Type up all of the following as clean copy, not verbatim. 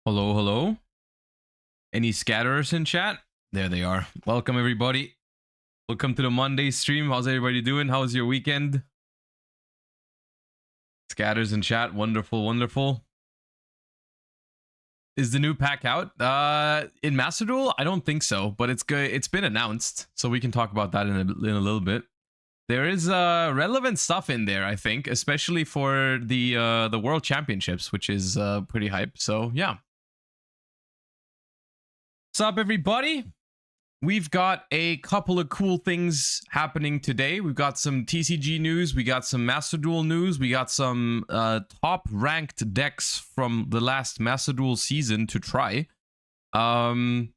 Hello, hello. Any scatterers in chat? There they are. Welcome, everybody. Welcome to the Monday stream. How's everybody doing? How's your weekend? Scatters in chat. Wonderful, wonderful. Is the new pack out? In Master Duel? I don't think so, but it's good. It's been announced, so we can talk about that in a little bit. There is relevant stuff in there, I think, especially for the World Championships, which is pretty hype. So yeah. What's up, everybody? We've got a couple of cool things happening today. We've got some TCG news. We got some Master Duel news. We got some top ranked decks from the last Master Duel season to try. And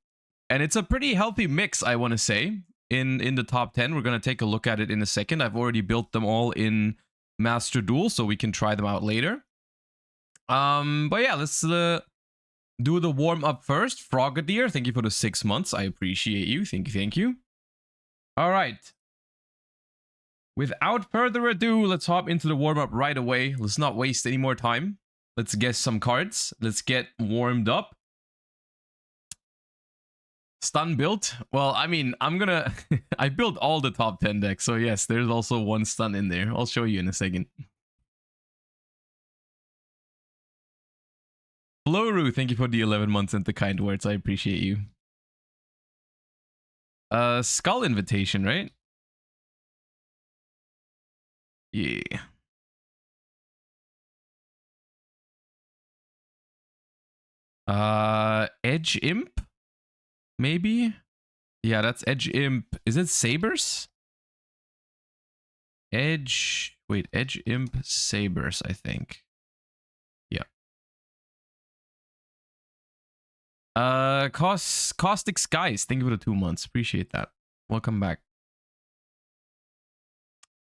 it's a pretty healthy mix, I want to say, in the top 10. We're going to take a look at it in a second. I've already built them all in Master Duel, so we can try them out later. But yeah, let's do the warm up first. Frogadier, thank you for the 6 months. I appreciate you. Thank you. All right. Without further ado, let's hop into the warm up right away. Let's not waste any more time. Let's guess some cards. Let's get warmed up. Stun built. Well, I mean, I'm gonna... I built all the top 10 decks. So yes, there's also one stun in there. I'll show you in a second. Floru, thank you for the 11 months and the kind words. I appreciate you. Skull invitation, right? Yeah. Edge Imp? Maybe? Yeah, that's Edge Imp. Is it Sabers? Edge... Wait, Edge Imp Sabers, I think. Yeah. Caustic Skies. Thank you for the 2 months. Appreciate that. Welcome back.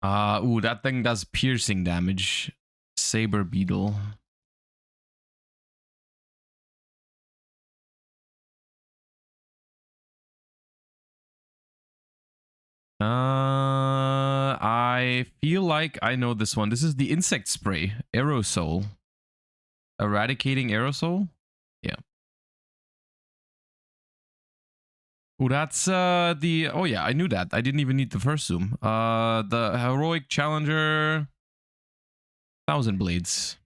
Ooh, that thing does piercing damage. Saber Beetle. I feel like I know this one. This is the insect spray. Aerosol. Eradicating aerosol? Yeah. Oh, that's the... Oh, yeah, I knew that. I didn't even need the first zoom. The Heroic Challenger... 1000 Blades.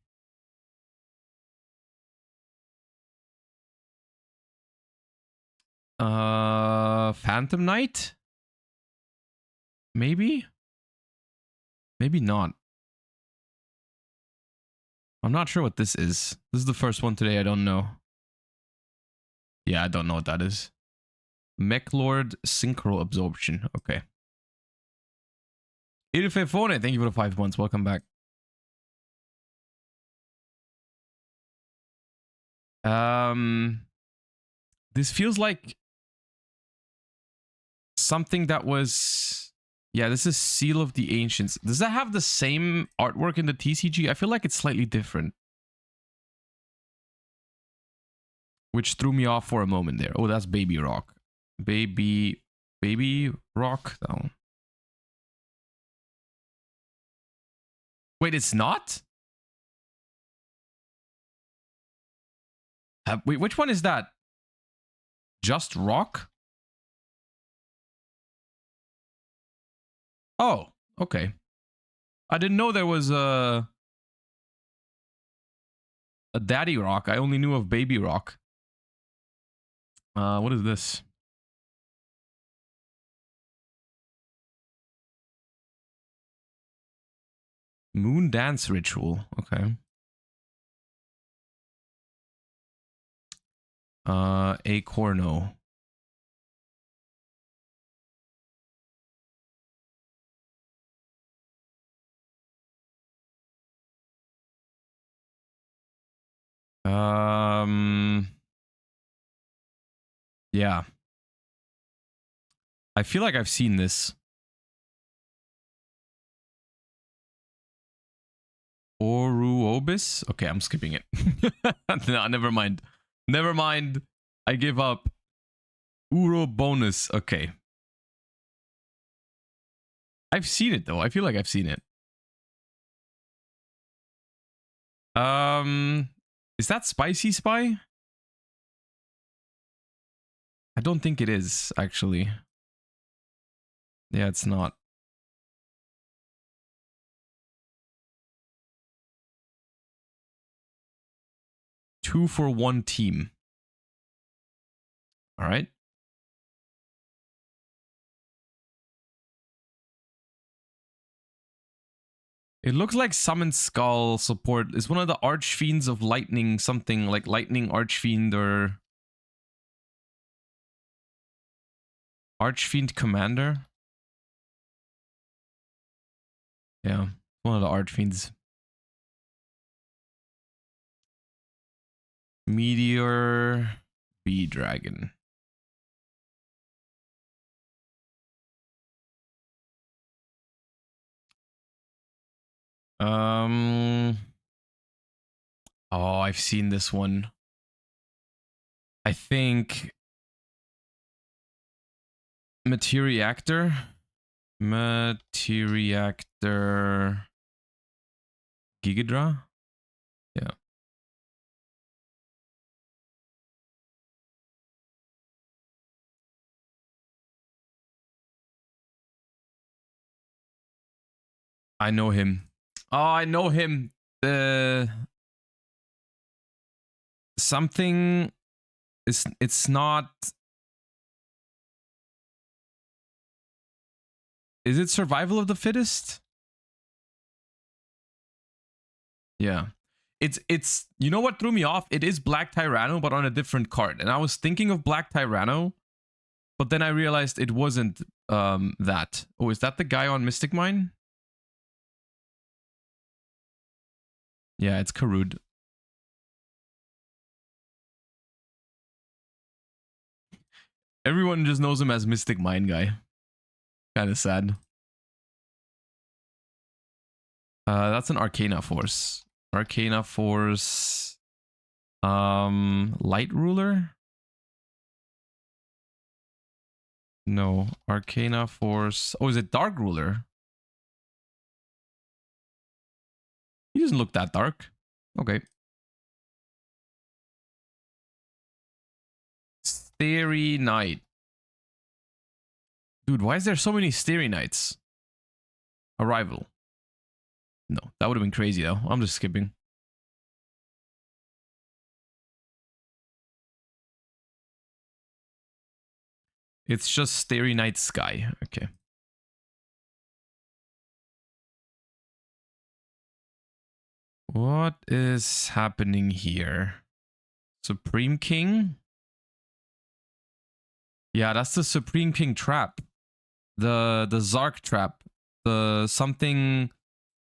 Phantom Knight? Maybe? Maybe not. I'm not sure what this is. This is the first one today. I don't know. Yeah, I don't know what that is. Mechlord Synchro Absorption. Okay. Irfefone, thank you for the 5 months. Welcome back. This feels like something that was... Yeah, this is Seal of the Ancients. Does that have the same artwork in the TCG? I feel like it's slightly different. Which threw me off for a moment there. Oh, that's Baby Rock. Baby Rock? No. Wait, it's not? Wait, which one is that? Just Rock? Oh, okay. I didn't know there was a Daddy Rock. I only knew of Baby Rock. What is this? Moon Dance Ritual. Okay. Acorno. Yeah. I feel like I've seen this. Oruobis? Okay, I'm skipping it. No, never mind. Never mind. I give up. Urobonus. Okay. I've seen it though. I feel like I've seen it. Is that Spicy Spy? I don't think it is, actually. Yeah, it's not. Two for one team. All right. It looks like Summon Skull support is one of the Archfiends of Lightning, something like Lightning Archfiend or Archfiend Commander. Yeah, one of the Archfiends. Meteor Bee Dragon. Oh, I've seen this one. I think Materiactor. Materiactor Gigadra? Yeah. I know him. Oh, I know him. Something is, it's not. Is it Survival of the Fittest? Yeah. It's you know what threw me off? It is Black Tyranno, but on a different card. And I was thinking of Black Tyranno, but then I realized it wasn't that. Oh, is that the guy on Mystic Mine? Yeah, it's Karud. Everyone just knows him as Mystic Mine guy. Kind of sad. That's an Arcana Force. Arcana Force. Light Ruler? No. Arcana Force. Oh, is it Dark Ruler? He doesn't look that dark. Okay. Starry Night. Dude, why is there so many Starry Nights? Arrival. No, that would have been crazy though. I'm just skipping. It's just Starry Night Sky. Okay. What is happening here? Supreme King? Yeah, that's the Supreme King trap. The Zark trap. The something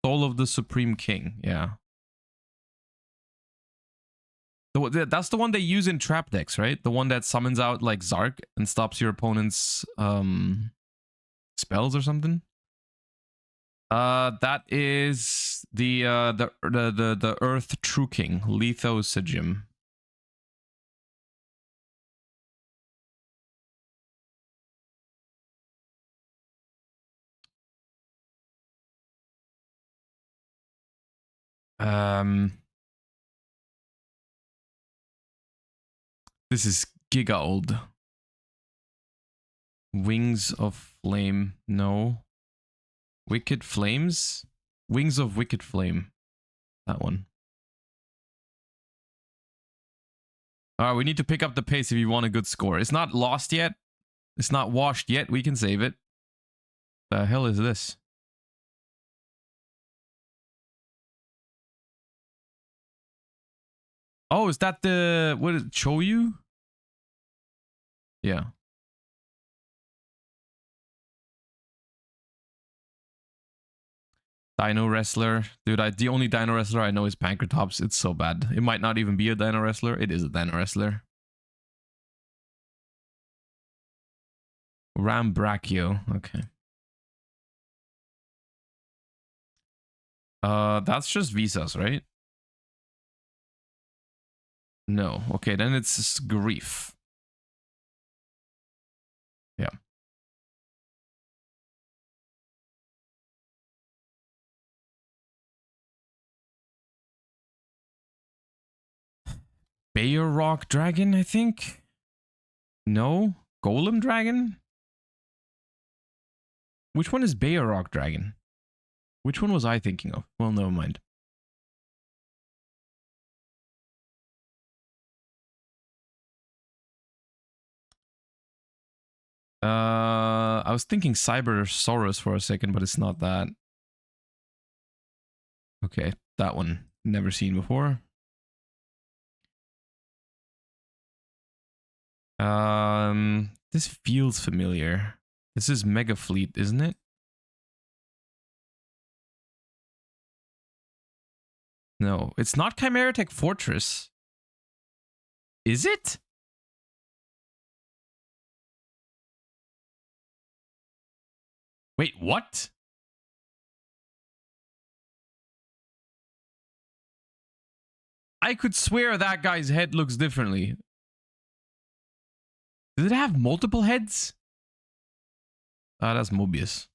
Soul of the Supreme King. Yeah. That's the one they use in trap decks, right? The one that summons out like Zark and stops your opponent's spells or something. That is the Earth True King, Lethosygym. This is giga old. Wings of Flame, no. Wicked Flames? Wings of Wicked Flame. That one. Alright, we need to pick up the pace if you want a good score. It's not lost yet. It's not washed yet. We can save it. The hell is this? Oh, is that the... What is it? Choyu? Yeah. Dino Wrestler. Dude, the only Dino Wrestler I know is Pankratops. It's so bad. It might not even be a Dino Wrestler. It is a Dino Wrestler. Ram Brachio. Okay. That's just visas, right? No. Okay, then it's Grief. Yeah. Bayer Rock Dragon, I think? No? Golem Dragon? Which one is Bayrock Dragon? Which one was I thinking of? Well, never mind. I was thinking Cybersaurus for a second, but it's not that. Okay, that one. Never seen before. This feels familiar. This is Mega Fleet, isn't it? No, it's not Chimeratech Fortress. Is it? Wait, what? I could swear that guy's head looks differently. Does it have multiple heads? Ah, that's Mobius.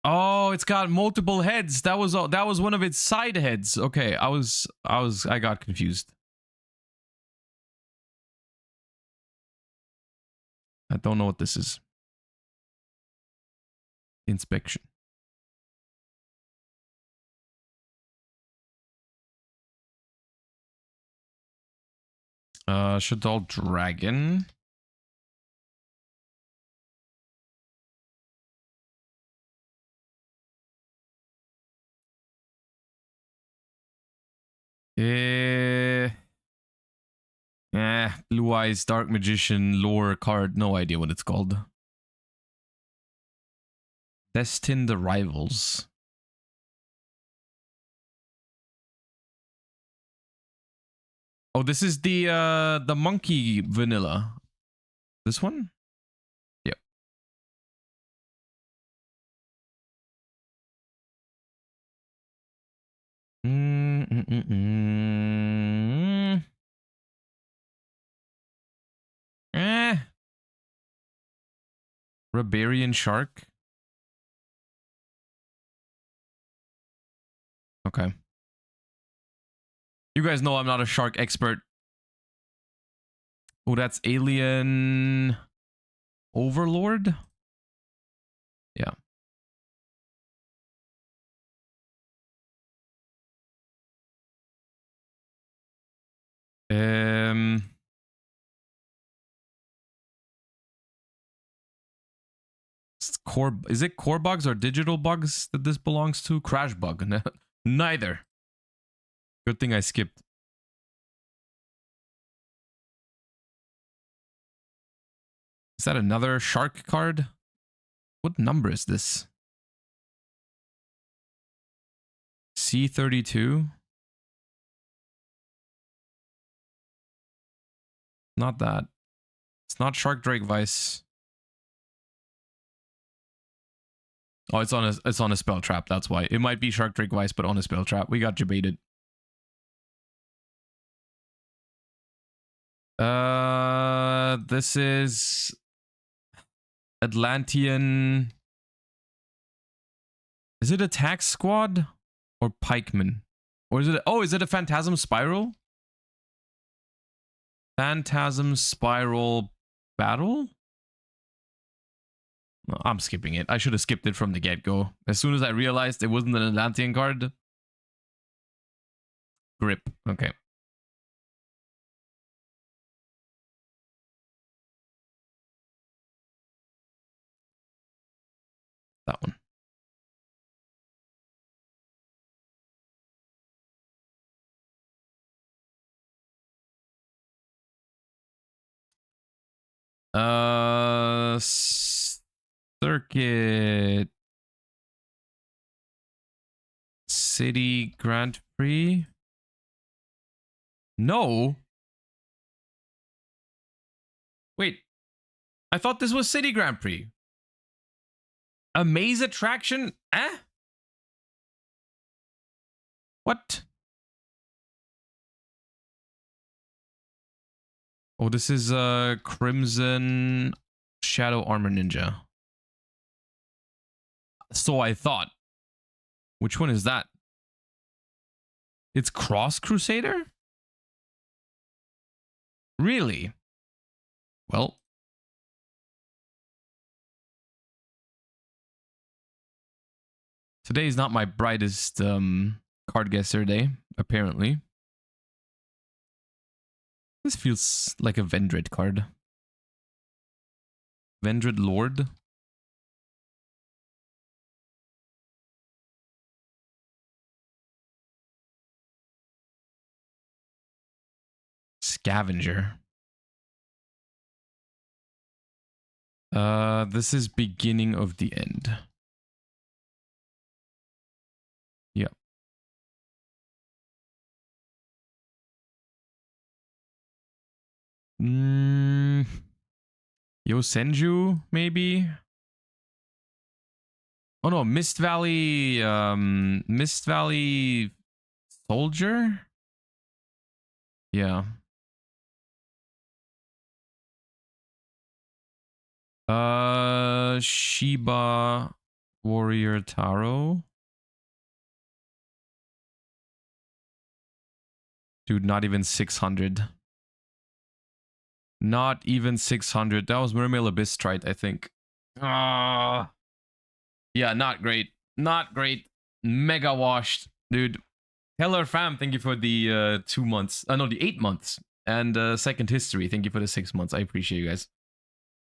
Oh, it's got multiple heads. That was one of its side heads. Okay, I got confused. I don't know what this is. Inspection. Shadow Dragon. Blue Eyes, Dark Magician, lore card. No idea what it's called. Destined Rivals. Oh, this is the monkey vanilla. This one? Yep. Rabarian Shark. Okay. You guys know I'm not a shark expert. Oh, that's Alien Overlord? Yeah. Is it core bugs or digital bugs that this belongs to? Crash bug. Neither. Good thing I skipped. Is that another shark card? What number is this? C32? Not that. It's not Shark Drake Vice. Oh, it's on a spell trap. That's why. It might be Shark Drake Vice, but on a spell trap. We got debated. This is Atlantean. Is it Attack Squad or Pikeman? Or is it? Oh, is it a Phantasm Spiral? Phantasm Spiral Battle? No, I'm skipping it. I should have skipped it from the get-go. As soon as I realized it wasn't an Atlantean card. Grip. Okay. That one. Circuit. City Grand Prix. No. Wait. I thought this was City Grand Prix. A maze attraction? Eh? What? Oh, this is Crimson Shadow Armor Ninja. So I thought. Which one is that? It's Cross Crusader? Really? Well. Today is not my brightest card guesser day, apparently. This feels like a Vendred card. Vendred Lord. Scavenger. This is beginning of the end. Yeah. Yosenju, maybe? Oh no, Mist Valley Soldier? Yeah. Shiba Warrior Taro. Dude, not even 600. Not even 600. That was Mermail Abyss Strite, I think. Yeah, not great. Not great. Mega washed, dude. Heller Fam, thank you for the 2 months. No, the 8 months. And Second History, thank you for the 6 months. I appreciate you guys.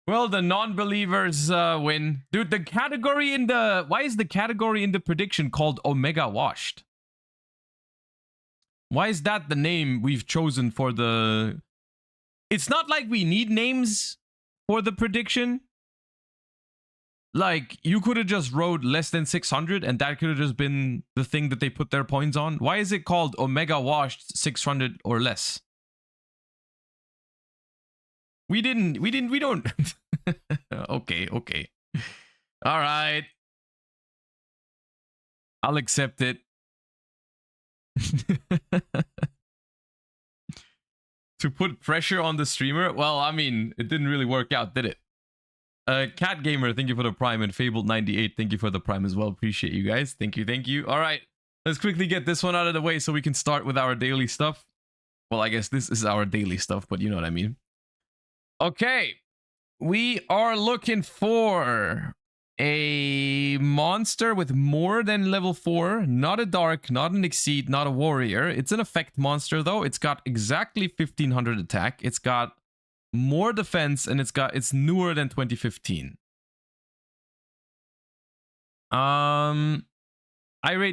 Well, the non-believers win. Dude, the category in the... Why is the category in the prediction called Omega Washed? Why is that the name we've chosen for the... It's not like we need names for the prediction. Like, you could have just wrote less than 600 and that could have just been the thing that they put their points on. Why is it called Omega Washed 600 or less? We don't. Okay. All right. I'll accept it. To put pressure on the streamer? Well, I mean, it didn't really work out, did it? Cat Gamer, thank you for the Prime, and Fabled98, thank you for the Prime as well. Appreciate you guys. Thank you. All right, let's quickly get this one out of the way so we can start with our daily stuff. Well, I guess this is our daily stuff, but you know what I mean. Okay, we are looking for a monster with more than level 4, not a dark, not an exceed, not a warrior. It's an effect monster though. It's got exactly 1500 attack. It's got more defense, and it's newer than 2015. Irate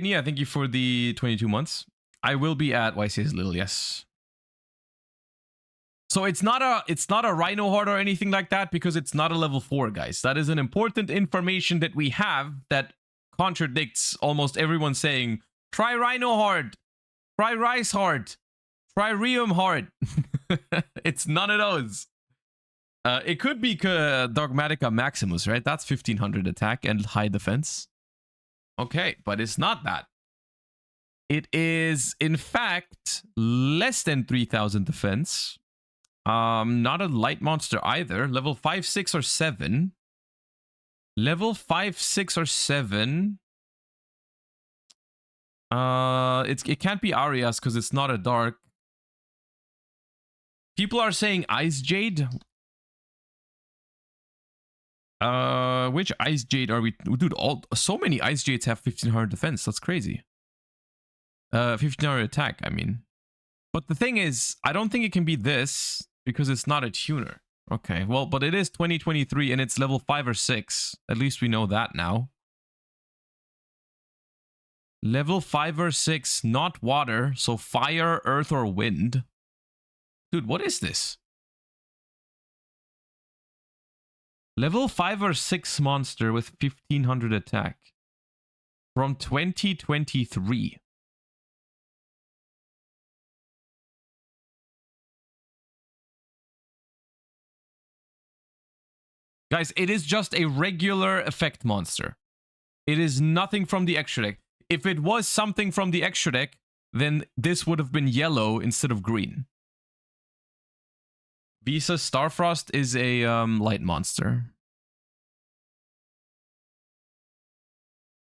Nia, thank you for the 22 months. I will be at YC's Little, yes. So it's not a Rhino Horde or anything like that because it's not a level 4, guys. That is an important information that we have that contradicts almost everyone saying, try Rhino Horde, try Rice Horde, try Rheum Horde. It's none of those. It could be Dogmatica Maximus, right? That's 1500 attack and high defense. Okay, but it's not that. It is, in fact, less than 3000 defense. Not a light monster either. Level 5, 6, or 7. Level 5, 6, or 7. It can't be Arias because it's not a dark. People are saying Ice Jade. Which Ice Jade are we? Dude, so many Ice Jades have 1500 defense. That's crazy. 1500 attack, I mean. But the thing is, I don't think it can be this because it's not a tuner. Okay, well, but it is 2023 and it's level 5 or 6. At least we know that now. Level 5 or 6, not water, so fire, earth, or wind. Dude, what is this? Level 5 or 6 monster with 1500 attack. From 2023. Guys, it is just a regular effect monster. It is nothing from the extra deck. If it was something from the extra deck, then this would have been yellow instead of green. Visa Starfrost is a light monster.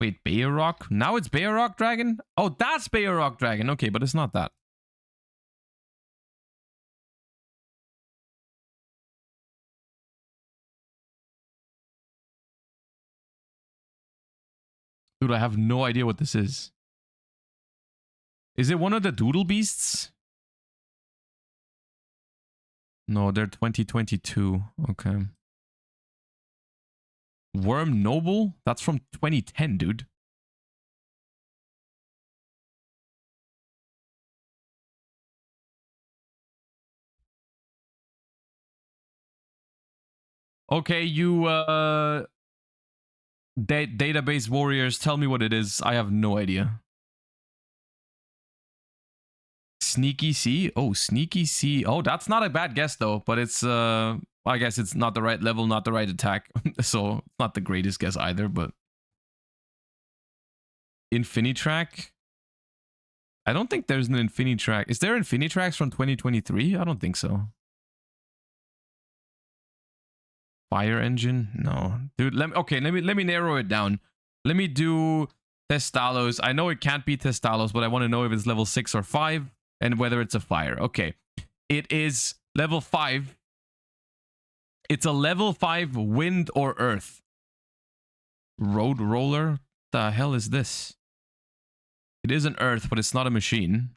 Wait, Bayrock? Now it's Bayrock Dragon? Oh, that's Bayrock Dragon. Okay, but it's not that. Dude, I have no idea what this is. Is it one of the Doodle Beasts? No, they're 2022. Okay. Worm Noble? That's from 2010, dude. Okay, you database warriors, tell me what it is. I have no idea. Sneaky Sea? Oh, Sneaky Sea. Oh, that's not a bad guess though, but it's I guess it's not the right level, not the right attack. So, not the greatest guess either, but Infinitrack? I don't think there's an Infinitrack. Is there Infinitracks from 2023? I don't think so. Fire Engine? No. Dude, let me narrow it down. Let me do Testalos. I know it can't be Testalos, but I want to know if it's level 6 or 5 and whether it's a fire. Okay. It is level 5. It's a level 5 wind or earth. Road roller? The hell is this? It is an earth, but it's not a machine.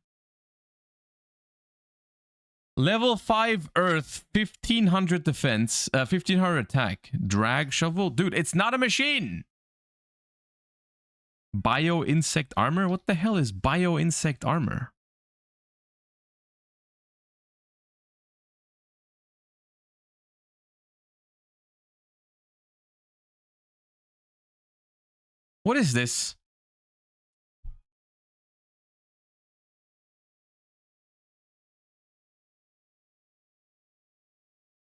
Level 5 earth, 1500 defense, 1500 attack. Drag shovel? Dude, it's not a machine! Bio insect armor? What the hell is bio insect armor? What is this?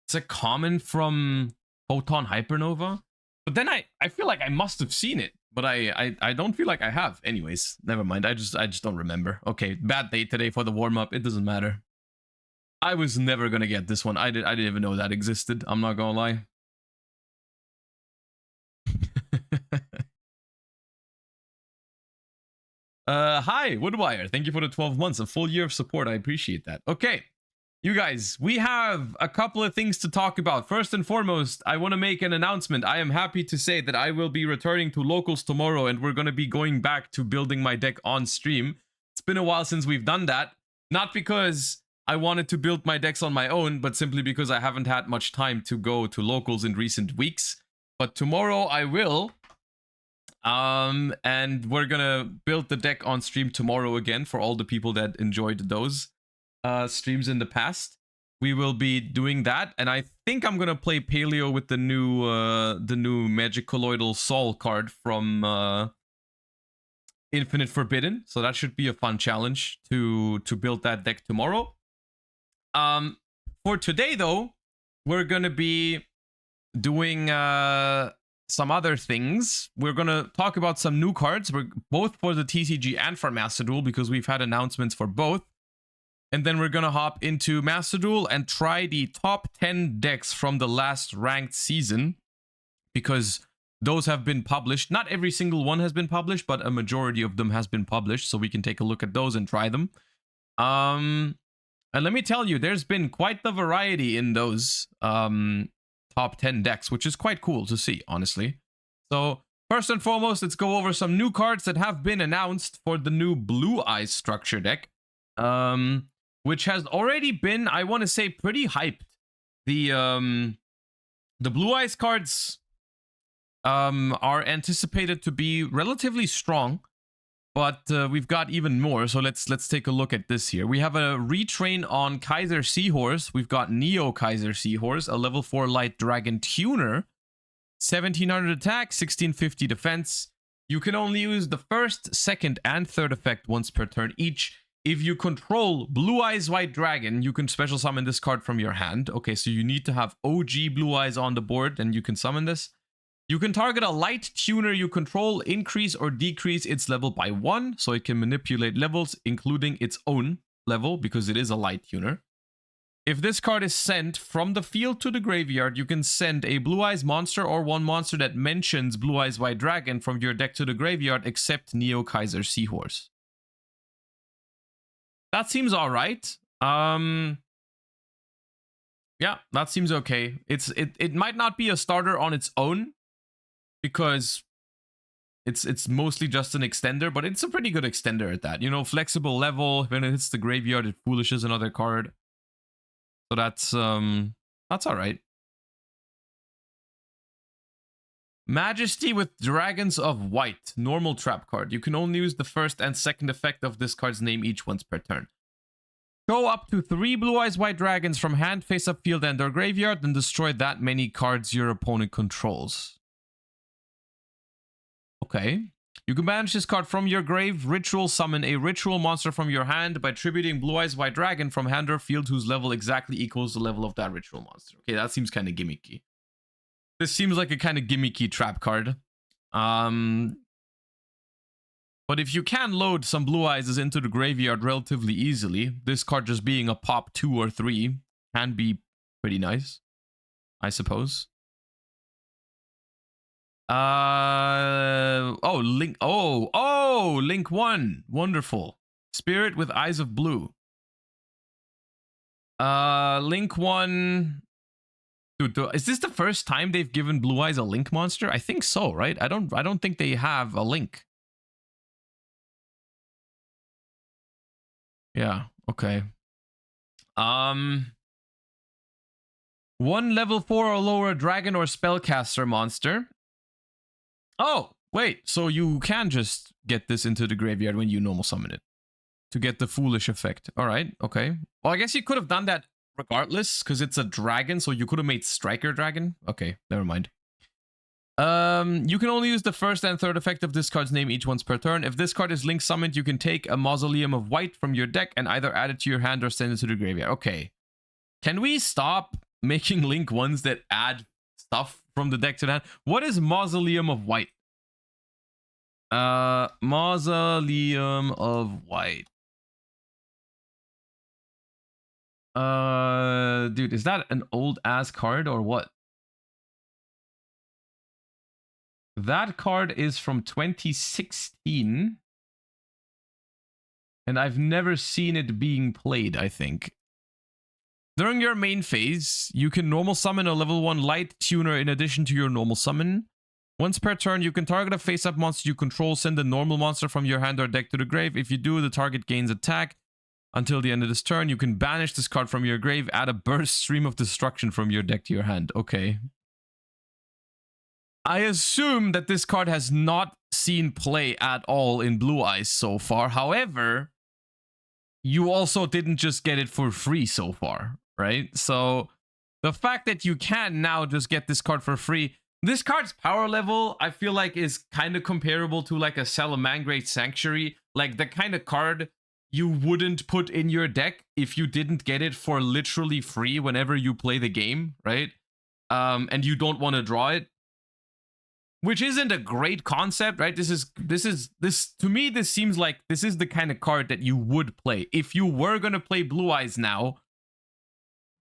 It's a common from Photon Hypernova. But then I feel like I must have seen it, but I don't feel like I have. Anyways, never mind. I just don't remember. Okay, bad day today for the warm-up. It doesn't matter. I was never gonna get this one. I didn't even know that existed. I'm not gonna lie. Hi, Woodwire. Thank you for the 12 months. A full year of support. I appreciate that. Okay. You guys, we have a couple of things to talk about. First and foremost, I want to make an announcement. I am happy to say that I will be returning to locals tomorrow, and we're going to be going back to building my deck on stream. It's been a while since we've done that. Not because I wanted to build my decks on my own, but simply because I haven't had much time to go to locals in recent weeks. But tomorrow I will. And we're gonna build the deck on stream tomorrow again for all the people that enjoyed those streams in the past. We will be doing that, and I think I'm gonna play Paleo with the new Magic Colloidal Sol card from Infinite Forbidden. So that should be a fun challenge to build that deck tomorrow. For today though, we're gonna be doing some other things. We're gonna talk about some new cards. We're both for the TCG and for Master Duel, because we've had announcements for both. And then we're gonna hop into Master Duel and try the top 10 decks from the last ranked season, because those have been published. Not every single one has been published, but a majority of them has been published, so we can take a look at those and try them. And let me tell you, there's been quite the variety in those top 10 decks, which is quite cool to see, honestly. So first and foremost, let's go over some new cards that have been announced for the new Blue Eyes structure deck, which has already been, I want to say, pretty hyped. The Blue Eyes cards are anticipated to be relatively strong, but we've got even more. So let's take a look at this here. We have a retrain on Kaiser Seahorse. We've got Neo Kaiser Seahorse, a level 4 light dragon tuner, 1700 attack, 1650 defense. You can only use the first, second, and third effect once per turn each. If you control Blue Eyes White Dragon, you can special summon this card from your hand. Okay, so you need to have OG Blue Eyes on the board, and you can summon this. You can target a light tuner you control, increase or decrease its level by 1, so it can manipulate levels, including its own level, because it is a light tuner. If this card is sent from the field to the graveyard, you can send a Blue Eyes monster or one monster that mentions Blue Eyes White Dragon from your deck to the graveyard, except Neo Kaiser Seahorse. That seems alright. Yeah, that seems okay. It might not be a starter on its own, because it's mostly just an extender, but it's a pretty good extender at that. You know, flexible level. When it hits the graveyard, it foolishes another card. So that's all right. Majesty with Dragons of White. Normal trap card. You can only use the first and second effect of this card's name each once per turn. Show up to 3 Blue Eyes White Dragons from hand, face up, field, and or graveyard, and destroy that many cards your opponent controls. Okay. You can banish this card from your grave, ritual summon a ritual monster from your hand by tributing Blue Eyes White Dragon from hand or field whose level exactly equals the level of that ritual monster. Okay, that seems kind of gimmicky. This seems like a kind of gimmicky trap card. But if you can load some Blue Eyes into the graveyard relatively easily, this card just being a pop 2 or 3 can be pretty nice, I suppose. Link. Link 1. Wonderful. Spirit with Eyes of Blue. Link 1. Dude, is this the first time they've given Blue Eyes a Link monster? I think so, right? I don't think they have a Link. Yeah, okay. 1 level 4 or lower dragon or spellcaster monster. Oh, wait, so you can just get this into the graveyard when you normal summon it to get the foolish effect. All right, okay. Well, I guess you could have done that regardless, because it's a dragon, so you could have made Striker Dragon. Okay, never mind. You can only use the first and third effect of this card's name each once per turn. If this card is Link summoned, you can take a Mausoleum of White from your deck and either add it to your hand or send it to the graveyard. Okay. Can we stop making Link ones that add stuff from the deck to that? What is Mausoleum of White? Mausoleum of White. Dude, is that an old ass card or what? That card is from 2016. And I've never seen it being played, I think. During your main phase, you can normal summon a level 1 light tuner in addition to your normal summon. Once per turn, you can target a face-up monster you control, send a normal monster from your hand or deck to the grave. If you do, the target gains attack. Until the end of this turn, you can banish this card from your grave, add a burst stream of destruction from your deck to your hand. Okay. I assume that this card has not seen play at all in Blue Eyes so far. However, you also didn't just get it for free so far, right? So the fact that you can now just get this card for free, this card's power level, I feel like, is kind of comparable to like a Salamangreat Sanctuary, like the kind of card you wouldn't put in your deck if you didn't get it for literally free whenever you play the game, right? And you don't want to draw it, which isn't a great concept, right? This to me, this seems like this is the kind of card that you would play if you were going to play Blue Eyes now.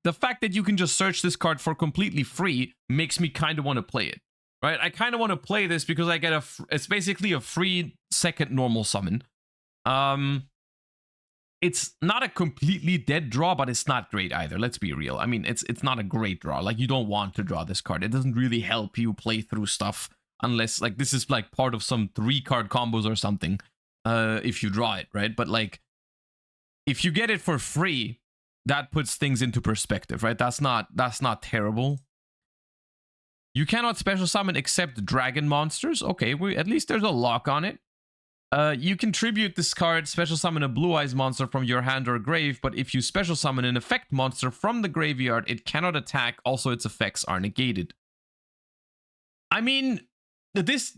The fact that you can just search this card for completely free makes me kind of want to play it, right? I kind of want to play this because I get it's basically a free second normal summon. It's not a completely dead draw, but it's not great either. Let's be real. I mean, it's not a great draw. Like, you don't want to draw this card. It doesn't really help you play through stuff unless, like, this is like part of some 3-card combos or something. If you draw it, right? But like, if you get it for free, that puts things into perspective, right? That's not terrible. You cannot special summon except dragon monsters. Okay, at least there's a lock on it. You can tribute this card, special summon a Blue Eyes monster from your hand or grave, but if you special summon an effect monster from the graveyard, it cannot attack. Also, its effects are negated. I mean, this,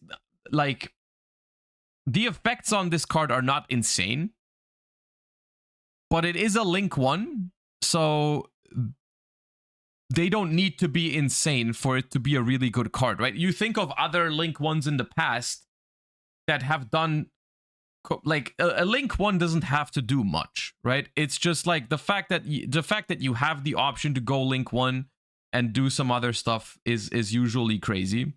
like, the effects on this card are not insane, but it is a Link 1, so they don't need to be insane for it to be a really good card, right? You think of other Link 1s in the past that have done like a link one doesn't have to do much, right? It's just like the fact that you have the option to go link one and do some other stuff is usually crazy.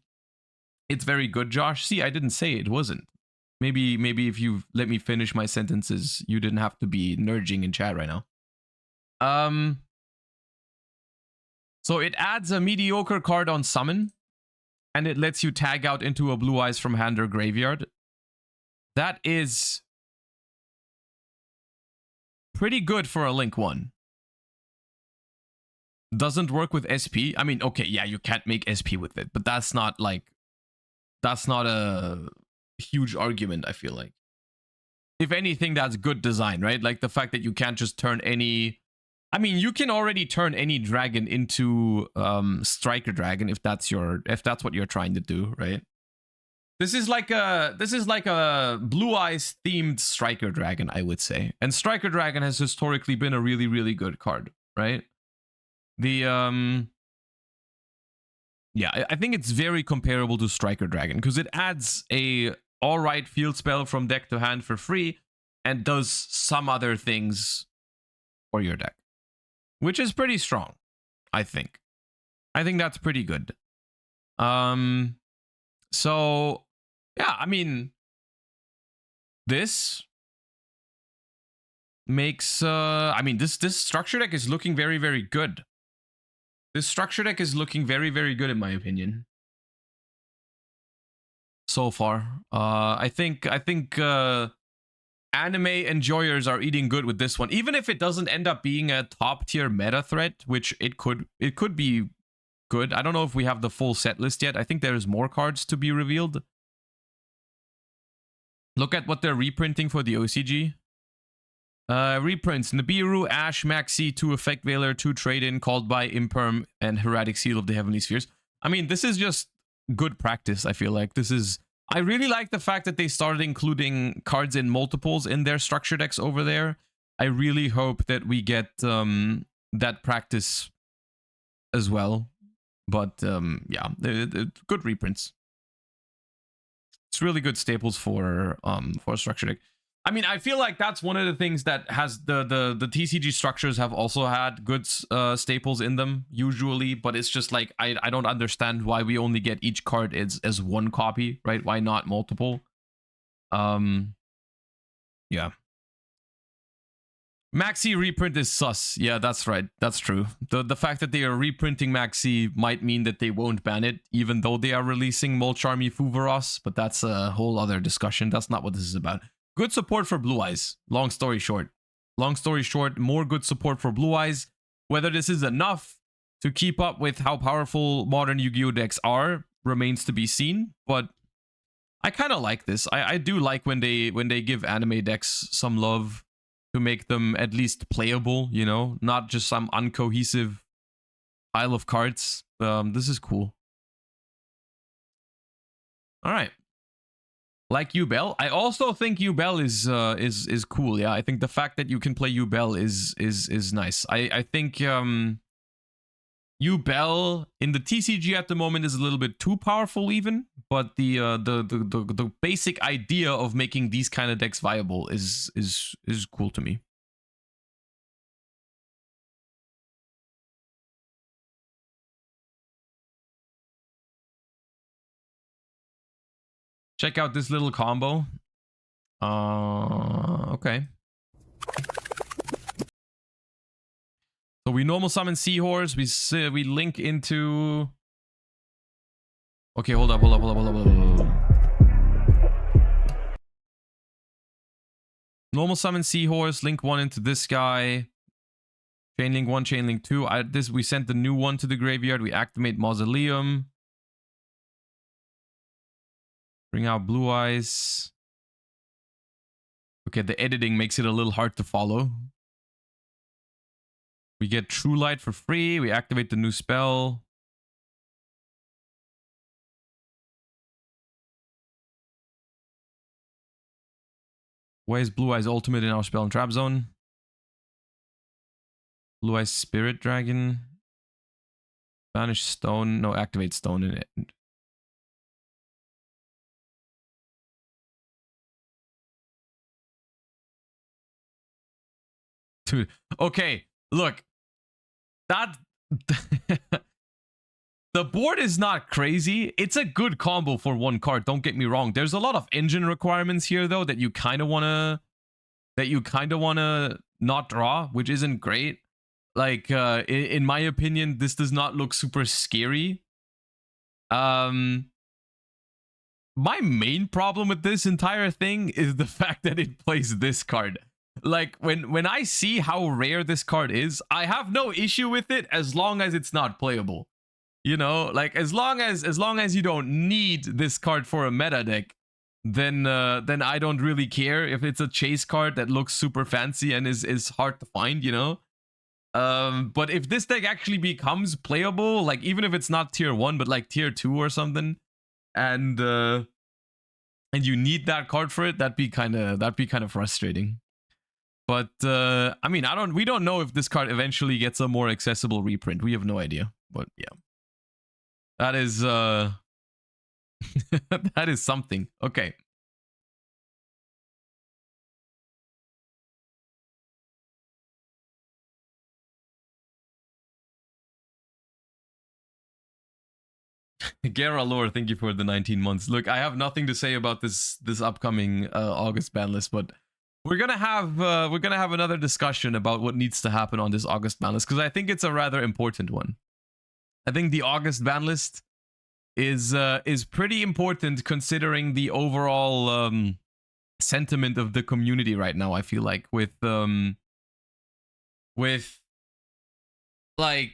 It's very good, Josh. See, I didn't say it wasn't. Maybe if you let me finish my sentences, you didn't have to be nerdging in chat right now. So it adds a mediocre card on summon, and it lets you tag out into a Blue Eyes from hand or graveyard. That is pretty good for a link one. Doesn't work with SP. I mean, okay, yeah, you can't make SP with it, but that's not a huge argument, I feel like. If anything, that's good design, right? Like the fact that you can't just turn any... I mean, you can already turn any dragon into Striker Dragon if that's what you're trying to do, right? This is like a Blue Eyes themed Striker Dragon, I would say. And Striker Dragon has historically been a really, really good card, right? The yeah, I think it's very comparable to Striker Dragon because it adds a alright field spell from deck to hand for free and does some other things for your deck, which is pretty strong, I think. I think that's pretty good. So yeah, I mean, this makes I mean, this structure deck is looking very, very good. This structure deck is looking very, very good in my opinion. So far. I think anime enjoyers are eating good with this one. Even if it doesn't end up being a top tier meta threat, which it could be good. I don't know if we have the full set list yet. I think there's more cards to be revealed. Look at what they're reprinting for the OCG. Reprints Nibiru, Ash, Maxi, 2 Effect Veiler, 2 Trade-In, Called by, Imperm, and Heraldic Seal of the Heavenly Spheres. I mean, this is just good practice, I feel like. I really like the fact that they started including cards in multiples in their structure decks over there. I really hope that we get that practice as well. But yeah, good reprints. It's really good staples for a structure deck. I mean, I feel like that's one of the things that has the TCG structures have also had good staples in them usually, but it's just like I don't understand why we only get each card as one copy, right? Why not multiple? Yeah. Maxi reprint is sus. Yeah, that's right. That's true. The fact that they are reprinting Maxi might mean that they won't ban it, even though they are releasing Molcharmy Fuvaros, but that's a whole other discussion. That's not what this is about. Good support for Blue Eyes. Long story short. Long story short, more good support for Blue Eyes. Whether this is enough to keep up with how powerful modern Yu-Gi-Oh decks are remains to be seen, but I kind of like this. I do like when they give anime decks some love to make them at least playable, you know, not just some uncohesive pile of cards. This is cool. All right. Like Yubel, I also think Yubel is cool. Yeah, I think the fact that you can play Yubel is nice. I think Yubel in the TCG at the moment is a little bit too powerful, even. But the basic idea of making these kind of decks viable is cool to me. Check out this little combo. Okay. So we normal summon Seahorse. We link into. Okay, hold up. Normal summon Seahorse. Link 1 into this guy. Chainlink 1, Chainlink 2. We sent the new one to the graveyard. We activate Mausoleum. Bring out Blue Eyes. Okay, the editing makes it a little hard to follow. We get True Light for free. We activate the new spell. Why is Blue Eyes Ultimate in our spell and trap zone? Blue Eyes Spirit Dragon. Banish Stone. No, activate Stone in it. Dude, okay, look, that the board is not crazy. It's a good combo for one card. Don't get me wrong. There's a lot of engine requirements here though that you kind of wanna not draw, which isn't great. Like in my opinion, this does not look super scary. My main problem with this entire thing is the fact that it plays this card. Like when I see how rare this card is, I have no issue with it as long as it's not playable. You know, like as long as you don't need this card for a meta deck, then I don't really care if it's a chase card that looks super fancy and is hard to find, you know. But if this deck actually becomes playable, like even if it's not tier 1 but like tier 2 or something, and you need that card for it, that'd be kind of frustrating. But I mean, we don't know if this card eventually gets a more accessible reprint. We have no idea. But yeah. That is that is something. Okay. Gera Lore, thank you for the 19 months. Look, I have nothing to say about this upcoming August ban list, but we're gonna have another discussion about what needs to happen on this August ban list, because I think it's a rather important one. I think the August ban list is pretty important considering the overall sentiment of the community right now. I feel like with like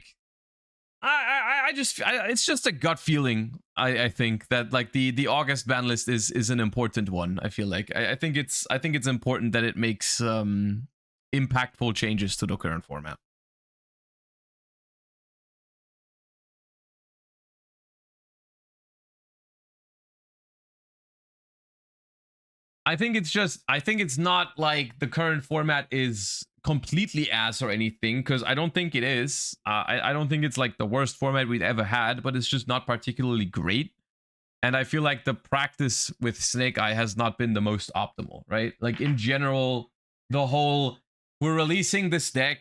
it's just a gut feeling. I think that like the August ban list is an important one. I feel like I think it's important that it makes impactful changes to the current format. I think it's not like the current format is completely ass or anything, because I don't think it is. I don't think it's like the worst format we've ever had, but it's just not particularly great. And I feel like the practice with Snake Eye has not been the most optimal, right? Like in general, the whole, we're releasing this deck,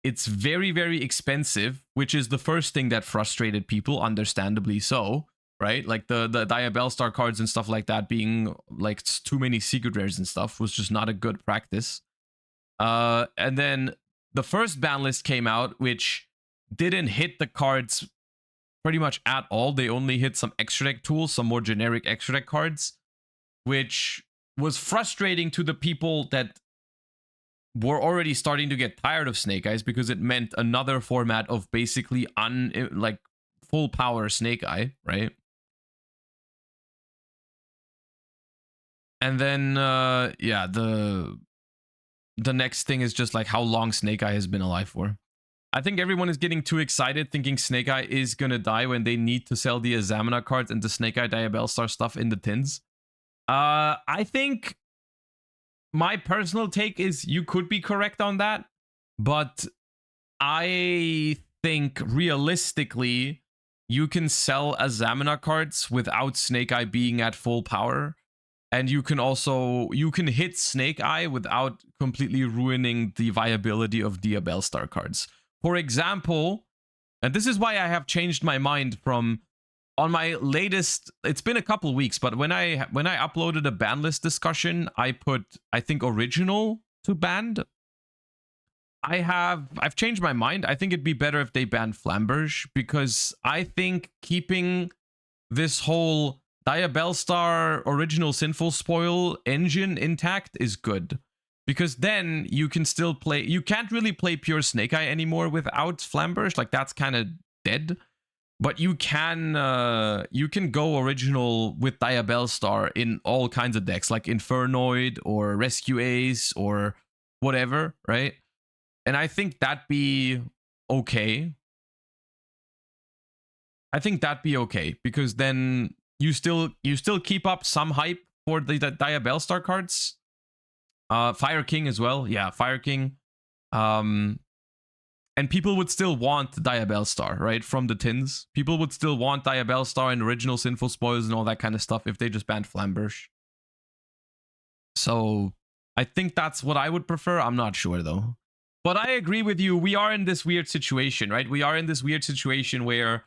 it's very, very expensive, which is the first thing that frustrated people, understandably so. Right, like the Diabell Star cards and stuff like that being like too many secret rares and stuff was just not a good practice. And then the first ban list came out, which didn't hit the cards pretty much at all. They only hit some extra deck tools, some more generic extra deck cards, which was frustrating to the people that were already starting to get tired of Snake Eyes, because it meant another format of basically like full power Snake Eye, right? And then yeah, the next thing is just like how long Snake Eye has been alive for. I think everyone is getting too excited thinking Snake Eye is gonna die when they need to sell the Examina cards and the Snake Eye Diabell Star stuff in the tins. I think my personal take is you could be correct on that, but I think realistically you can sell Examina cards without Snake Eye being at full power. And you can hit Snake Eye without completely ruining the viability of Diabell Star cards. For example, and this is why I have changed my mind from on my latest, it's been a couple weeks, but when I uploaded a ban list discussion, I put, I think, original to banned. I've changed my mind. I think it'd be better if they banned Flamberge, because I think keeping this whole Diabell Star original Sinful Spoil engine intact is good, because then you can still play, you can't really play pure Snake Eye anymore without Flamberge, like that's kind of dead, but you can go original with Diabell Star in all kinds of decks, like Infernoid or Rescue Ace or whatever, right? And I think that'd be okay. I think that'd be okay, because then you still keep up some hype for the Diabell Star cards. Fire King as well. Yeah, Fire King. And people would still want Diabell Star, right? From the tins. People would still want Diabell Star and original Sinful Spoils and all that kind of stuff if they just banned Flamberge. So I think that's what I would prefer. I'm not sure though. But I agree with you. We are in this weird situation, right? We are in this weird situation where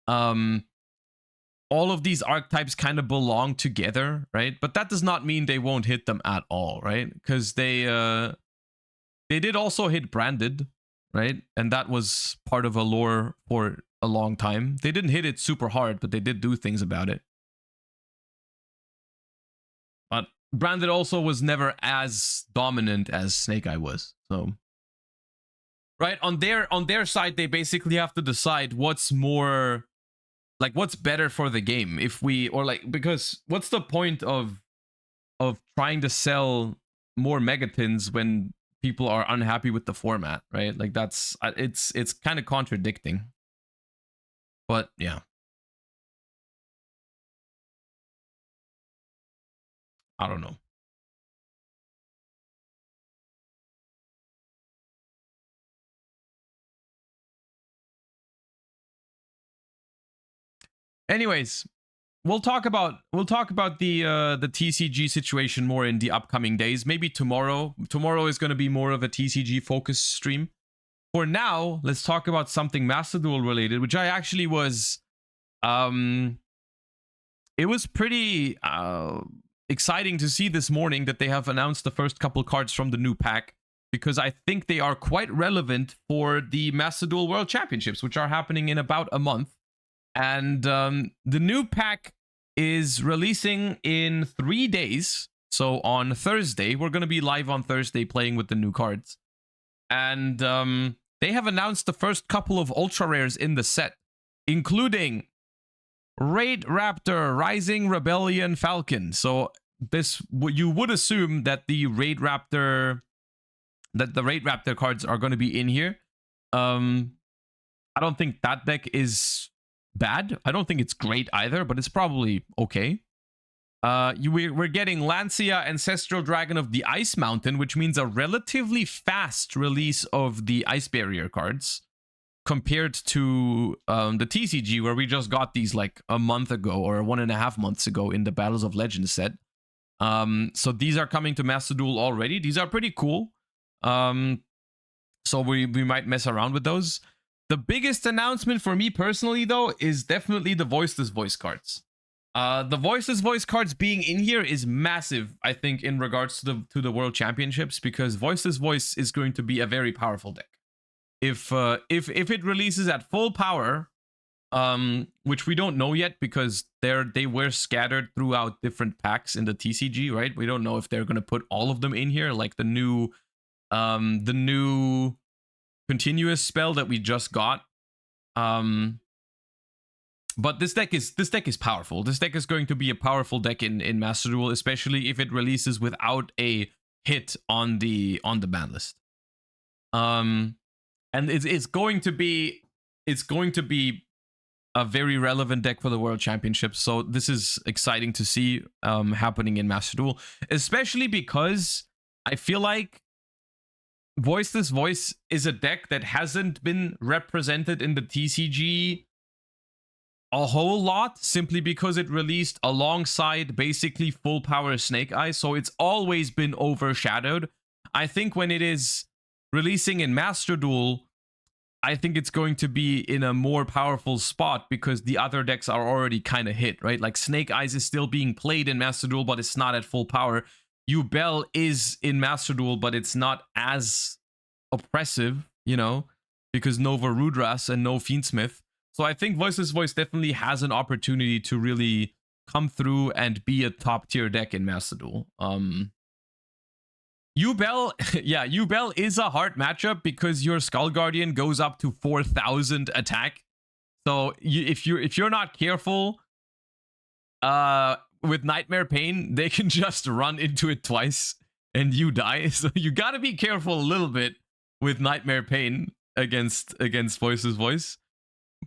all of these archetypes kind of belong together, right? But that does not mean they won't hit them at all, right? Because they did also hit branded, right? And that was part of a lore for a long time. They didn't hit it super hard, but they did do things about it. But branded also was never as dominant as Snake Eye was. So, right, on their side, they basically have to decide what's more, like, what's better for the game. If we, or like, because what's the point of trying to sell more Megatins when people are unhappy with the format, right? Like, that's it's kind of contradicting. But yeah, I don't know. Anyways, we'll talk about the TCG situation more in the upcoming days. Maybe tomorrow. Tomorrow is going to be more of a TCG focus stream. For now, let's talk about something Master Duel related, which I actually was it was pretty exciting to see this morning that they have announced the first couple cards from the new pack, because I think they are quite relevant for the Master Duel World Championships, which are happening in about a month. And the new pack is releasing in 3 days. So on Thursday, we're going to be live on Thursday playing with the new cards. And they have announced the first couple of ultra rares in the set, including Raid Raptor, Rising Rebellion Falcon. So this, you would assume that the Raid Raptor cards are going to be in here. I don't think that deck is bad. I don't think it's great either, but it's probably okay. We're getting Lancia, Ancestral Dragon of the Ice Mountain, which means a relatively fast release of the Ice Barrier cards compared to the TCG, where we just got these like a month ago or 1.5 months ago in the Battles of Legends set. So these are coming to Master Duel already. These are pretty cool. So we might mess around with those. The biggest announcement for me personally, though, is definitely the Voiceless Voice cards. The Voiceless Voice cards being in here is massive, I think, in regards to the World Championships, because Voiceless Voice is going to be a very powerful deck. If it releases at full power, which we don't know yet because they were scattered throughout different packs in the TCG, right? We don't know if they're gonna put all of them in here, like the new continuous spell that we just got. But this deck is powerful. This deck is going to be a powerful deck in Master Duel, especially if it releases without a hit on the ban list. And it's going to be a very relevant deck for the World Championships. So this is exciting to see happening in Master Duel, especially because I feel like Voiceless Voice is a deck that hasn't been represented in the TCG a whole lot, simply because it released alongside basically full power Snake Eye, so it's always been overshadowed. I think when it is releasing in Master Duel, I think it's going to be in a more powerful spot because the other decks are already kind of hit, right? Like Snake Eyes is still being played in Master Duel, but it's not at full power. Yubel is in Master Duel, but it's not as oppressive, you know, because no Varudras and no Fiendsmith. So I think Voiceless Voice definitely has an opportunity to really come through and be a top tier deck in Master Duel. Yubel, yeah, Yubel is a hard matchup because your Skull Guardian goes up to 4,000 attack. So if you're not careful, with Nightmare Pain, they can just run into it twice and you die. So you gotta be careful a little bit with Nightmare Pain against Voiceless Voice.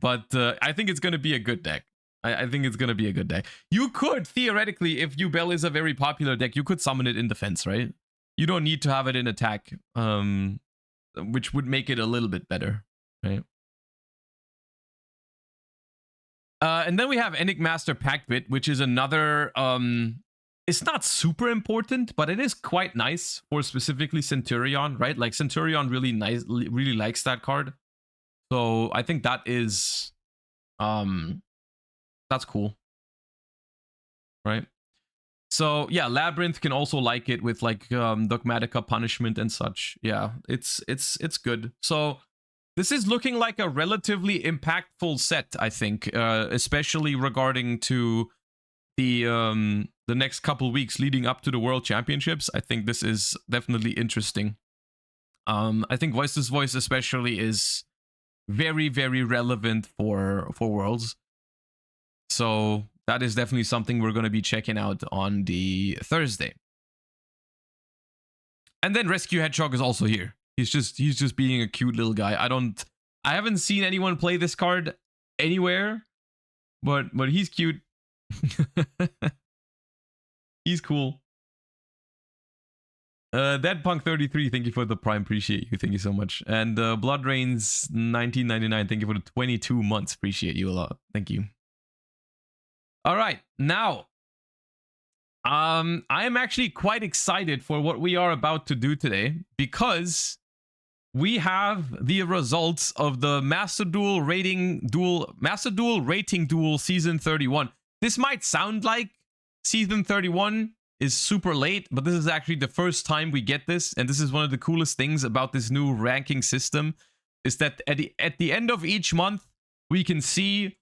But I think it's gonna be a good deck. I think it's gonna be a good deck. You could theoretically, if Yubel is a very popular deck, you could summon it in defense, right? You don't need to have it in attack, which would make it a little bit better, right? And then we have Enigmaster Pact Bit, which is another it's not super important, but it is quite nice for specifically Centurion, right? Like Centurion really likes that card. So I think that is that's cool. Right? So yeah, Labyrinth can also like it with like Dogmatica Punishment and such. Yeah, it's good. So this is looking like a relatively impactful set, I think, especially regarding to the next couple weeks leading up to the World Championships. I think this is definitely interesting. I think Voice to Voice especially is very, very relevant for Worlds. So that is definitely something we're going to be checking out on the Thursday. And then Rescue Hedgehog is also here. He's just being a cute little guy. I haven't seen anyone play this card anywhere, but he's cute. He's cool. Deadpunk33, thank you for the Prime, appreciate you, thank you so much. And Blood Rains 1999, thank you for the 22 months, appreciate you a lot, thank you. All right, now I am actually quite excited for what we are about to do today, because we have the results of the Master Duel Rating Duel Season 31. This might sound like Season 31 is super late, but this is actually the first time we get this, and this is one of the coolest things about this new ranking system, is that at the end of each month, we can see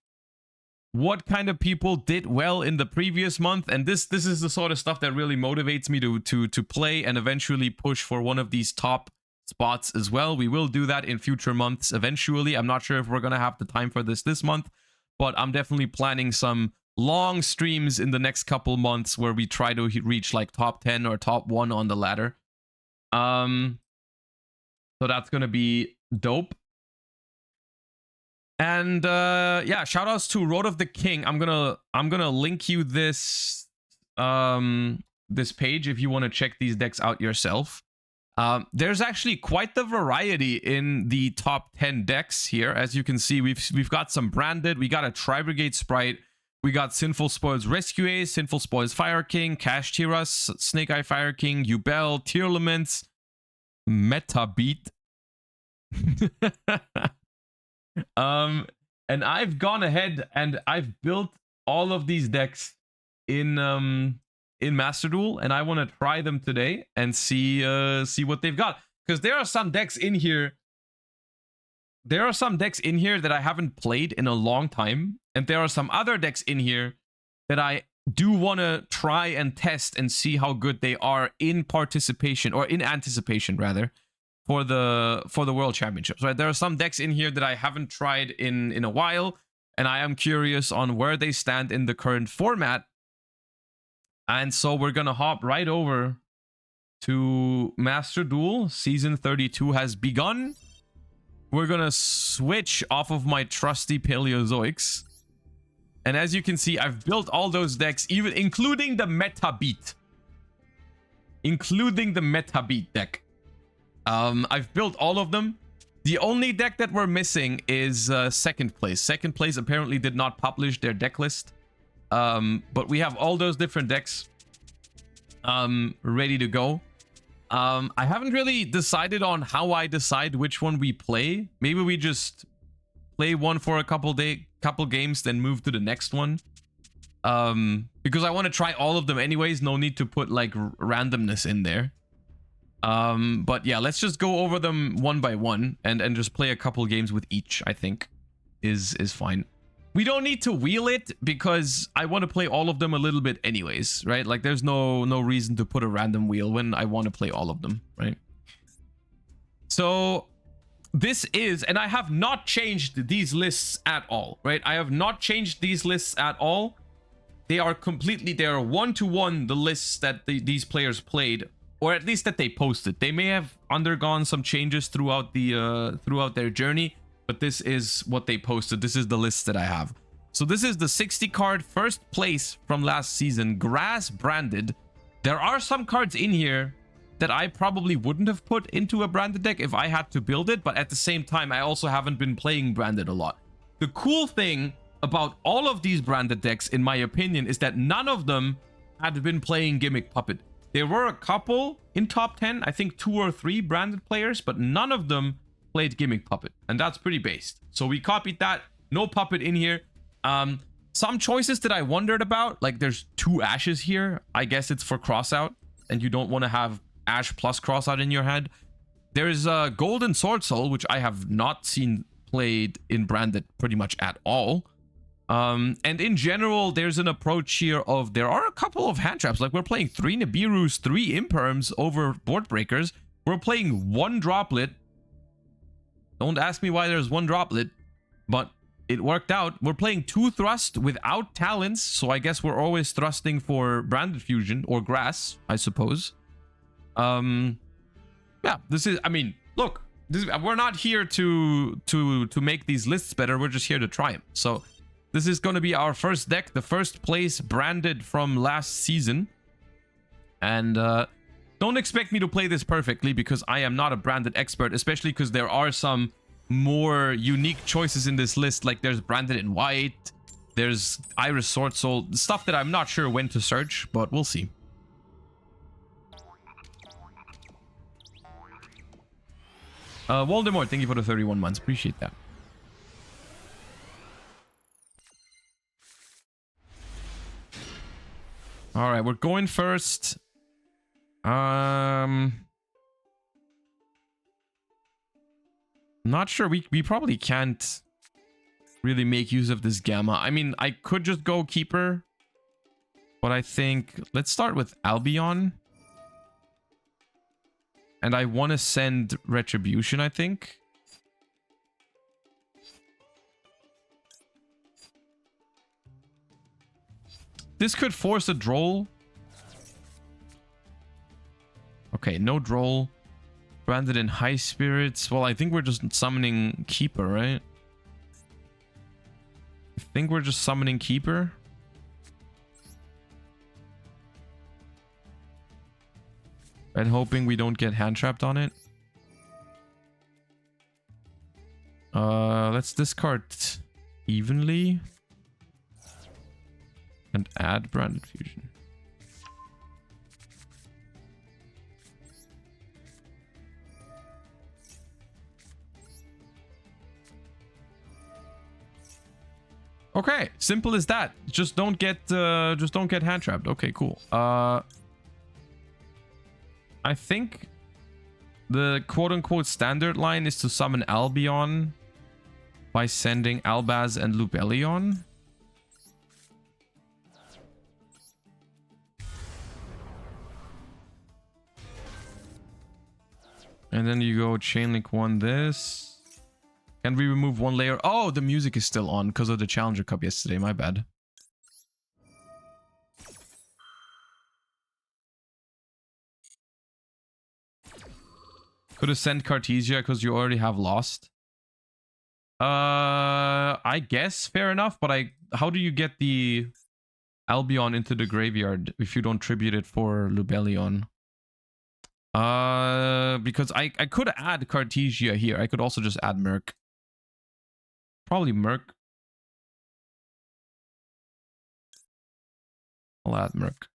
what kind of people did well in the previous month, and this is the sort of stuff that really motivates me to play and eventually push for one of these top spots as well. We will do that in future months eventually. I'm not sure if we're gonna have the time for this month, but I'm definitely planning some long streams in the next couple months where we try to reach like top 10 or top 1 on the ladder. So that's gonna be dope. And yeah, shout outs to Road of the King. I'm gonna link you this this page if you want to check these decks out yourself. There's actually quite the variety in the top 10 decks here. As you can see, we've got some branded. We got a Tri-Brigade Spright. We got Sinful Spoils Rescue Ace, Sinful Spoils Fire King, Cash Tiras, Snake Eye Fire King, Yubel, Tearlaments, Meta Beat. And I've gone ahead and I've built all of these decks in Master Duel, and I want to try them today and see what they've got, because there are some decks in here. There are some decks in here that I haven't played in a long time, and there are some other decks in here that I do want to try and test and see how good they are in participation, or in anticipation rather, for the World Championships. Right, there are some decks in here that I haven't tried in a while, and I am curious on where they stand in the current format. And so we're gonna hop right over to Master Duel. Season 32 has begun. We're gonna switch off of my trusty Paleozoics. And as you can see, I've built all those decks, even including the Meta Beat. Including the Meta Beat deck. I've built all of them. The only deck that we're missing is Second Place. Second Place apparently did not publish their deck list. But we have all those different decks ready to go. I haven't really decided on how I decide which one we play. Maybe we just play one for a couple games, then move to the next one. Because I want to try all of them anyways. No need to put like randomness in there. But yeah, let's just go over them one by one and just play a couple games with each. I think is fine. We don't need to wheel it because I want to play all of them a little bit anyways, right? Like there's no reason to put a random wheel when I want to play all of them, right? So this is, and I have not changed these lists at all, right? I have not changed these lists at all. They are completely, they are one-to-one the lists that these players played, or at least that they posted. They may have undergone some changes throughout their journey, but this is what they posted. This is the list that I have. So this is the 60 card first place from last season, grass branded. There are some cards in here that I probably wouldn't have put into a branded deck if I had to build it, but at the same time, I also haven't been playing branded a lot. The cool thing about all of these branded decks, in my opinion, is that none of them had been playing Gimmick Puppet. There were a couple in top 10, I think 2 or 3 branded players, but none of them played Gimmick Puppet, and that's pretty based. So we copied that. No Puppet in here. Some choices that I wondered about, like there's 2 Ashes here. I guess it's for crossout, and you don't want to have Ash plus crossout in your head. There's a Golden Sword Soul, which I have not seen played in branded pretty much at all. And in general, there's an approach here of there are a couple of hand traps. Like we're playing 3 Nibirus, 3 Imperms over Board Breakers. We're playing 1 Droplet. Don't ask me why there's 1 Droplet, but it worked out. We're playing 2 Thrust without Talents, so I guess we're always thrusting for Branded Fusion or Grass, I suppose. Yeah, this is, I mean, look, we're not here to make these lists better. We're just here to try them. So this is going to be our first deck, the first place branded from last season. And don't expect me to play this perfectly because I am not a branded expert, especially because there are some more unique choices in this list. Like there's branded in white, there's Iris Sword Soul, stuff that I'm not sure when to search, but we'll see. Voldemort, thank you for the 31 months. Appreciate that. All right, we're going first. Not sure. We probably can't really make use of this Gamma. I mean, I could just go Keeper, but I think let's start with Albion. And I want to send Retribution, I think. This could force a Droll. Okay, no Droll. Branded in High Spirits. Well, I think we're just summoning Keeper, right? I think we're just summoning Keeper. And hoping we don't get hand trapped on it. Let's discard evenly. And add Branded Fusion. Okay, simple as that. Just don't get hand trapped. Okay, cool. I think the quote-unquote standard line is to summon Albion by sending Albaz and Lubellion. And then you go Chainlink 1 this. Can we remove 1 layer? Oh, the music is still on because of the Challenger Cup yesterday. My bad. Could have sent Cartesia because you already have Lost. I guess fair enough, but how do you get the Albion into the graveyard if you don't tribute it for Lubellion? Because I could add Cartesia here. I could also just add Merc. Probably Merc. I'll add Merc.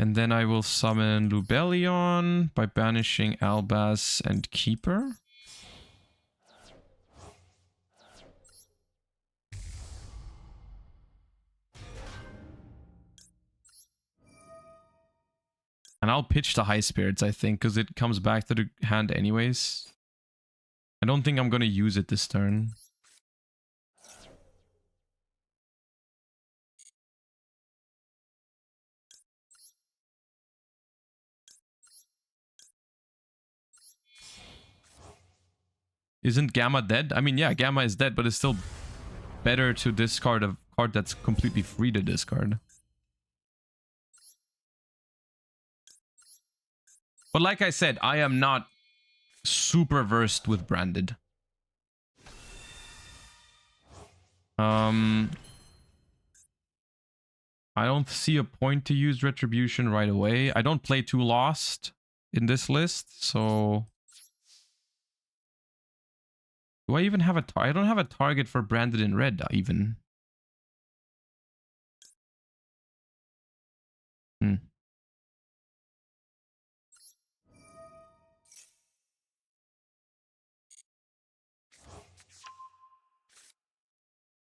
And then I will summon Lubellion by banishing Albaz and Keeper. And I'll pitch the High Spirits, I think, because it comes back to the hand anyways. I don't think I'm going to use it this turn. Isn't Gamma dead? I mean, yeah, Gamma is dead, but it's still better to discard a card that's completely free to discard. But like I said, I am not super versed with branded. I don't see a point to use Retribution right away. I don't play 2 Lost in this list, so... Do I even have a I don't have a target for branded in red, even.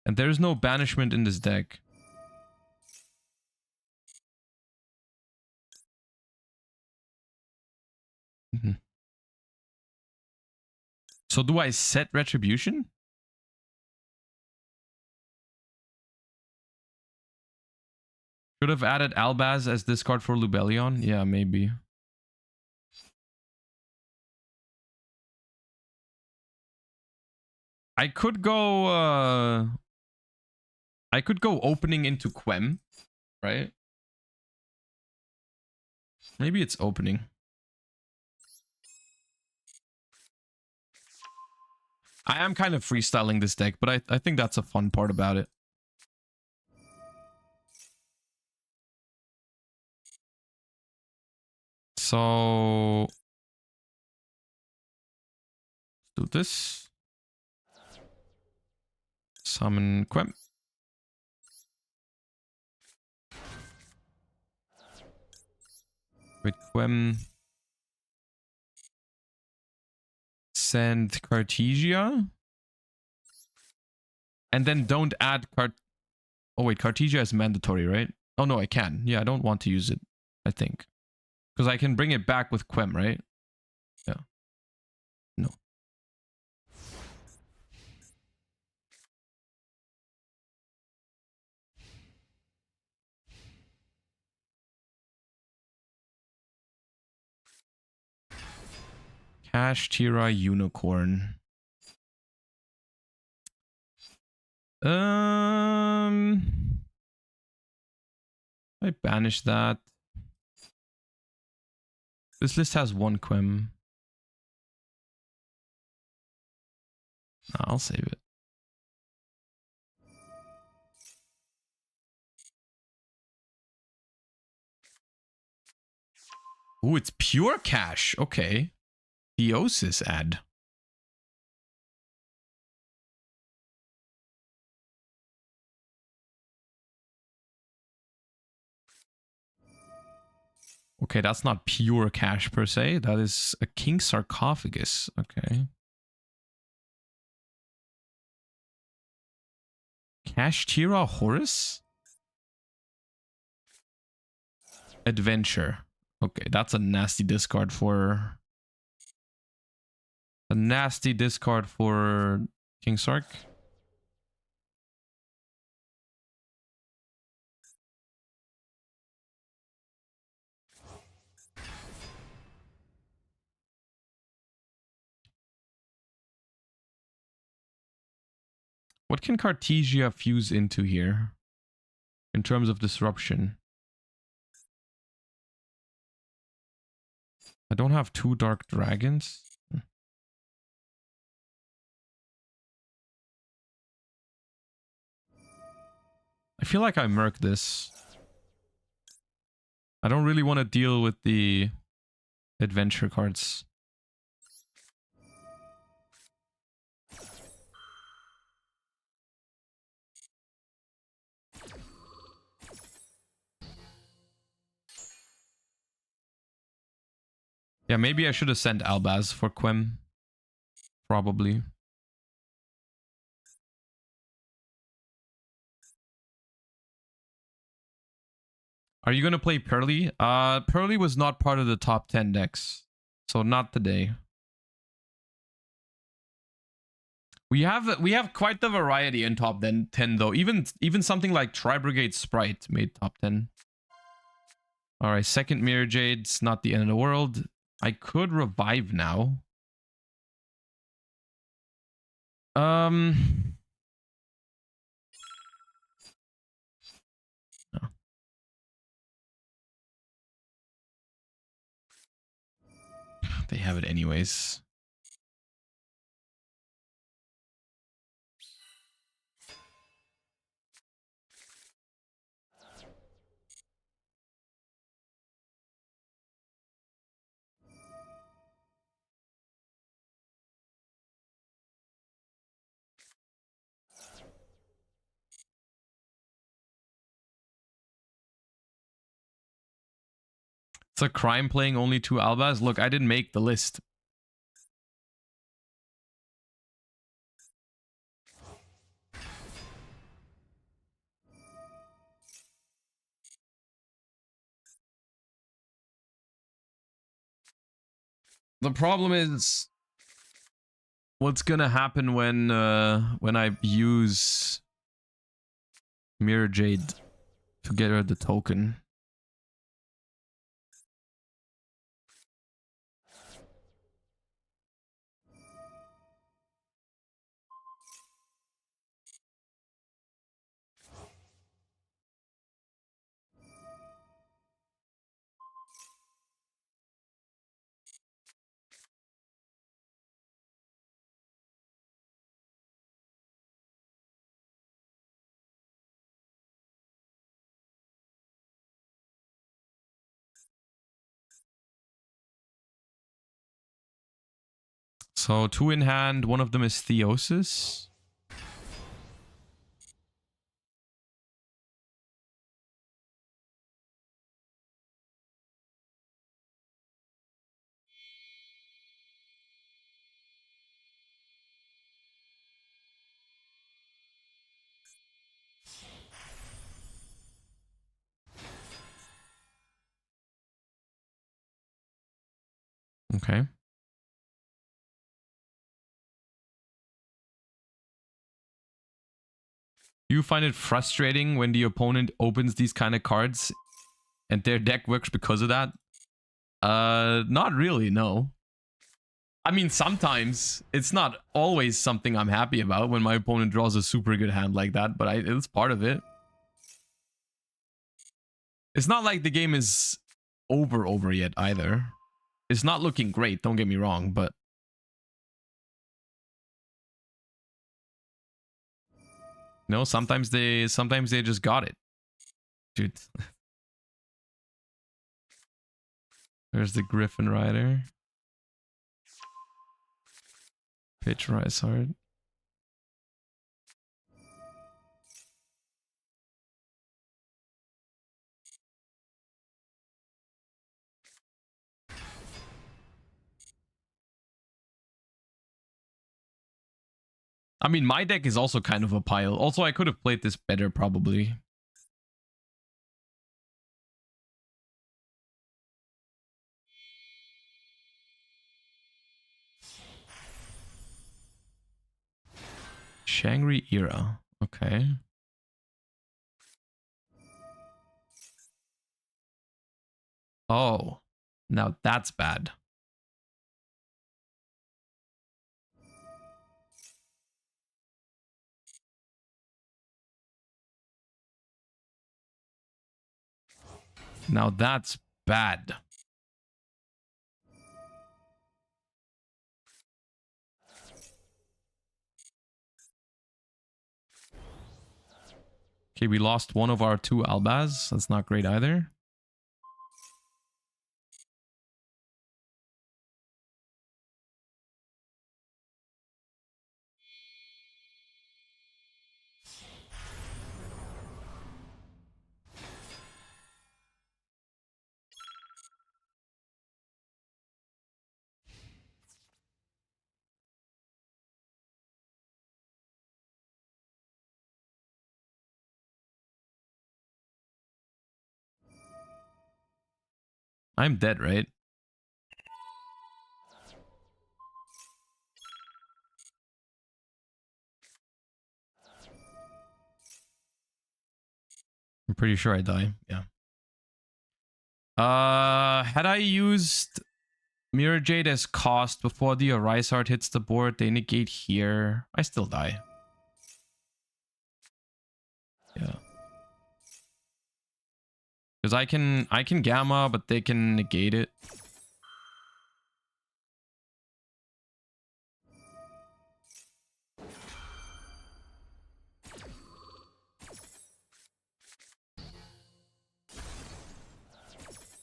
And there's no banishment in this deck. So do I set Retribution? Should have added Albaz as discard for Lubellion? Yeah, maybe. I could go opening into Quem, right? Maybe it's opening. I am kind of freestyling this deck, but I think that's a fun part about it. So let's do this. Summon Quem. With Quem. Send Cartesia. And then don't add Oh wait, Cartesia is mandatory, right? Oh no, I can. Yeah, I don't want to use it, I think. Because I can bring it back with Quem, right? Yeah. No. Cash Tira Unicorn. I banish that. This list has one Quem. Nah, I'll save it. Ooh, it's pure cash. Okay. Theosis ad. Okay, that's not pure cash per se. That is a king sarcophagus. Okay. Cash Tira Horus? Adventure. Okay, that's a nasty discard for... A nasty discard for King Sark. What can Cartesia fuse into here? In terms of disruption. I don't have 2 Dark Dragons. I feel like I murk this. I don't really want to deal with the adventure cards. Yeah, maybe I should have sent Albaz for Quem. Probably. Are you going to play Pearly? Pearly was not part of the top 10 decks. So not today. We have quite the variety in top 10 though. Even something like Tri-Brigade Spright made top 10. Alright, second Mirror Jade's not the end of the world. I could revive now. No. They have it anyways. It's a crime playing only 2 Albaz. Look, I didn't make the list. The problem is what's gonna happen when I use Mirror Jade to get her the token. So 2 in hand, one of them is Theosis. Okay. You find it frustrating when the opponent opens these kind of cards and their deck works because of that? Not really, no. I mean, sometimes. It's not always something I'm happy about when my opponent draws a super good hand like that, but it's part of it. It's not like the game is over yet either. It's not looking great, don't get me wrong, but... No, sometimes they just got it. Dude. There's the Griffin Rider. Pitch Rise Hard. I mean, my deck is also kind of a pile. Also, I could have played this better, probably. Shangri Era. Okay. Oh. Now that's bad. Now that's bad. Okay, we lost one of our 2 Albaz. That's not great either. I'm dead, right? I'm pretty sure I die. Yeah. Had I used Mirror Jade as cost before the Arise Art hits the board, they negate here. I still die. Yeah. Because I can Gamma, but they can negate it.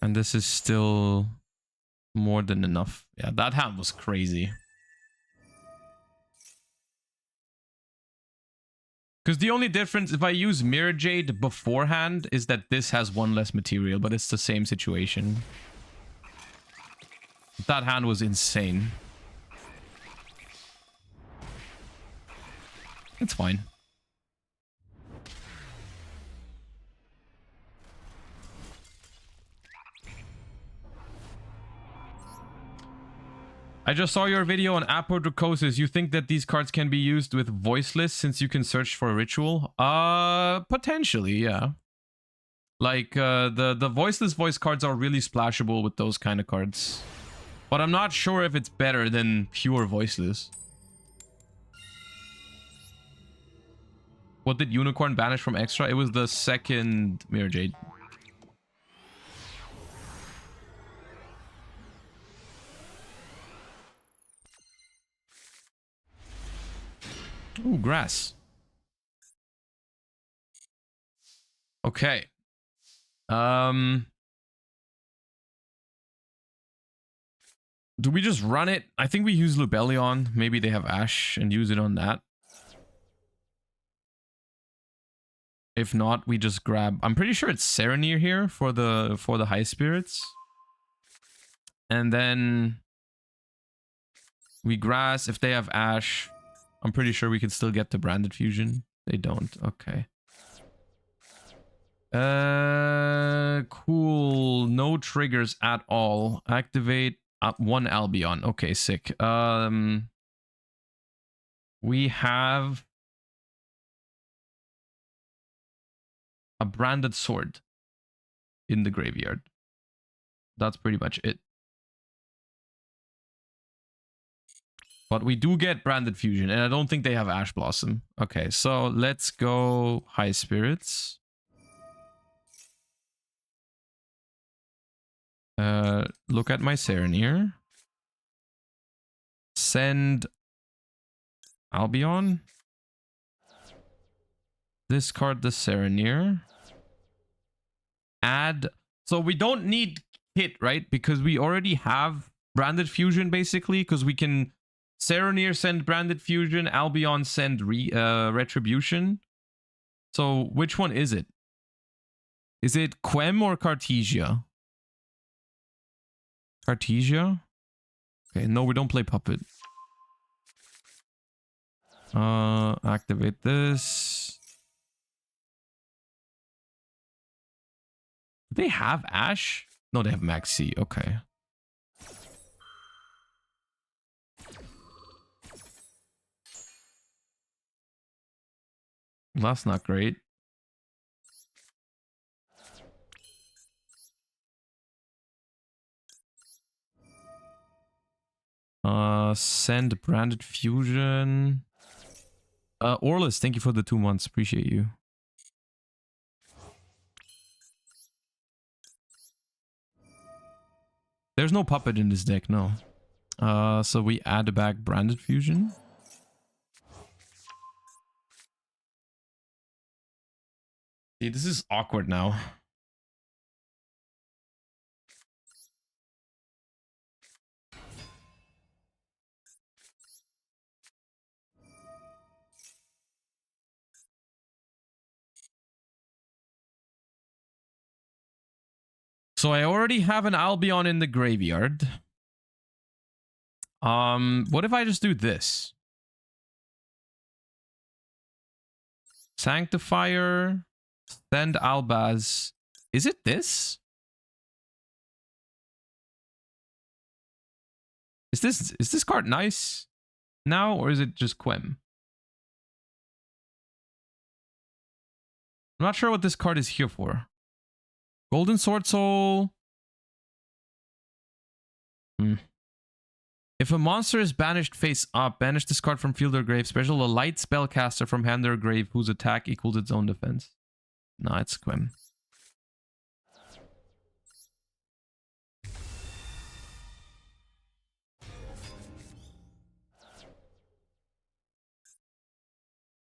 And this is still more than enough. Yeah, that hand was crazy. Because the only difference if I use Mirror Jade beforehand is that this has 1 less material, but it's the same situation. That hand was insane. It's fine. I just saw your video on Apodracosis. You think that these cards can be used with voiceless since you can search for a ritual? Potentially, yeah. Like, the voiceless voice cards are really splashable with those kind of cards. But I'm not sure if it's better than pure voiceless. What did Unicorn banish from extra? It was the second Mirror Jade. Ooh, grass. Okay. Do we just run it? I think we use Lubellion. Maybe they have Ash and use it on that. If not, we just grab... I'm pretty sure it's Serenir here for the high spirits. And then we grass. If they have Ash, I'm pretty sure we can still get to Branded Fusion. They don't. Okay. Cool. No triggers at all. Activate one Albion. Okay, sick. We have a branded sword in the graveyard. That's pretty much it. But we do get Branded Fusion, and I don't think they have Ash Blossom. Okay, so let's go High Spirits. Look at my Serenir. Send Albion. Discard the Serenir. Add... So we don't need Kit, right? Because we already have Branded Fusion, basically. Because we can... Serenir send Branded Fusion. Albion send Retribution. So which one is it? Is it Quem or Cartesia? Cartesia? Okay, no, we don't play Puppet. Activate this. Do they have Ash? No, they have Maxi. Okay. That's not great. Send Branded Fusion. Orlis, thank you for the 2 months. Appreciate you. There's no Puppet in this deck, no. So we add back Branded Fusion. See, this is awkward now. So I already have an Albion in the graveyard. What if I just do this? Sanctifier, send Albaz. Is it this? Is this card nice now, or is it just Quem? I'm not sure what this card is here for. Golden Sword Soul. If a monster is banished face up, banish this card from field or grave. Special a light spellcaster from hand or grave whose attack equals its own defense. Nah, it's Quem.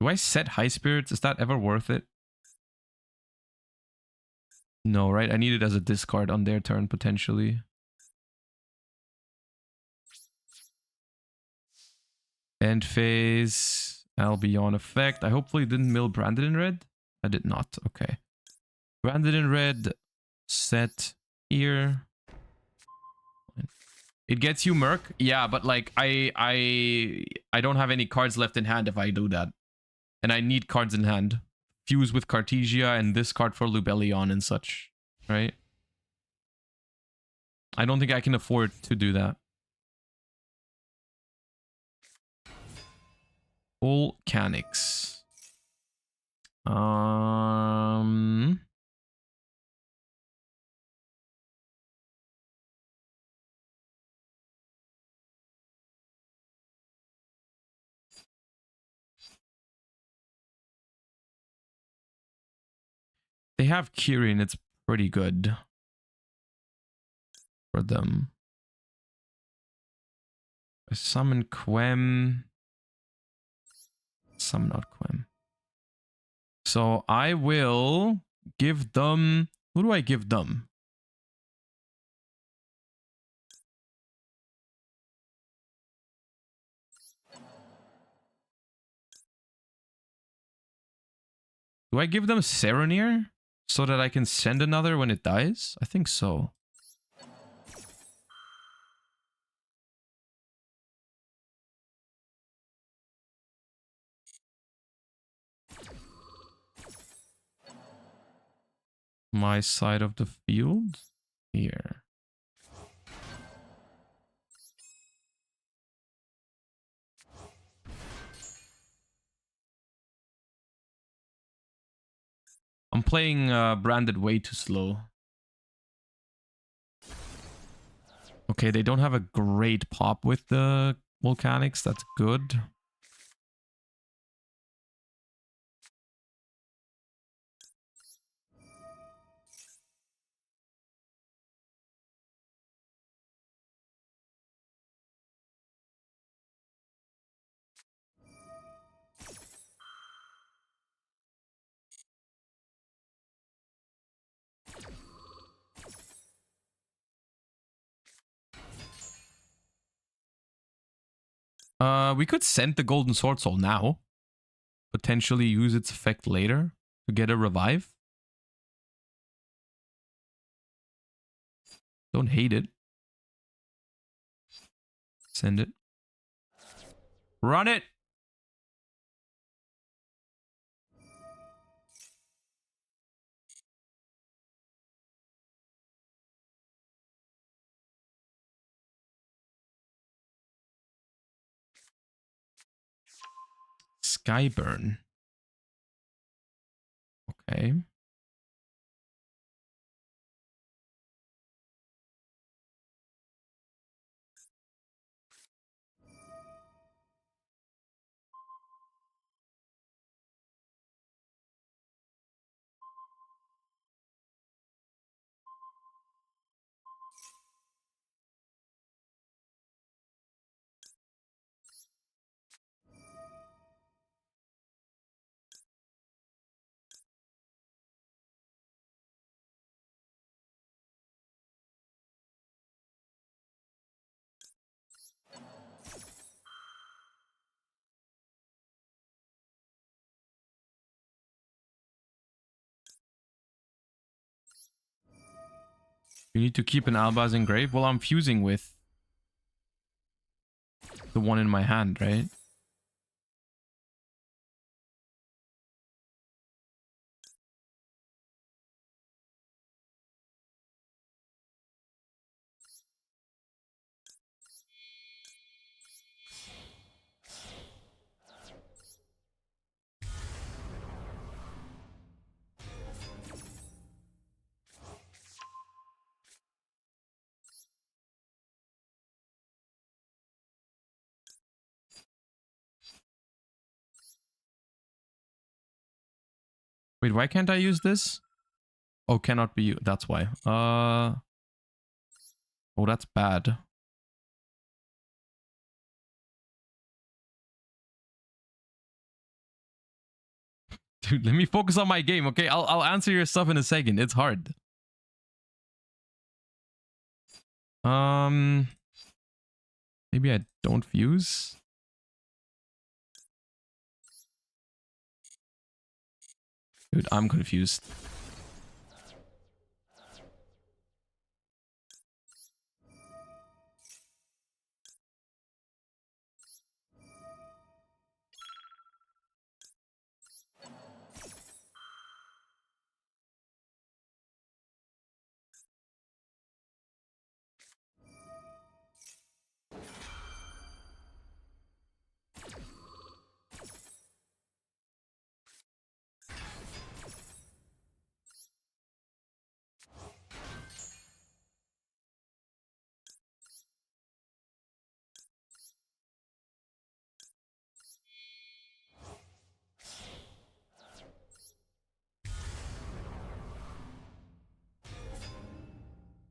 Do I set High Spirits? Is that ever worth it? No, right? I need it as a discard on their turn, potentially. End phase. Albion effect. I hopefully didn't mill Branded in red. I did not. Okay. Branded in red. Set here. It gets you Merc. Yeah, but like I don't have any cards left in hand if I do that. And I need cards in hand. Fuse with Cartesia and this card for Lubellion and such, right? I don't think I can afford to do that. Volcanics. They have Kirin, it's pretty good for them. I summon Quem. Summon not Quem. So I will give them... Who do I give them? Do I give them Serenir? So that I can send another when it dies? I think so. My side of the field? Here. I'm playing branded way too slow. Okay, they don't have a great pop with the volcanics. That's good. We could send the Golden Sword Soul now. Potentially use its effect later to get a revive. Don't hate it. Send it. Run it! Skyburn. Okay. You need to keep an Albaz engraved. Well, I'm fusing with the one in my hand, right? Wait, why can't I use this? Oh, cannot be. That's why. Oh, that's bad. Dude, let me focus on my game, okay? I'll answer your stuff in a second. It's hard. Maybe I don't fuse. Dude, I'm confused.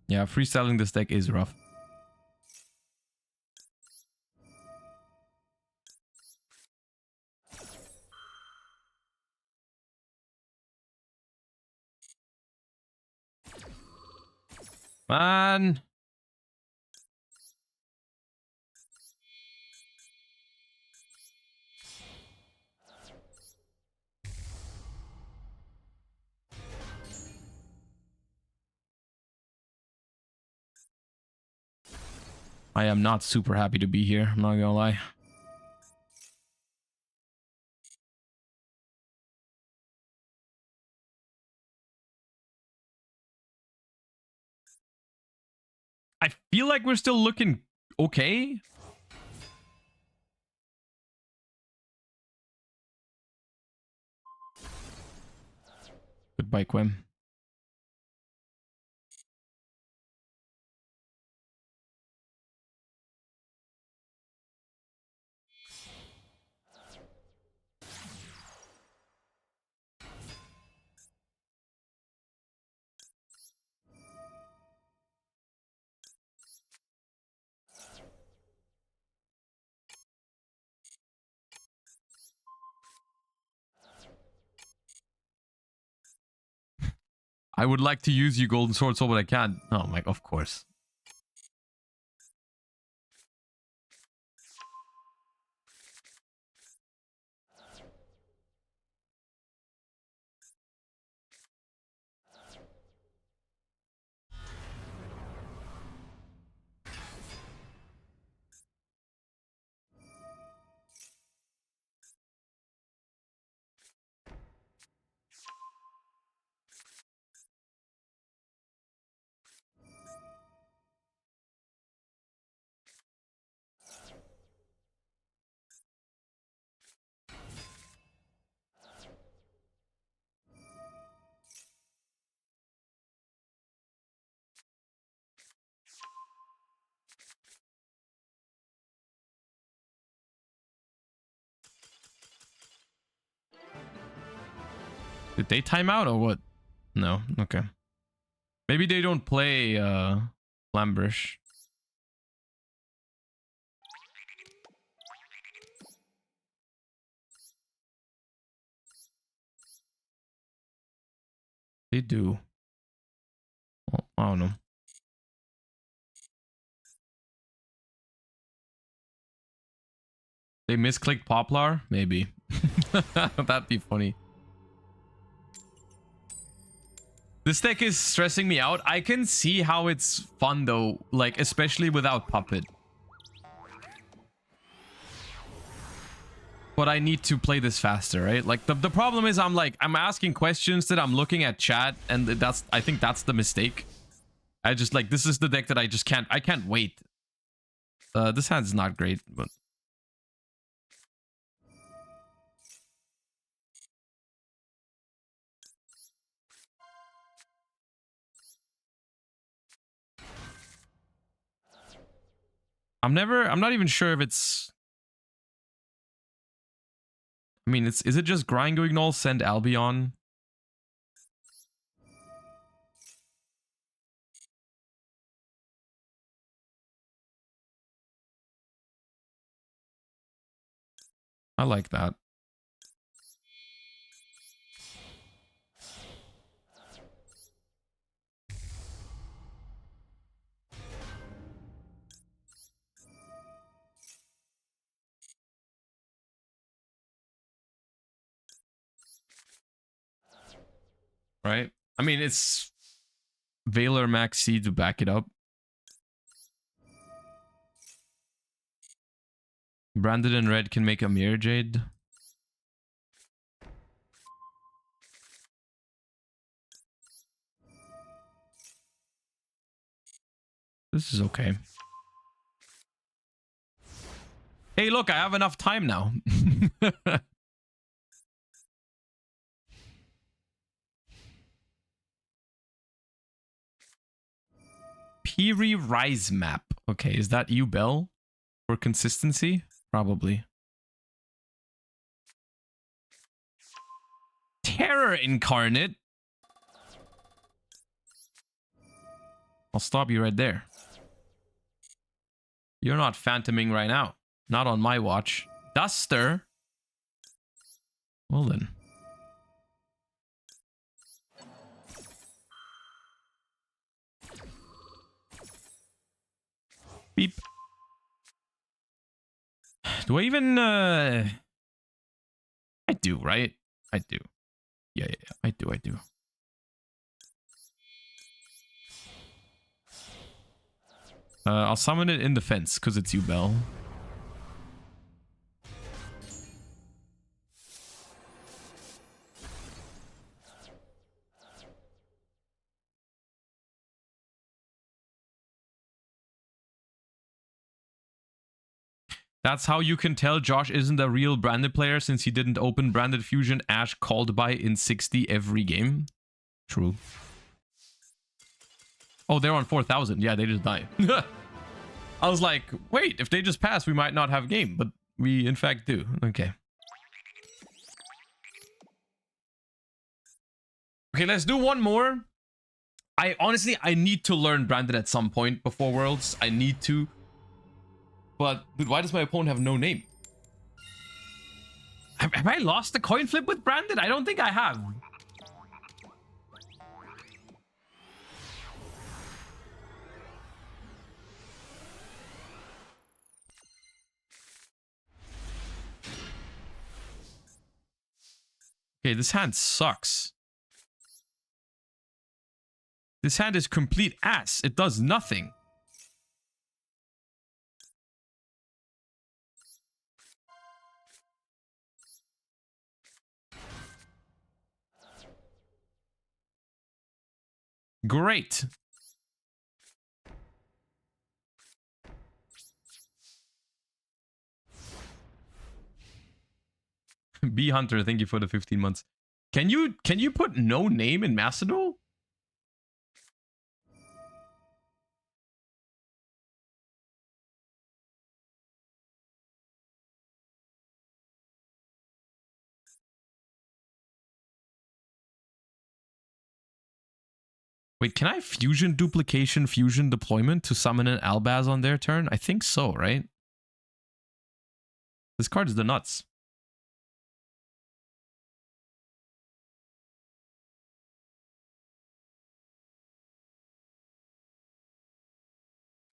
Yeah, freestyling this deck is rough. Man. I am not super happy to be here, I'm not gonna lie. I feel like we're still looking okay. Goodbye, Quim. I would like to use you, Golden Sword, so but I can't. Oh my, of course. Did they time out or what? No, okay. Maybe they don't play Flambrish. They do. Well, I don't know. They misclicked Poplar? Maybe. That'd be funny. This deck is stressing me out. I can see how it's fun though, like especially without Puppet. But I need to play this faster, right? Like the problem is I'm asking questions that I'm looking at chat, and I think that's the mistake. I just like, this is the deck that I can't wait. This hand's not great, but I'm not even sure if it's, I mean, is it just grind going null, send Albion? I like that. Right? I mean, it's Valor Maxi to back it up. Branded in red can make a Mirror Jade. This is okay. Hey, look, I have enough time now. Piri Rise map. Okay, is that Yubel for consistency? Probably. Terror Incarnate. I'll stop you right there. You're not phantoming right now. Not on my watch. Duster? Well then. Beep. Do I even, I do, right? I do. Yeah. I do. I'll summon it in defense, because it's Yubel. That's how you can tell Josh isn't a real branded player, since he didn't open branded fusion Ash called by in 60 every game. True. Oh, they're on 4,000. Yeah, they just die. I was like, wait, if they just pass, we might not have game, but we in fact do. Okay. Okay, let's do one more. I need to learn branded at some point before Worlds. I need to. But, dude, why does my opponent have no name? Have I lost the coin flip with branded? I don't think I have. Okay, this hand sucks. This hand is complete ass. It does nothing. Great. Bee Hunter, thank you for the 15 months. Can you put no name in Macedol? Wait, can I fusion duplication, fusion deployment to summon an Albaz on their turn? I think so, right? This card is the nuts.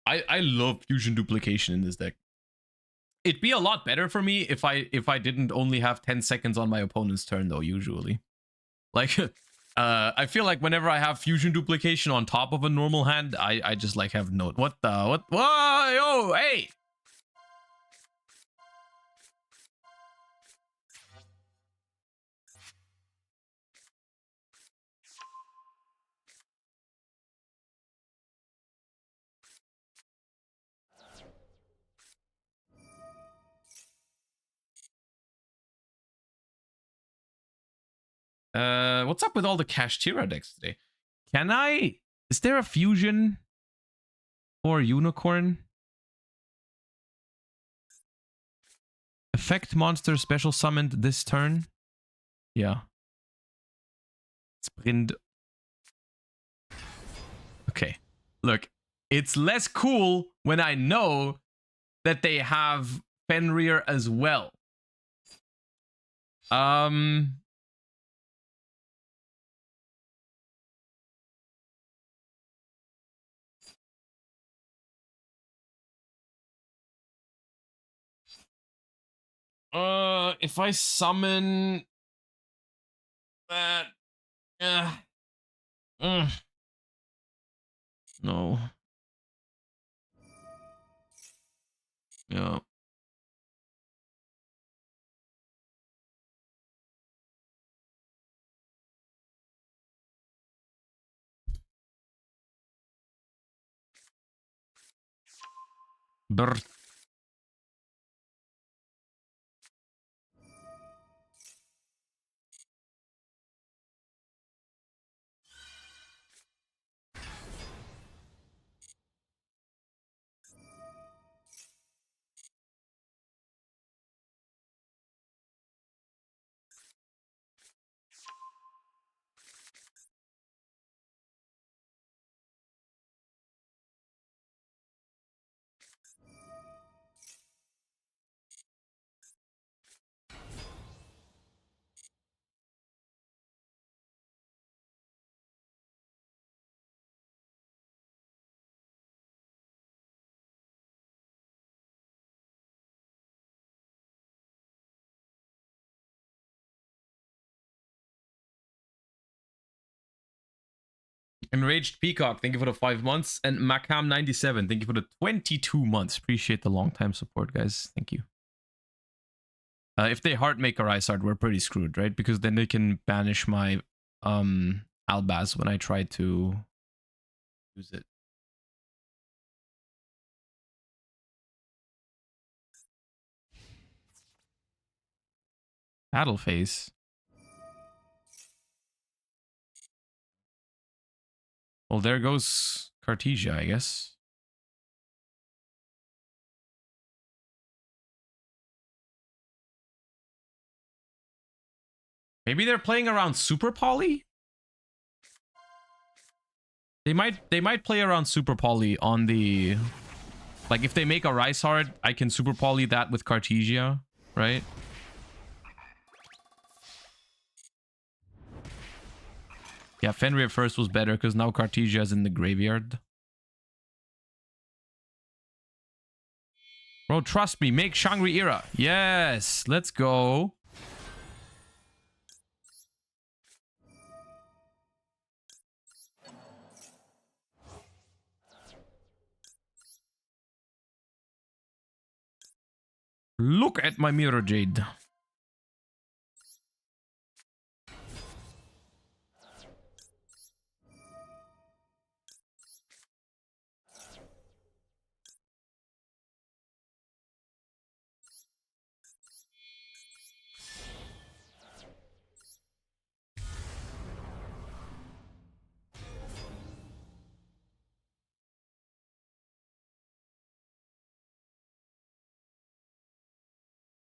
I love fusion duplication in this deck. It'd be a lot better for me if I didn't only have 10 seconds on my opponent's turn though, usually. Like I feel like whenever I have fusion duplication on top of a normal hand, I just like have no what. Whoa, yo, hey. What's up with all the Kashtira decks today? Is there a fusion or unicorn? Effect monster special summoned this turn? Yeah. Sprint. Okay. Look, it's less cool when I know that they have Fenrir as well. If I summon that, no. Yeah. Brr. Enraged Peacock, thank you for the 5 months. And Macam97, thank you for the 22 months. Appreciate the long time support, guys. Thank you. If they heart make a Rysard, we're pretty screwed, right? Because then they can banish my Albaz when I try to use it. Battle phase. Well, there goes Cartesia, I guess. Maybe they're playing around Super Poly? They might play around Super Poly on the... Like, if they make a Rysard, I can Super Poly that with Cartesia, right? Yeah, Fenrir first was better because now Cartesia is in the graveyard. Bro, trust me, make Shangri-Ira. Yes, let's go. Look at my Mirror Jade.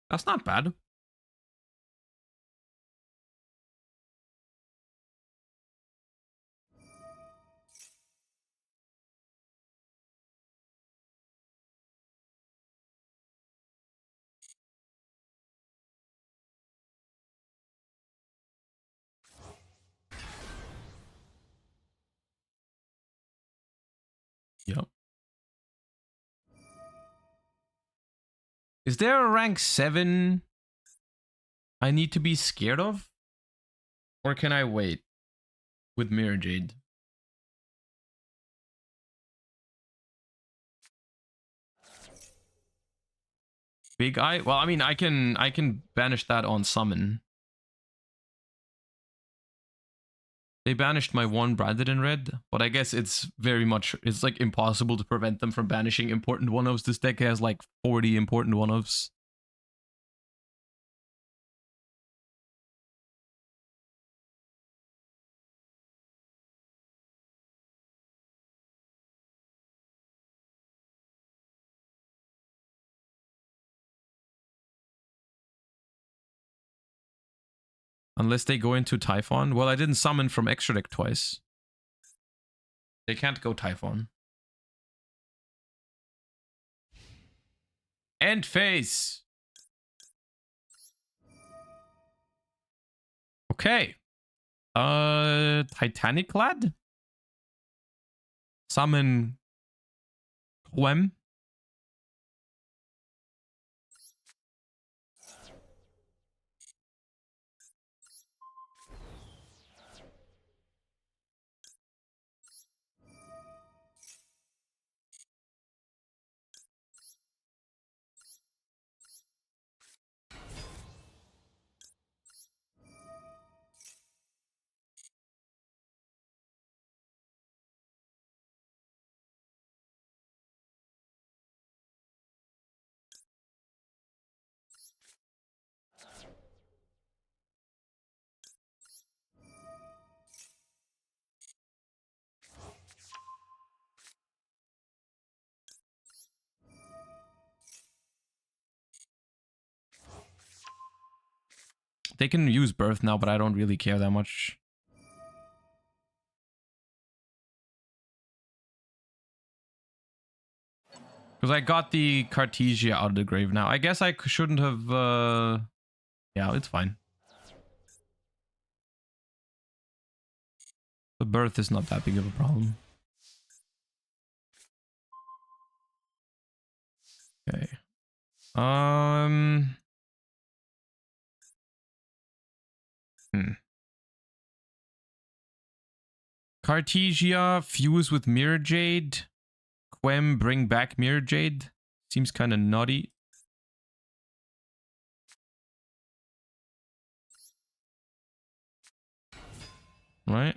That's not bad. Yep. Is there a rank 7 I need to be scared of? Or can I wait with Mirror Jade? Big Eye? Well, I mean, I can banish that on summon. They banished my one branded in red, but I guess it's like impossible to prevent them from banishing important one-ofs. This deck has like 40 important one-ofs. Unless they go into Typhon. Well, I didn't summon from extra deck twice. They can't go Typhon. End phase. Okay. Titanic Lad? Summon Clem. They can use Birth now, but I don't really care that much. Because I got the Cartesia out of the grave now. I guess I shouldn't have... Yeah, it's fine. The Birth is not that big of a problem. Okay. Cartesia, fuse with Mirror Jade. Quem, bring back Mirror Jade. Seems kind of naughty. Right?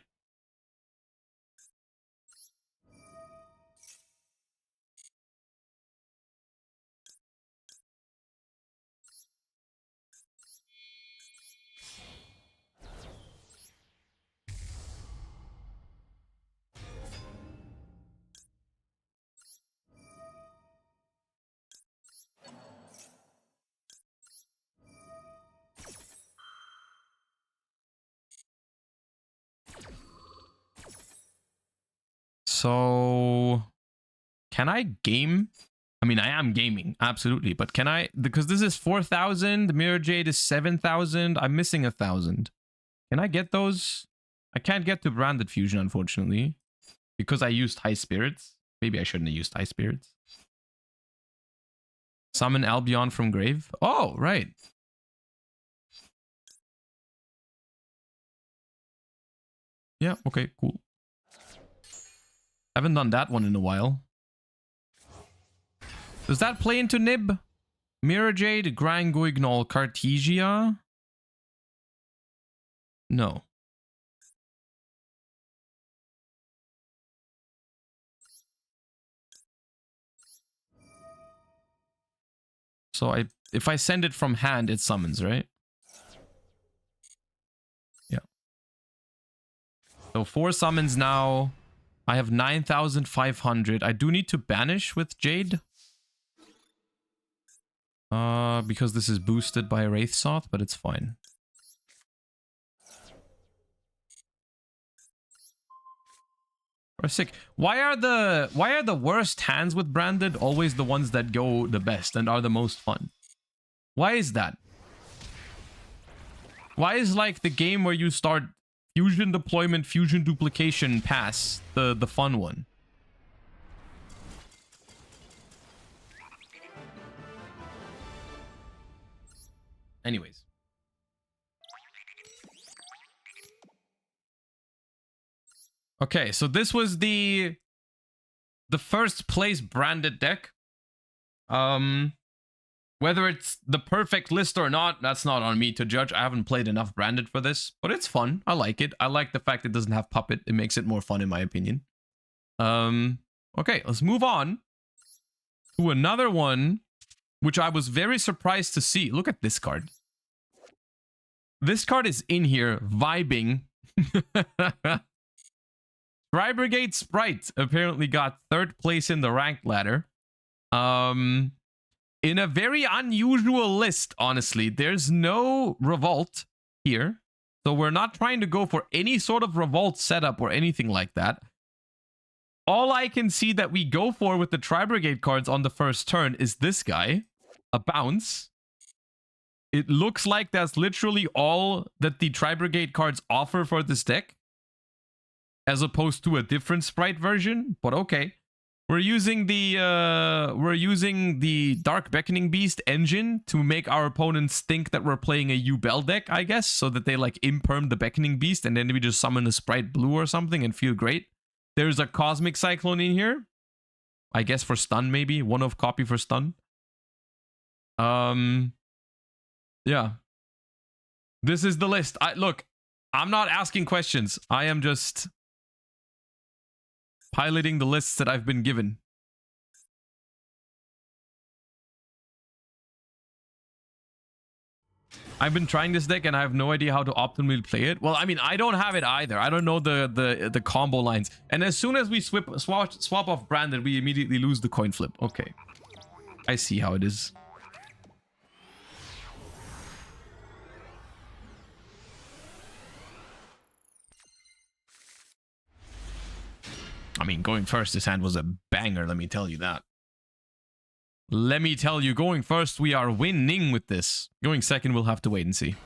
So, can I game? I mean, I am gaming, absolutely. But can I? Because this is 4,000. Mirror Jade is 7,000. I'm missing 1,000. Can I get those? I can't get to Branded Fusion, unfortunately. Because I used High Spirits. Maybe I shouldn't have used High Spirits. Summon Albion from grave. Oh, right. Yeah, okay, cool. Haven't done that one in a while. Does that play into Nib? Mirror Jade, Grand Guignol, Cartesia? No. So if I send it from hand, it summons, right? Yeah. So 4 summons now. I have 9,500. I do need to banish with Jade. Because this is boosted by Wraith Soth, but it's fine. Or sick. Why are the worst hands with Branded always the ones that go the best and are the most fun? Why is that? Why is like the game where you start fusion deployment, fusion duplication pass the fun one? Anyways. Okay, so this was the first place Branded deck. Whether it's the perfect list or not, that's not on me to judge. I haven't played enough Branded for this, but it's fun. I like it. I like the fact it doesn't have Puppet. It makes it more fun in my opinion. Okay, let's move on to another one, which I was very surprised to see. Look at this card. This card is in here vibing. Tri-Brigade Spright apparently got 3rd place in the ranked ladder. In a very unusual list, honestly. There's no Revolt here. So we're not trying to go for any sort of Revolt setup or anything like that. All I can see that we go for with the Tri-Brigade cards on the first turn is this guy. A bounce. It looks like that's literally all that the Tri-Brigade cards offer for this deck. As opposed to a different Spright version. But okay. We're using the Dark Beckoning Beast engine to make our opponents think that we're playing a Yubel deck, I guess, so that they like imperm the Beckoning Beast and then we just summon a Spright Blue or something and feel great. There's a Cosmic Cyclone in here. I guess for stun maybe, 1-of copy for stun. Yeah. This is the list. Look, I'm not asking questions. I am just piloting the lists that I've been given. I've been trying this deck and I have no idea how to optimally play it. Well, I mean, I don't have it either. I don't know the combo lines. And as soon as we swap off Branded, we immediately lose the coin flip. Okay. I see how it is. I mean, going first, this hand was a banger, let me tell you that. Let me tell you, going first, we are winning with this. Going second, we'll have to wait and see.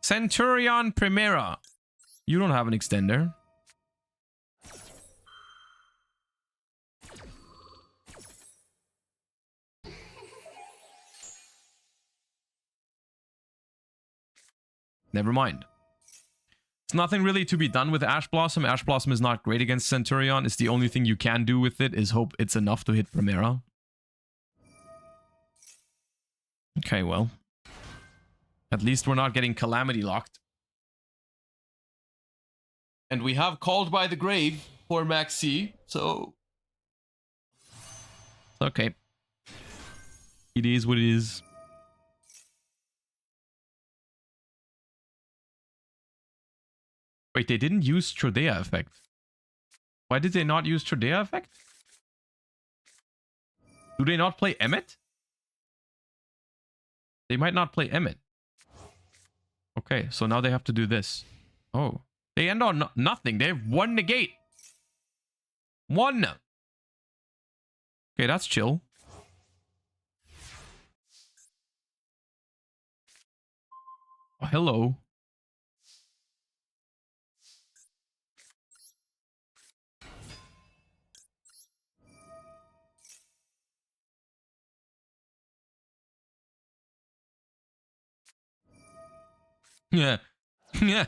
Centurion Primera. You don't have an extender. Never mind. It's nothing really to be done with Ash Blossom. Ash Blossom is not great against Centurion. It's the only thing you can do with it is hope it's enough to hit Primera. Okay, well. At least we're not getting Calamity locked. And we have Called by the Grave for Maxi, so... Okay. It is what it is. Wait, they didn't use Trodea effect. Why did they not use Trodea effect? Do they not play Emmet? They might not play Emmet. Okay, so now they have to do this. Oh. They end on nothing. They have one negate. One. Okay, that's chill. Oh, hello. Yeah. Yeah.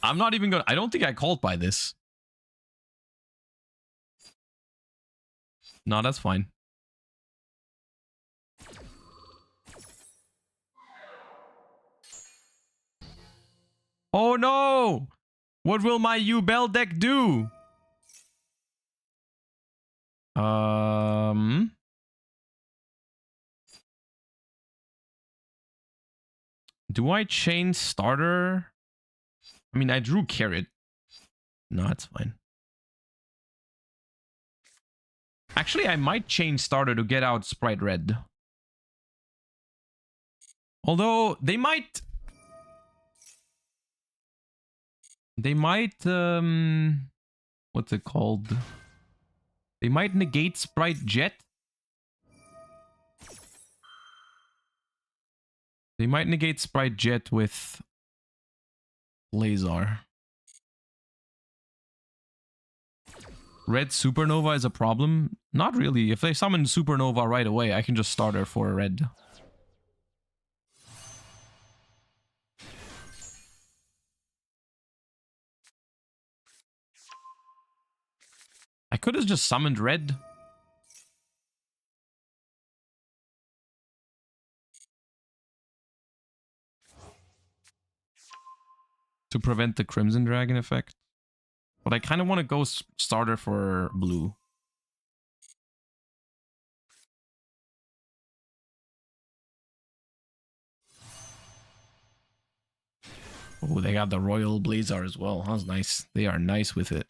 I'm not even gonna... I don't think I called by this. No, that's fine. Oh no! What will my Yubel deck do? Do I change starter? I mean, I drew Carrot. No, it's fine. Actually, I might change starter to get out Spright Red. Although, they might... what's it called? They might negate Spright Jet. They might negate Spright Jet with Lazar. Red Supernova is a problem? Not really. If they summon Supernova right away, I can just start her for a red. I could have just summoned red. To prevent the Crimson Dragon effect. But I kind of want to go starter for blue. Oh, they got the Royal Blazar as well. That was nice. They are nice with it.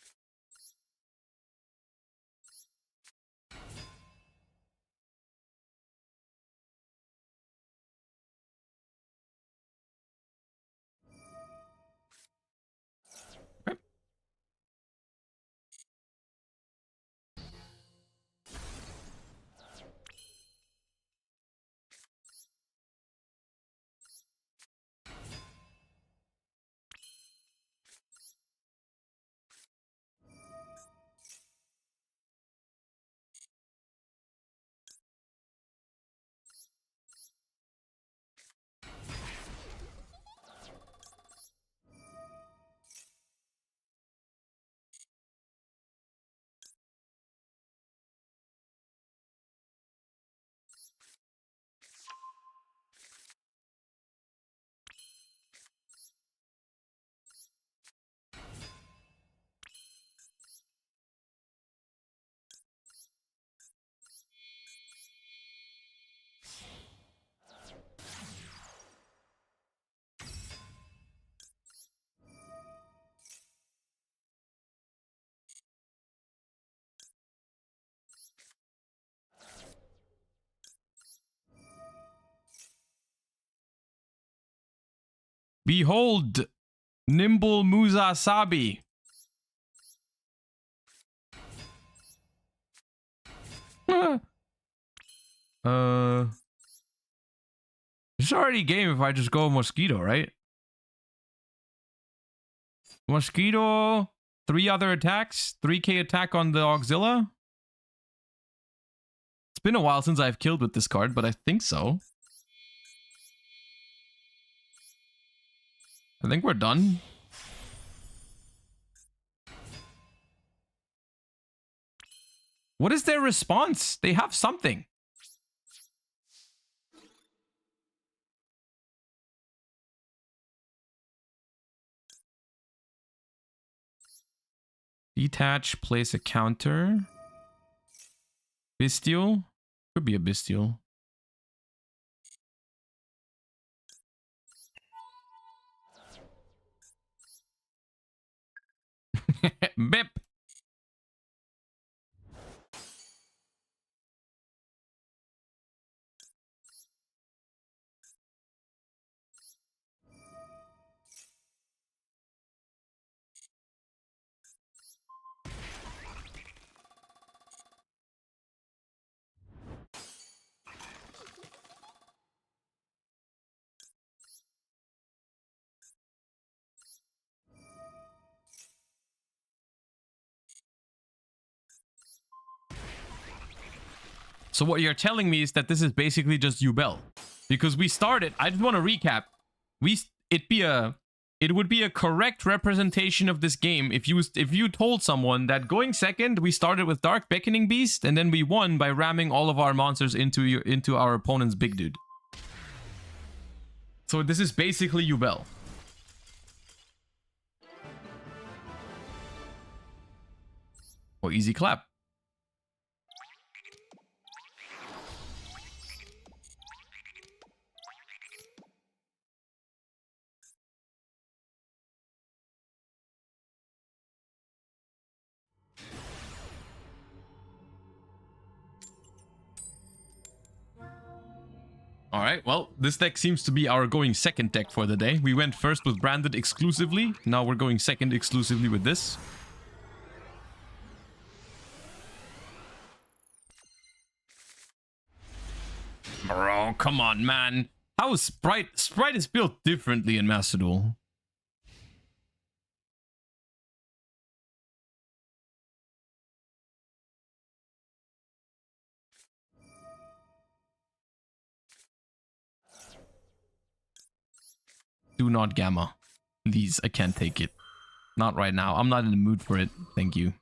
Behold, Nimble Musasabi. It's already game if I just go Mosquito, right? Mosquito, 3 other attacks, 3k attack on the Auxilla. It's been a while since I've killed with this card, but I think so. I think we're done. What is their response? They have something. Detach, place a counter. Bestial? Could be a bestial. Bip! So what you're telling me is that this is basically just Yubel. Because we started, I just want to recap. It would be a correct representation of this game if you told someone that going second, we started with Dark Beckoning Beast, and then we won by ramming all of our monsters into our opponent's big dude. So this is basically Yubel. Oh, easy clap. Alright, well, this deck seems to be our going second deck for the day. We went first with Branded exclusively. Now we're going second exclusively with this. Bro, come on, man. How is Spright? Spright is built differently in Master Duel. Do not Gamma. Please, I can't take it. Not right now. I'm not in the mood for it. Thank you.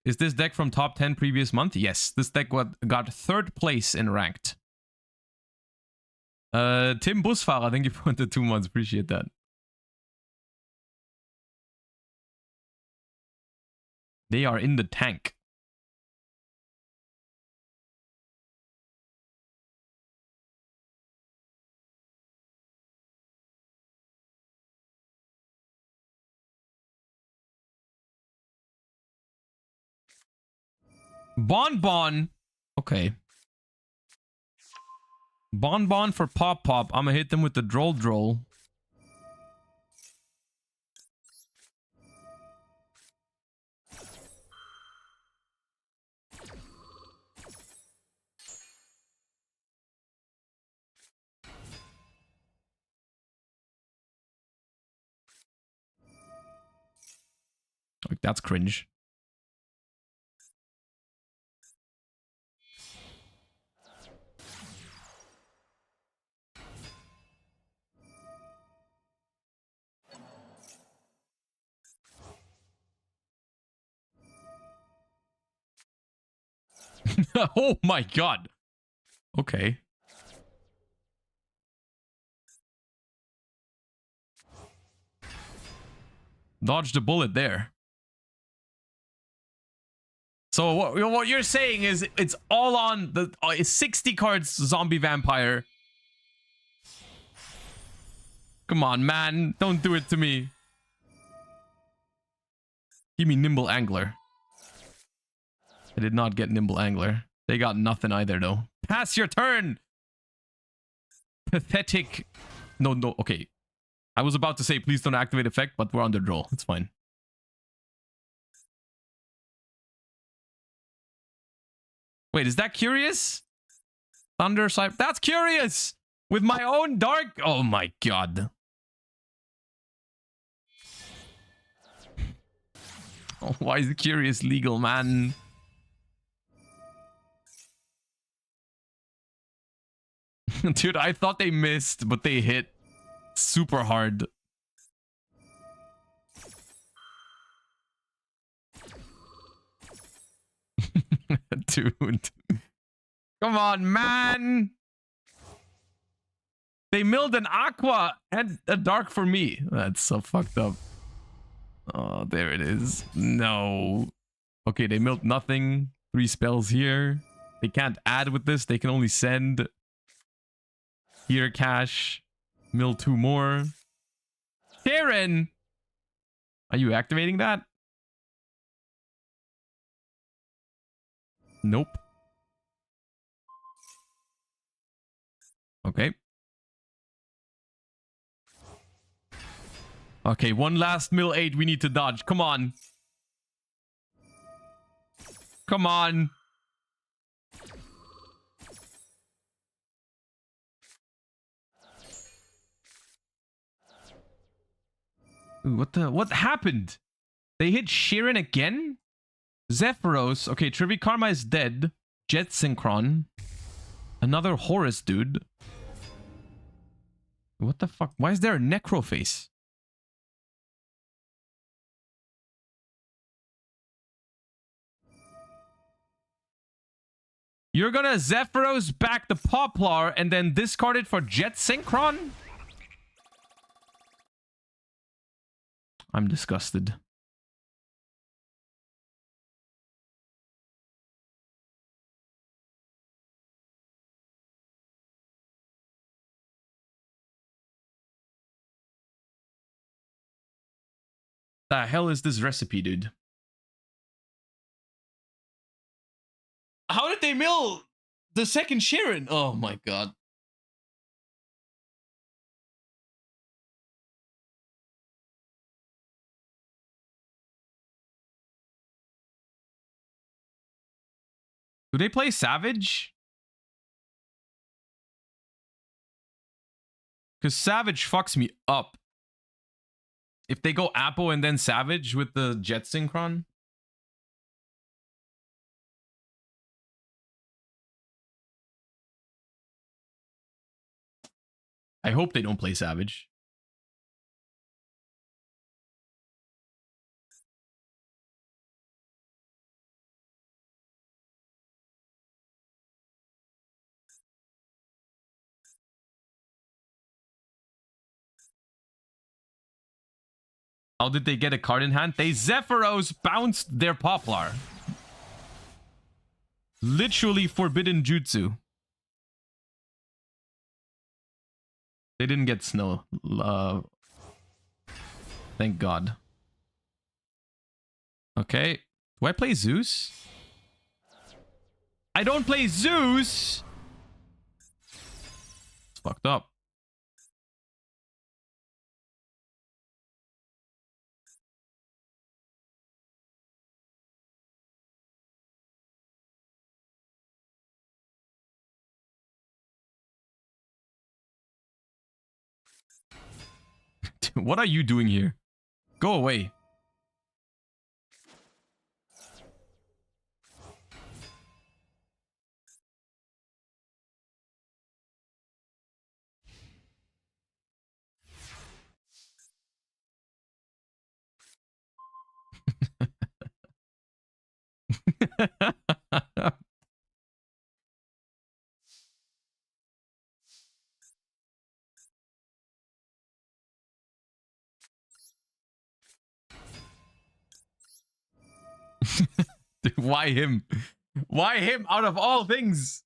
Is this deck from top 10 previous month? Yes, this deck got third place in ranked. Tim Busfahrer, thank you for the 2 months. Appreciate that. They are in the tank. Bon. Okay. Bon for Pop. I'm gonna hit them with the Droll. Like, that's cringe. Oh my god. Okay. Dodged a bullet there. So what you're saying is it's all on the 60 cards zombie vampire. Come on, man. Don't do it to me. Give me Nimble Angler. I did not get Nimble Angler. They got nothing either, though. Pass your turn! Pathetic. No, okay. I was about to say, please don't activate effect, but we're on the draw. It's fine. Wait, is that Curious? Thunder Cypher. That's Curious! With my own dark... Oh my god. Oh, why is Curious legal, man? Dude, I thought they missed, but they hit super hard. Dude. Come on, man. They milled an aqua and a dark for me. That's so fucked up. Oh, there it is. No. Okay, they milled nothing. 3 spells here. They can't add with this. They can only send. Here, cash. Mill 2 more. Sharon! Are you activating that? Nope. Okay. Okay, one last mill 8 we need to dodge. Come on. Come on. Ooh, what happened? They hit Sheeran again? Zephyros. Okay, Trivikarma is dead. Jet Synchron. Another Horus dude. What the fuck? Why is there a Necro face? You're gonna Zephyros back the Poplar and then discard it for Jet Synchron? I'm disgusted. The hell is this recipe, dude? How did they mill the second Sheeran? Oh my god. Do they play Savage? Because Savage fucks me up. If they go Apple and then Savage with the Jet Synchron. I hope they don't play Savage. How did they get a card in hand? They Zephyros bounced their Poplar. Literally forbidden jutsu. They didn't get snow. Thank God. Okay. Do I play Zeus? I don't play Zeus! It's fucked up. What are you doing here? Go away. Dude, why him? Why him out of all things?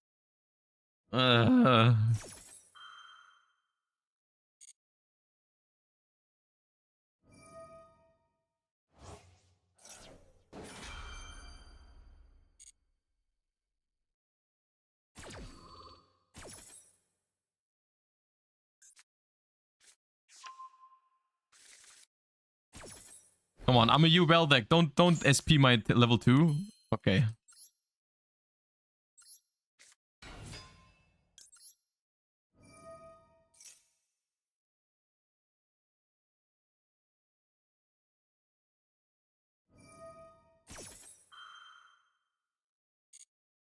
Come on, I'm a Yubel deck. Don't SP my level 2. Okay.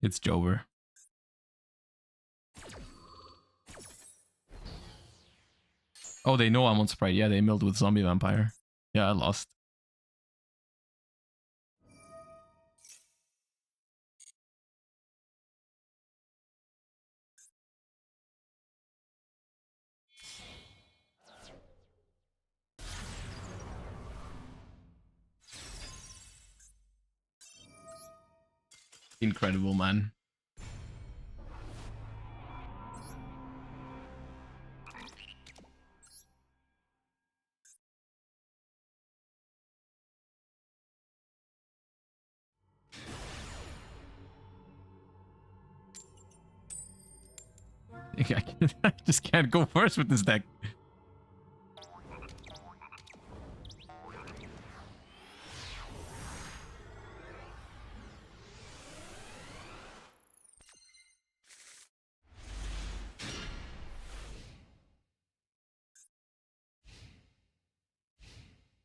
It's Jover. Oh, they know I'm on Sprite. Yeah, they milled with Zombie Vampire. Yeah, I lost. Incredible, man. I just can't go first with this deck.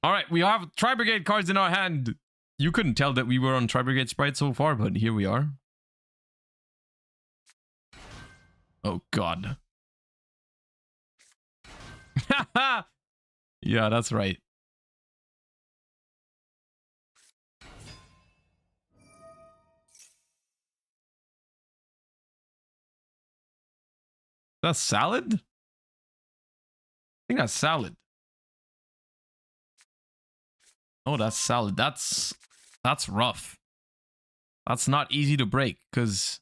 All right, we have Tri-Brigade cards in our hand. You couldn't tell that we were on Tri-Brigade Spright so far, but here we are. Oh, God. Yeah, that's right. That's salad? I think that's salad. Oh, that's salad. That's rough. That's not easy to break because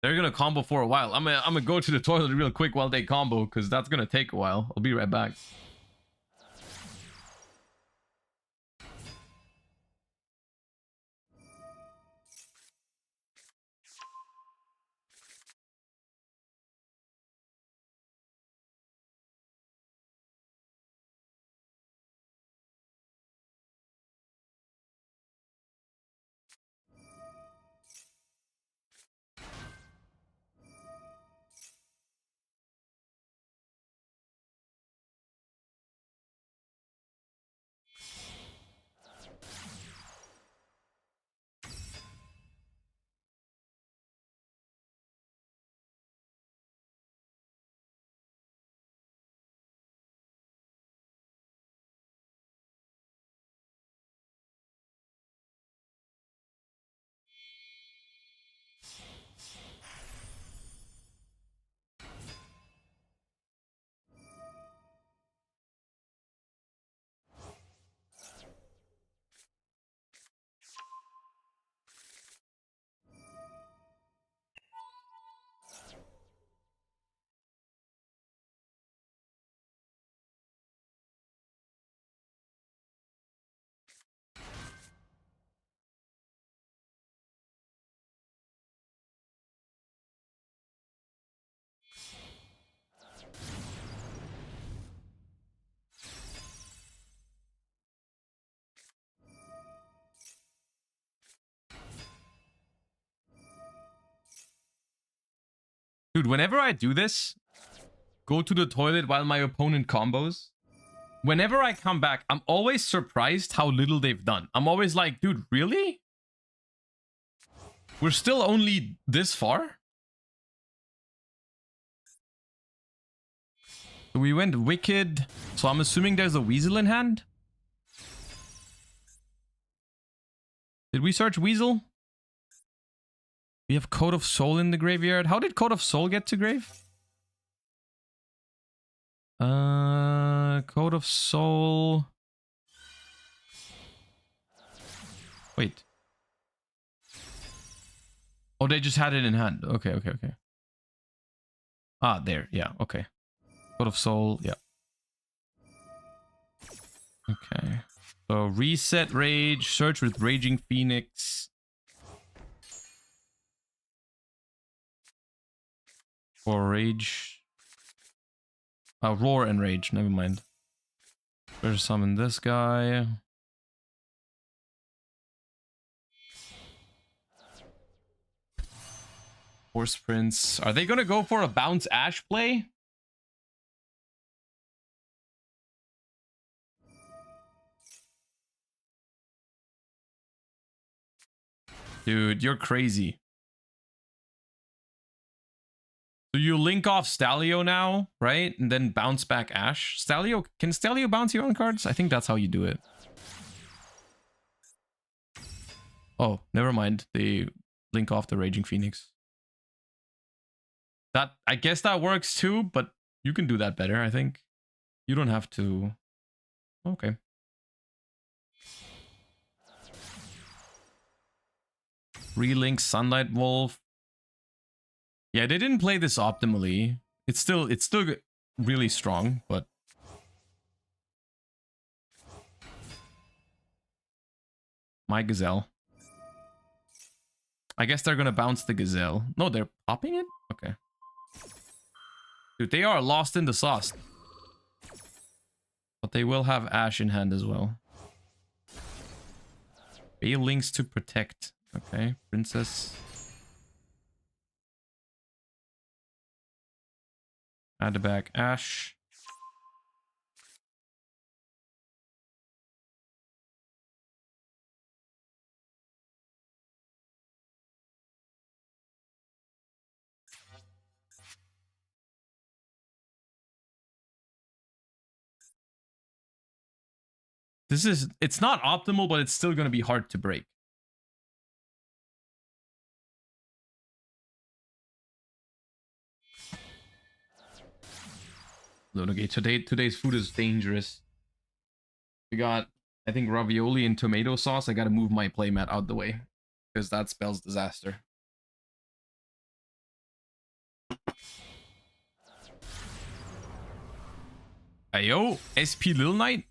they're gonna combo for a while. I'm gonna go to the toilet real quick while they combo because that's gonna take a while. I'll be right back. Dude, whenever I do this, go to the toilet while my opponent combos, whenever I come back, I'm always surprised how little they've done. I'm always like, dude, really? We're still only this far? So we went Wicked, so I'm assuming there's a Weasel in hand? Did we search Weasel? We have Code of Soul in the graveyard. How did Code of Soul get to grave? Code of Soul. Wait. Oh, they just had it in hand. Okay, okay, okay. Ah, there. Yeah, okay. Code of Soul. Yeah. Okay. So reset Rage. Search with Raging Phoenix. Or Rage. Roar and Rage. Never mind. There's summon this guy. Horse Prince. Are they gonna go for a bounce Ash play? Dude, you're crazy. So you link off Stalio now, right? And then bounce back Ash. Stalio, can Stalio bounce your own cards? I think that's how you do it. Oh, never mind. They link off the Raging Phoenix. That, I guess that works too, but you can do that better, I think. You don't have to. Okay. Relink Sunlight Wolf. Yeah, they didn't play this optimally. It's still really strong, but my Gazelle. I guess they're gonna bounce the Gazelle. No, they're popping it? Okay. Dude, they are lost in the sauce. But they will have Ash in hand as well. Bale links to protect. Okay, Princess. Add back Ash. It's not optimal, but it's still going to be hard to break. Okay, today's food is dangerous. We got, I think, ravioli and tomato sauce. I got to move my playmat out the way because that spells disaster. Ayo, SP Lil Knight.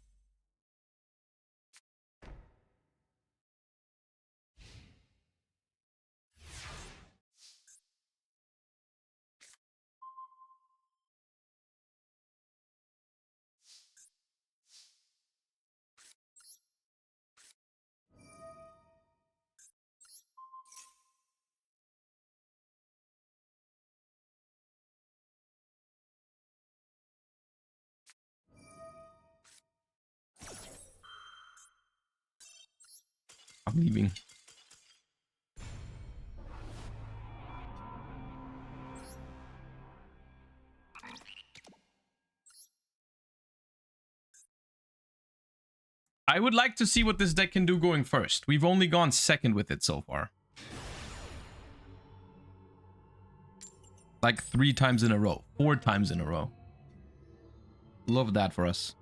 I'm leaving. I would like to see what this deck can do going first. We've only gone second with it so far. Like 3 times in a row. 4 times in a row. Love that for us.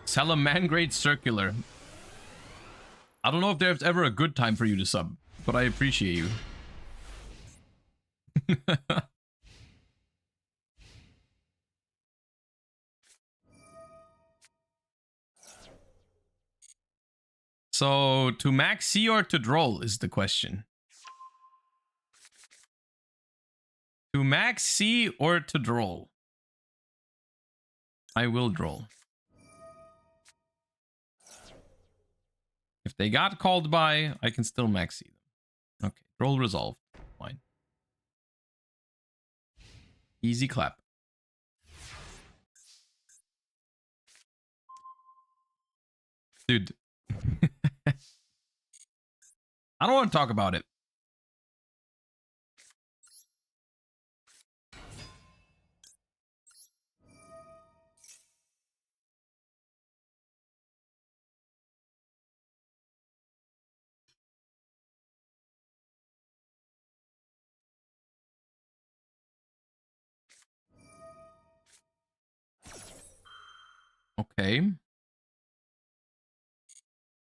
Salamangrade Circular. I don't know if there's ever a good time for you to sub, but I appreciate you. So, to max C or to droll is the question. To max C or to droll? I will droll. If they got called by, I can still max C them. Okay, droll resolved. Fine. Easy clap. Dude. I don't want to talk about it. Okay.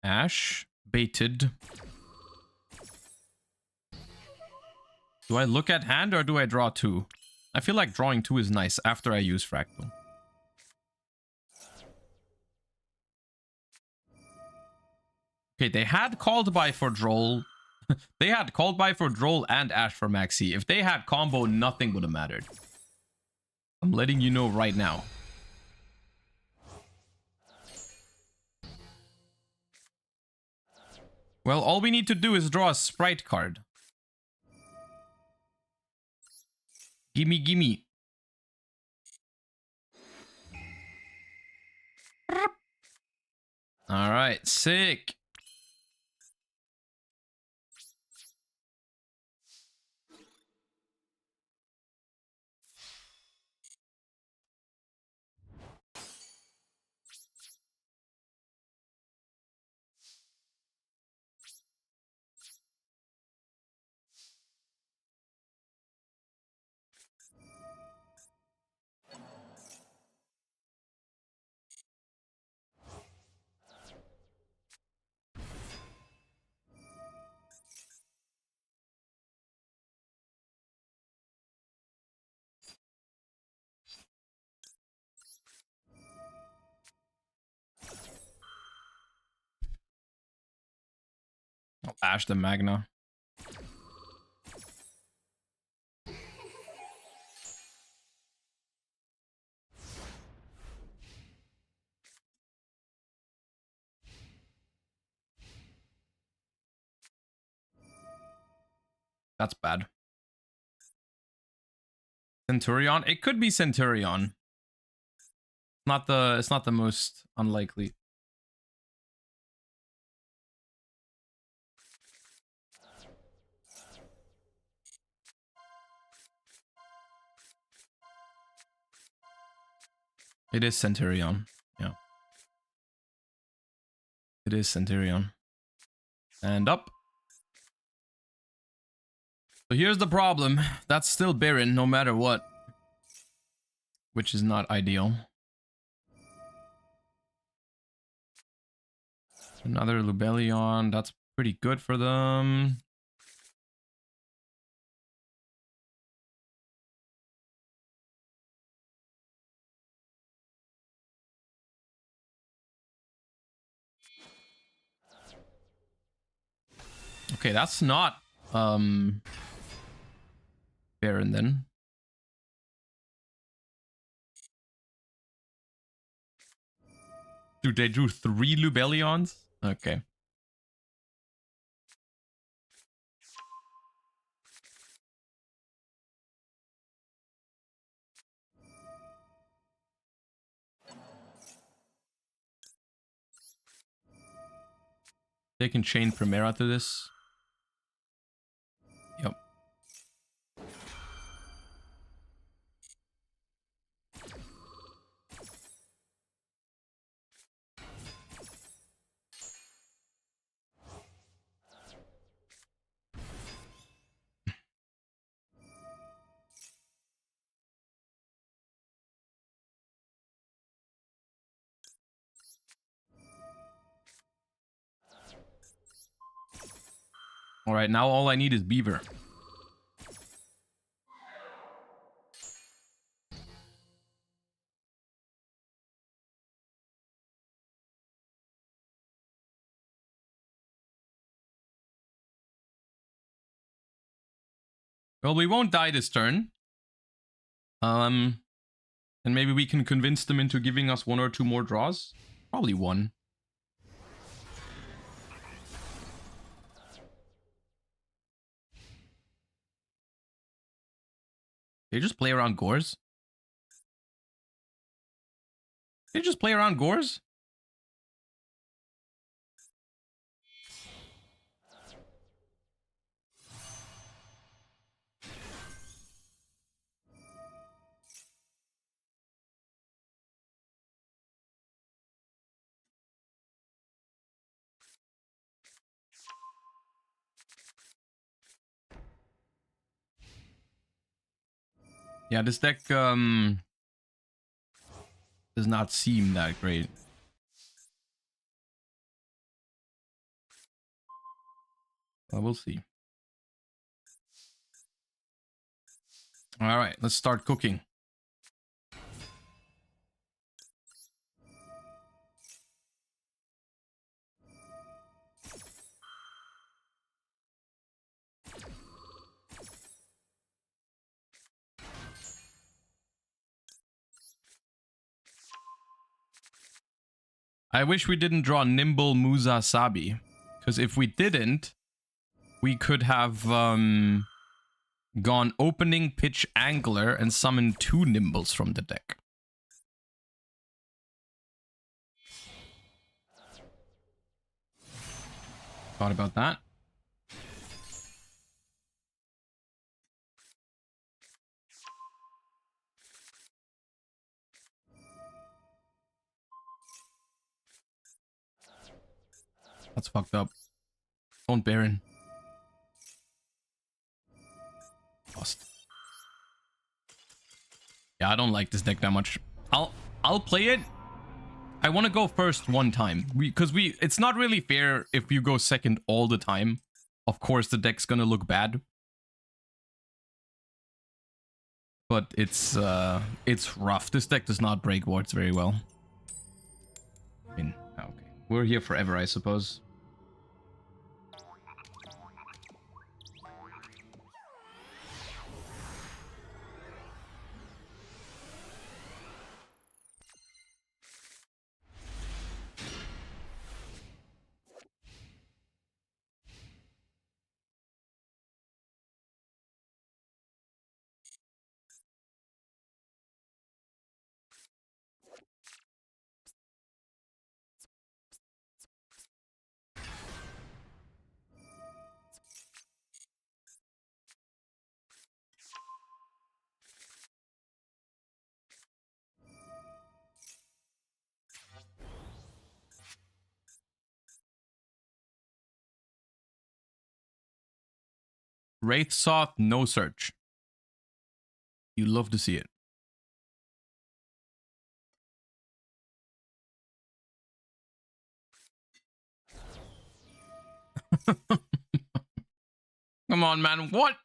Ash. Baited. Do I look at hand or do I draw 2? I feel like drawing 2 is nice after I use Fractal. Okay, they had called by for Droll. They had called by for Droll and Ash for Maxi. If they had combo, nothing would have mattered. I'm letting you know right now. Well, all we need to do is draw a Spright card. Gimme, gimme. All right, sick. Oh, Ash the Magna. That's bad. Centurion? It could be Centurion. It's not the most unlikely. It is Centurion. Yeah. It is Centurion. And up. So here's the problem. That's still Baron no matter what. Which is not ideal. Another Lubellion. That's pretty good for them. Okay, that's not Baron then. Dude, they drew 3 Lubellions? Okay. They can chain Primera to this. Yep. All right, now all I need is Beaver. Well, we won't die this turn. And maybe we can convince them into giving us 1 or 2 more draws. Probably 1. They just play around Gores? They just play around Gores? Yeah, this deck does not seem that great. Well, we'll see. All right, let's start cooking. I wish we didn't draw Nimble Musasabi, because if we didn't, we could have gone opening pitch angler and summoned 2 Nimbles from the deck. Thought about that. That's fucked up. Don't Baron. Lost. Yeah, I don't like this deck that much. I'll play it. I want to go first one time. Because it's not really fair if you go second all the time. Of course, the deck's gonna look bad. But it's rough. This deck does not break wards very well. I mean, okay. We're here forever, I suppose. Wraith Soth, no search. You love to see it. Come on, man. What?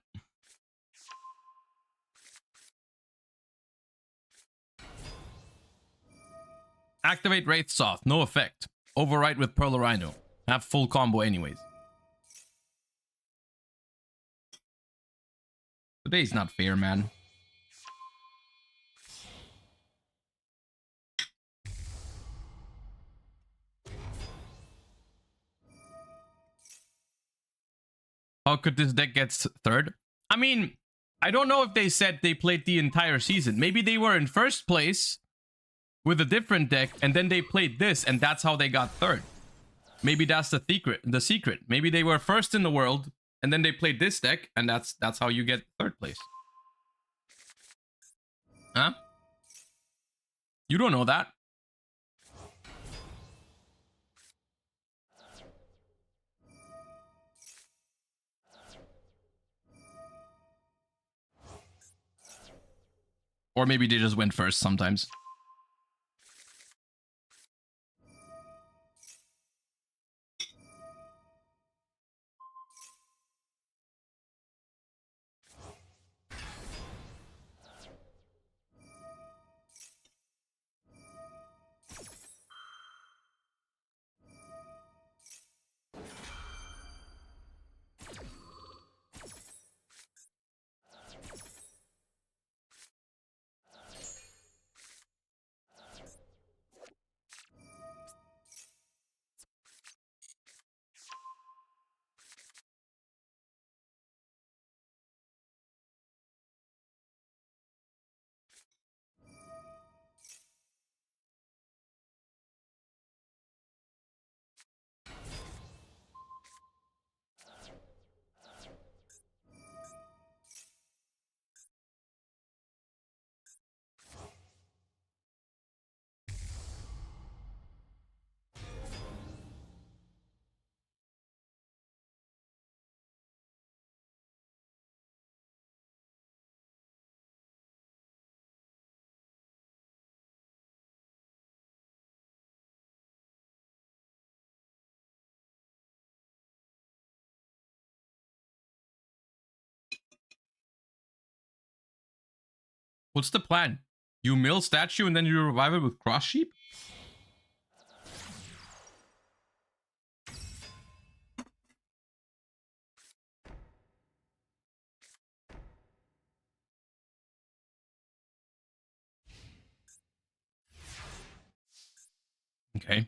Activate Wraith Soth. No effect. Overwrite with Pearl Rhino. Have full combo anyways. Today's not fair, man. How could this deck get third? I mean, I don't know if they said they played the entire season. Maybe they were in first place with a different deck, and then they played this, and that's how they got third. Maybe that's the secret. The secret. Maybe they were first in the world, and then they played this deck, and that's how you get third place. Huh? You don't know that. Or maybe they just went first sometimes. What's the plan? You mill statue and then you revive it with cross sheep? Okay.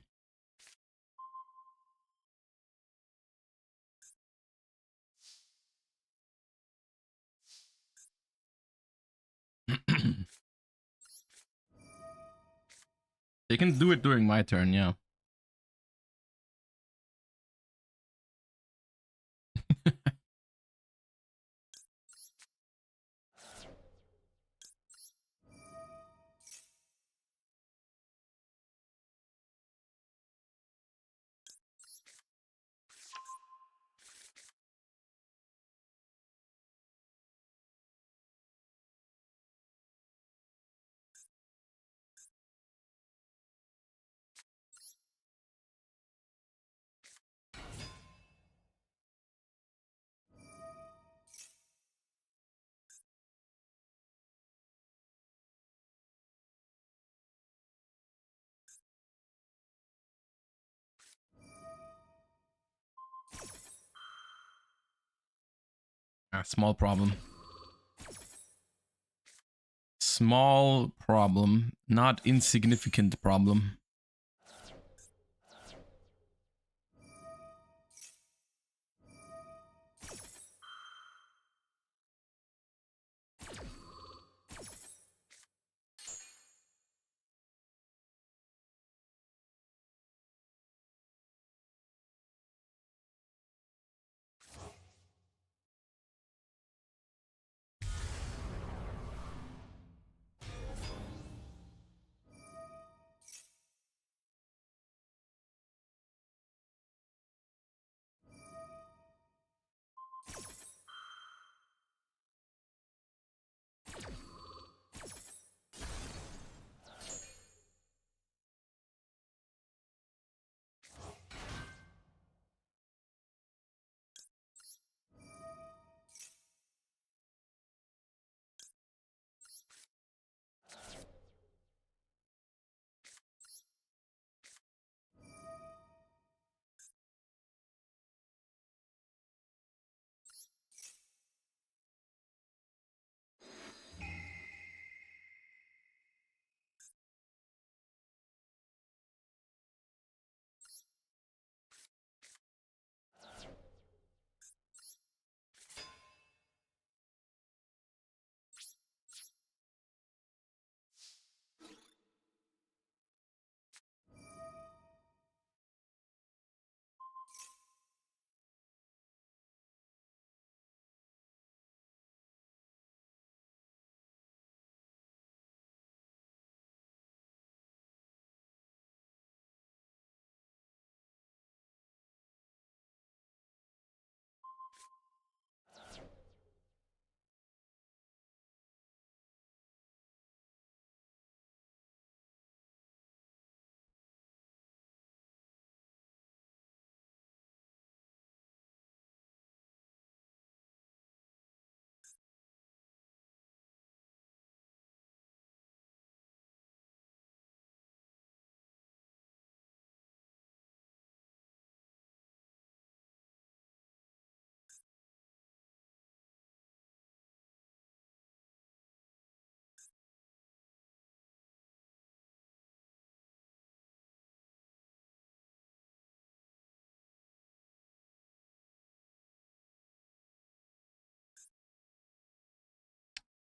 They can do it during my turn, yeah. Small problem. Small problem, not insignificant problem.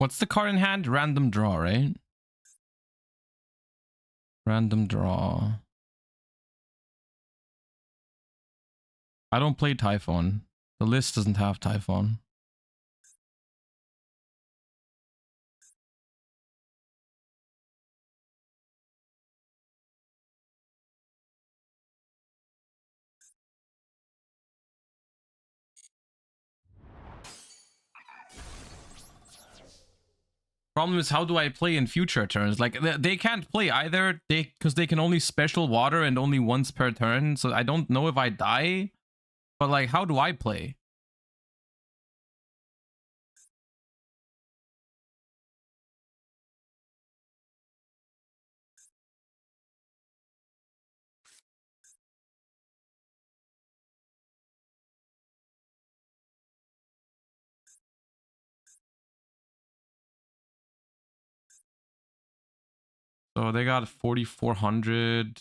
What's the card in hand? Random draw, right? Random draw. I don't play Typhon. The list doesn't have Typhon. Problem is, how do I play in future turns? Like, they can't play either, because they can only special water and only once per turn, so I don't know if I die, but like, how do I play? So they got 4,400.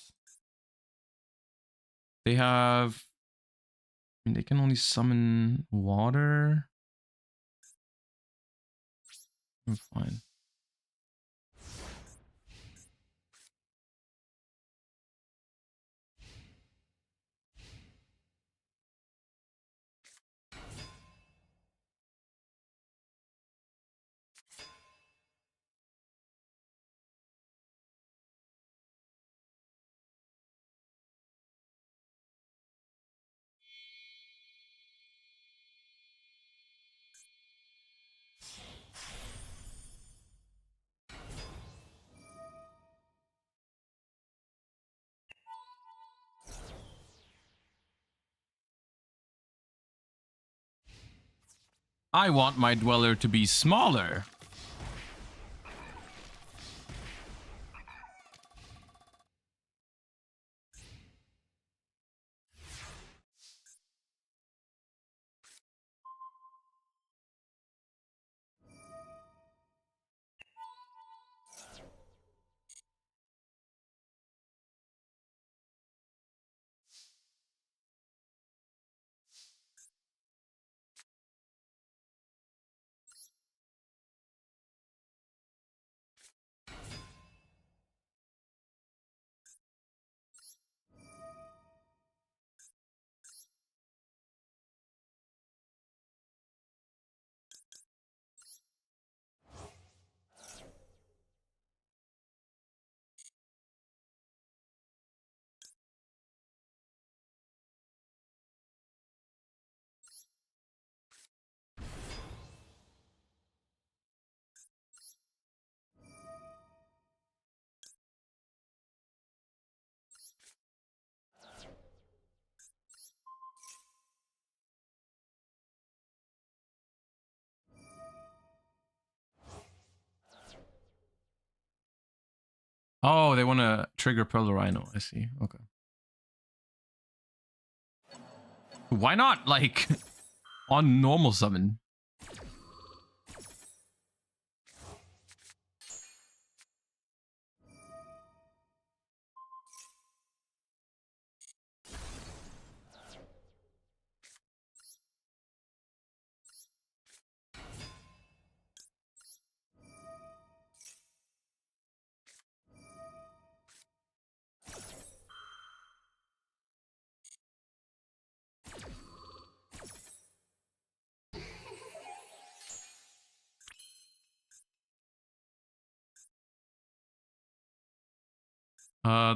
They have... I mean, they can only summon water. I'm fine. I want my dweller to be smaller. Oh, they want to trigger Pearl Rhino. I see. Okay. Why not, like, on normal summon?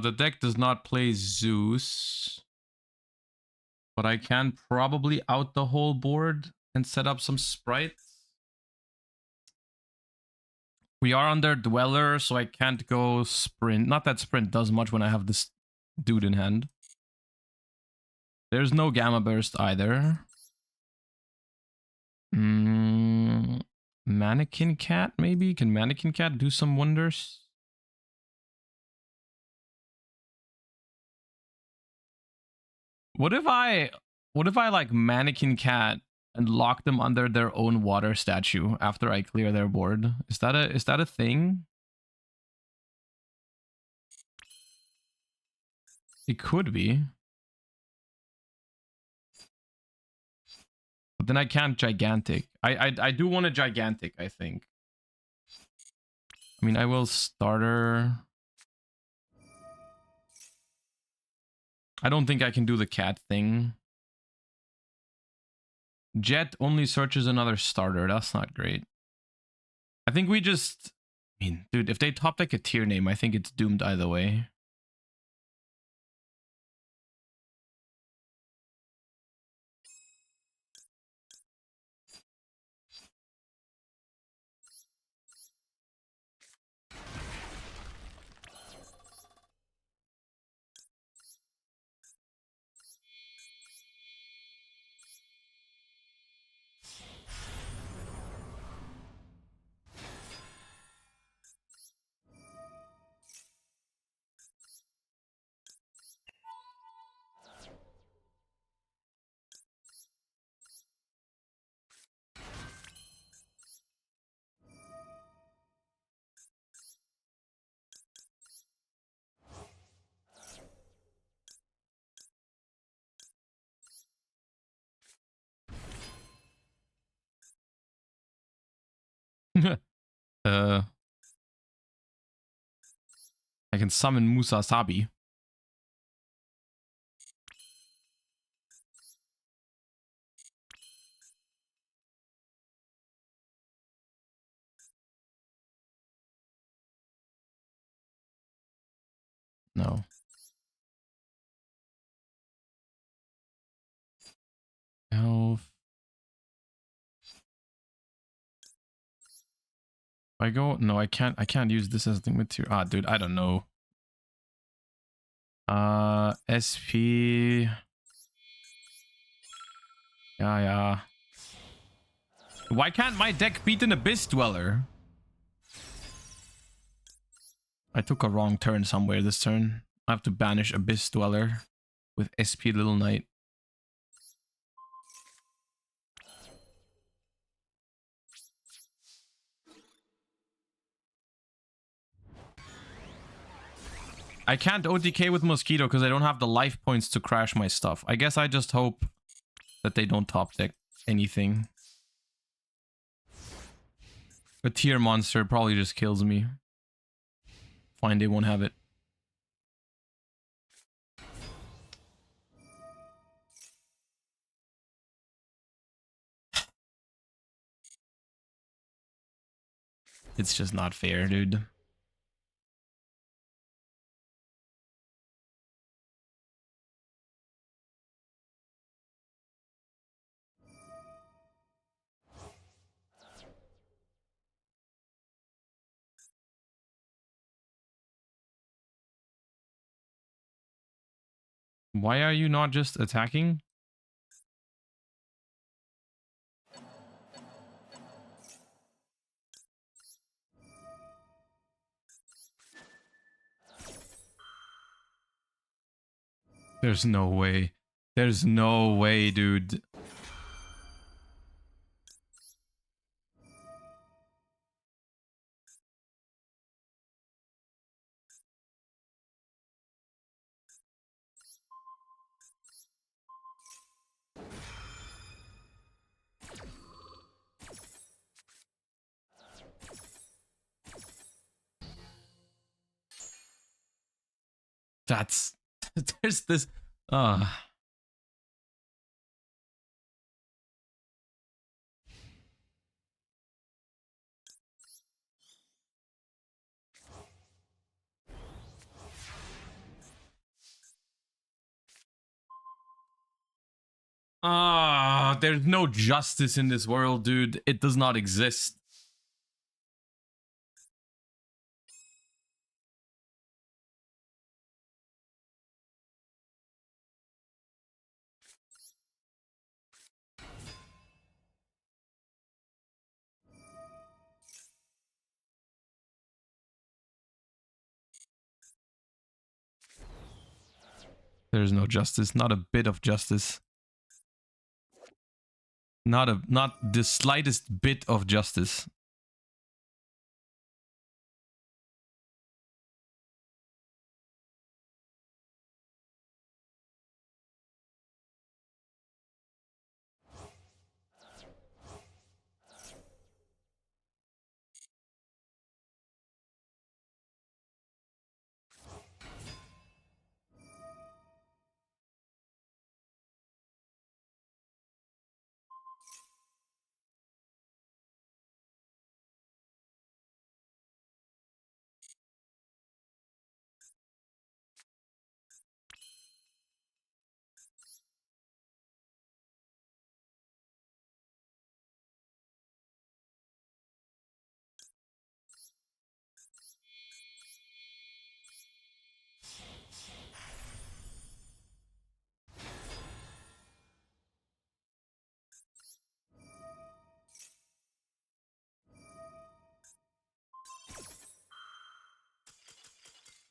The deck does not play Zeus, but I can probably out the whole board and set up some sprites. We are under Dweller, so I can't go Sprint. Not that Sprint does much when I have this dude in hand. There's no Gamma Burst either. Mannequin Cat, maybe? Can Mannequin Cat do some wonders? What if I like Mannequin Cat and lock them under their own water statue after I clear their board? Is that a thing? It could be. But then I can't gigantic. I do want a gigantic, I think. I mean, I will starter. I don't think I can do the cat thing. Jet only searches another starter. That's not great. I think we just... I mean, dude, if they top deck a tier name, I think it's doomed either way. I can summon Musasabi. No. Elf. If I go... No, I can't use this as the material. Ah, dude, I don't know. SP... Yeah. Why can't my deck beat an Abyss Dweller? I took a wrong turn somewhere this turn. I have to banish Abyss Dweller with SP Little Knight. I can't OTK with Mosquito because I don't have the life points to crash my stuff. I guess I just hope that they don't top deck anything. A tier monster probably just kills me. Fine, they won't have it. It's just not fair, dude. Why are you not just attacking? There's no way. There's no way, dude. That's... There's this... there's no justice in this world, dude. It does not exist. There's no justice. Not a bit of justice. Not the slightest bit of justice.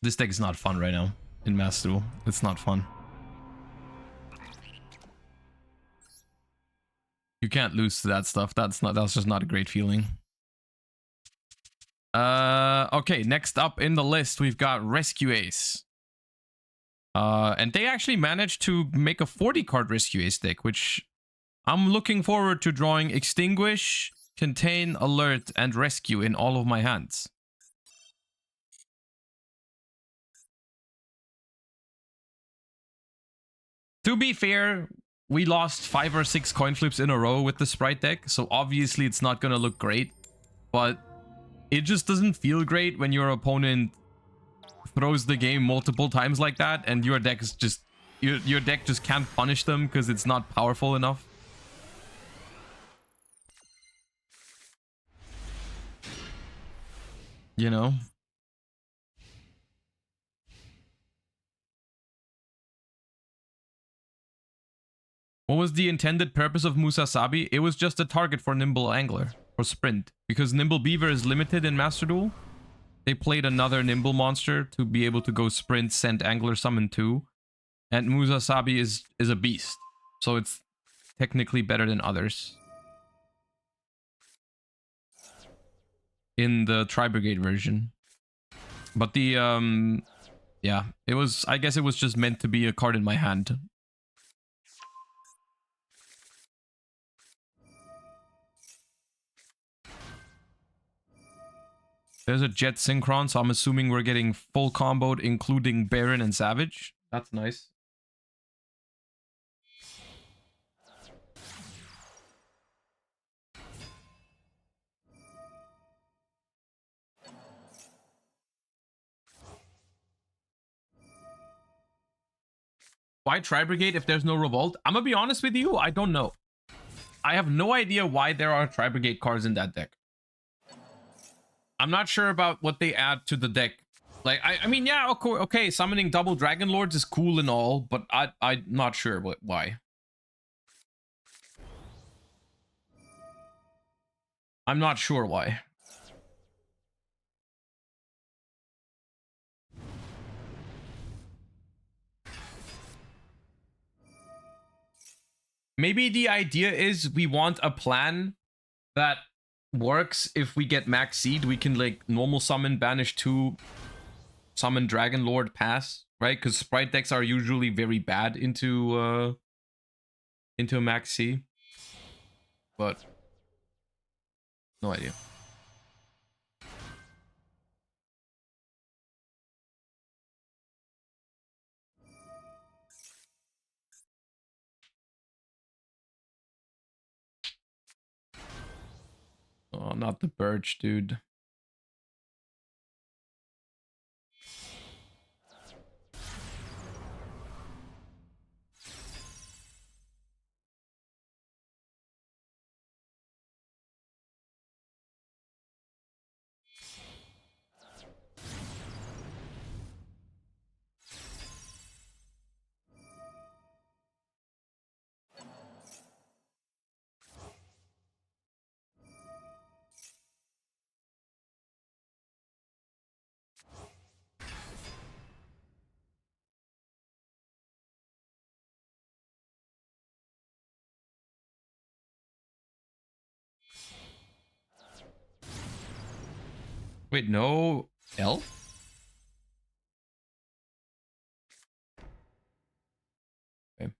This deck is not fun right now in Master Duel. It's not fun. You can't lose to that stuff. That's just not a great feeling. Okay, next up in the list, we've got Rescue Ace. And they actually managed to make a 40-card Rescue Ace deck, which I'm looking forward to drawing Extinguish, Contain, Alert, and Rescue in all of my hands. To be fair, we lost 5 or 6 coin flips in a row with the Spright deck, so obviously it's not gonna look great, but it just doesn't feel great when your opponent throws the game multiple times like that and your deck is just your deck just can't punish them because it's not powerful enough. You know? What was the intended purpose of Musasabi? It was just a target for Nimble Angler or Sprint, because Nimble Beaver is limited in Master Duel. They played another Nimble monster to be able to go Sprint, send Angler, summon 2. And Musasabi is a beast, so it's technically better than others. In the Tri-Brigade version. But the, yeah, it was, I guess it was just meant to be a card in my hand. There's a Jet Synchron, so I'm assuming we're getting full comboed, including Baron and Savage. That's nice. Why Tri-Brigade if there's no Revolt? I'm gonna be honest with you, I don't know. I have no idea why there are Tri-Brigade cards in that deck. I'm not sure about what they add to the deck. Like, I mean, yeah, okay, summoning double Dragon Lords is cool and all, but I'm not sure why. I'm not sure why. Maybe the idea is we want a plan that works. If we get max seed, we can like normal summon, banish 2, summon Dragon Lord, pass, right? Because Spright decks are usually very bad into a max C. But no idea. Oh, not the Birch, dude. Wait, no elf? Okay.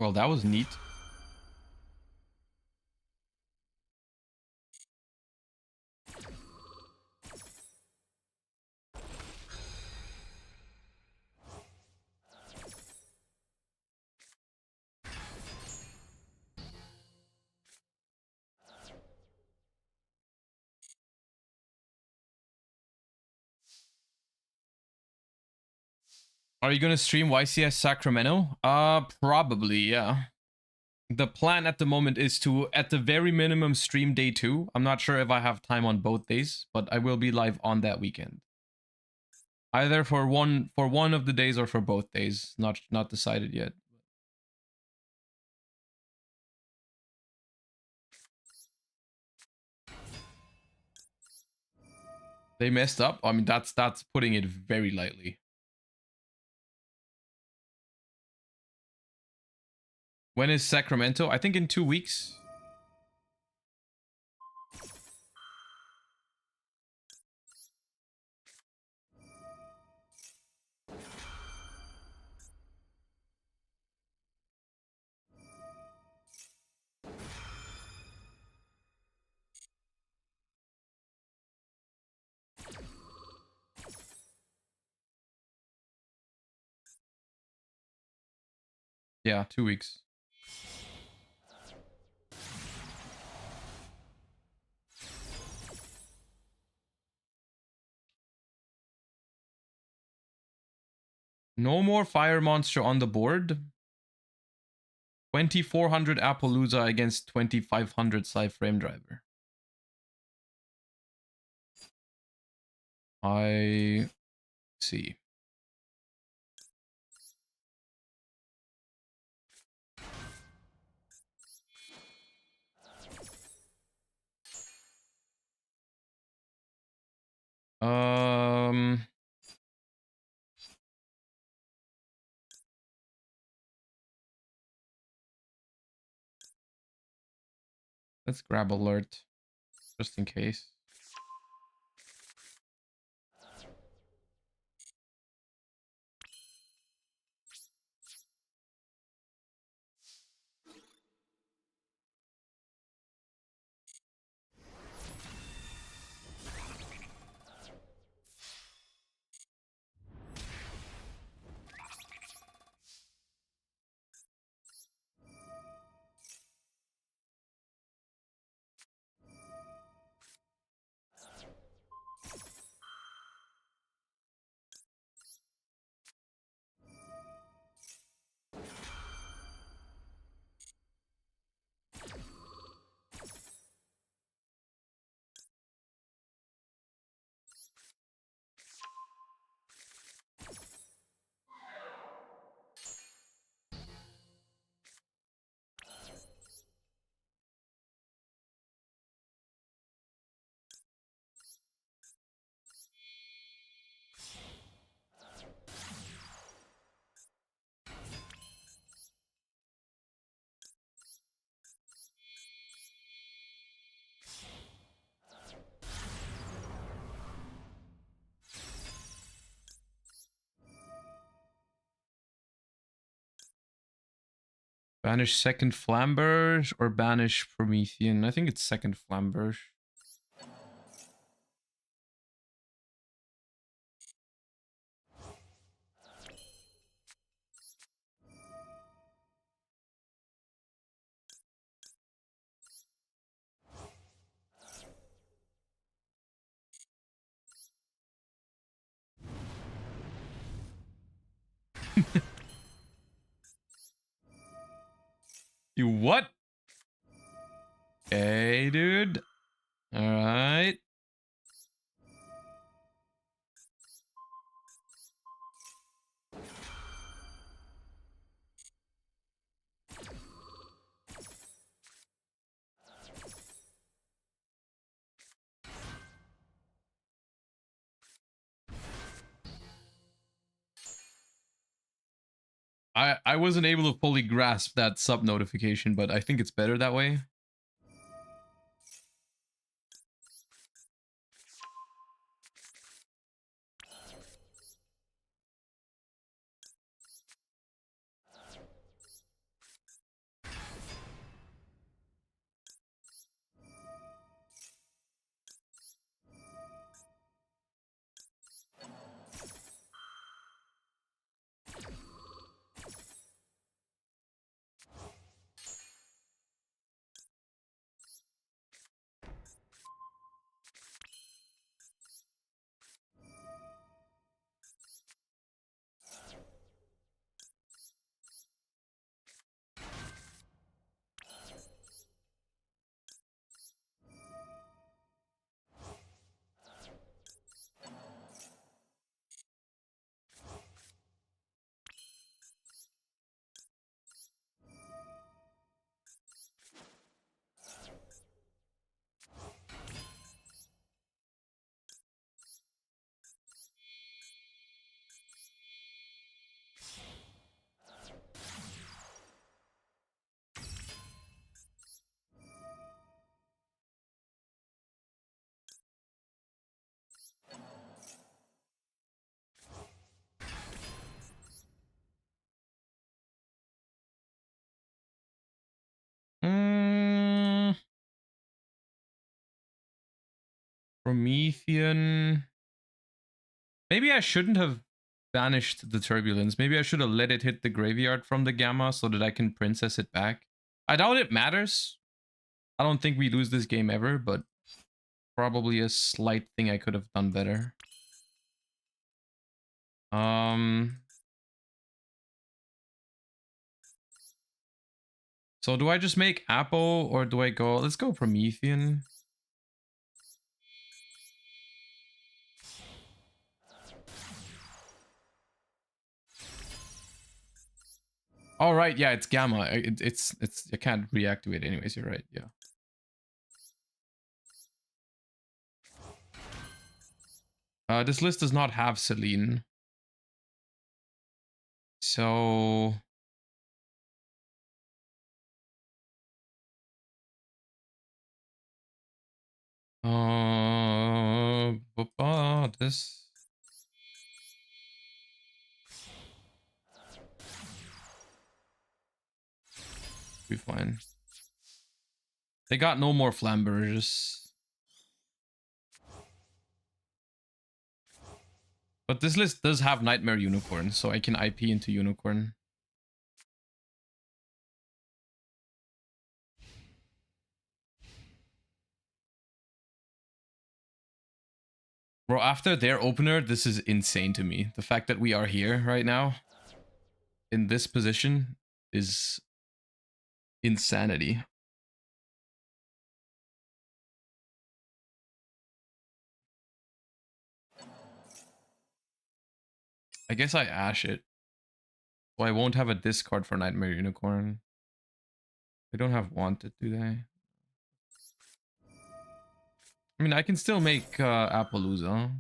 Well, that was neat. Are you gonna stream YCS Sacramento? Probably, yeah. The plan at the moment is to, at the very minimum, stream day 2. I'm not sure if I have time on both days, but I will be live on that weekend. Either for one of the days or for both days. Not decided yet. They messed up. I mean, that's putting it very lightly. When is Sacramento? I think in 2 weeks. Yeah, 2 weeks. No more fire monster on the board. 2400 Appaloosa against 2500 Sci Frame Driver. I see. Let's grab alert, just in case. Banish second Flamberge or banish Promethean? I think it's second Flamberge. You what? Okay, dude. All right. I wasn't able to fully grasp that sub notification, but I think it's better that way. Promethean. Maybe I shouldn't have banished the Turbulence. Maybe I should have let it hit the graveyard from the Gamma so that I can princess it back. I doubt it matters. I don't think we lose this game ever, but probably a slight thing I could have done better. So do I just make Apo or do I go... Let's go Promethean. All right, yeah, it's Gamma. It's I can't reactivate anyways. You're right. Yeah. This list does not have Celine. So this be fine. They got no more Flamberges. But this list does have Nightmare Unicorn, so I can IP into Unicorn. Bro, after their opener, this is insane to me. The fact that we are here right now in this position is insanity. I guess I Ash it. So I won't have a discard for Nightmare Unicorn. They don't have Wanted, do they? I mean, I can still make Appaloosa.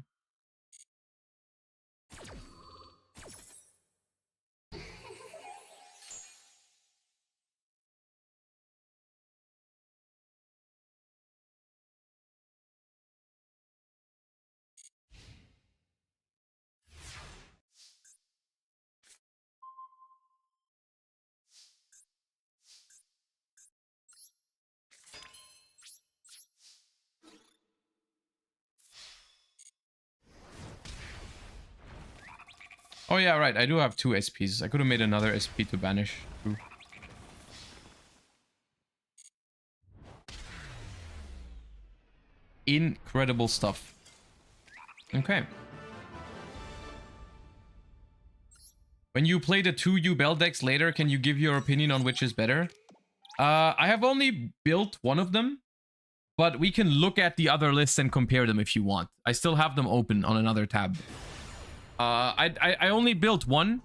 Oh yeah, right. I do have 2 SPs. I could have made another SP to banish. True. Incredible stuff. Okay. When you play the 2 Yubel decks later, can you give your opinion on which is better? I have only built one of them, but we can look at the other lists and compare them if you want. I still have them open on another tab. I only built one.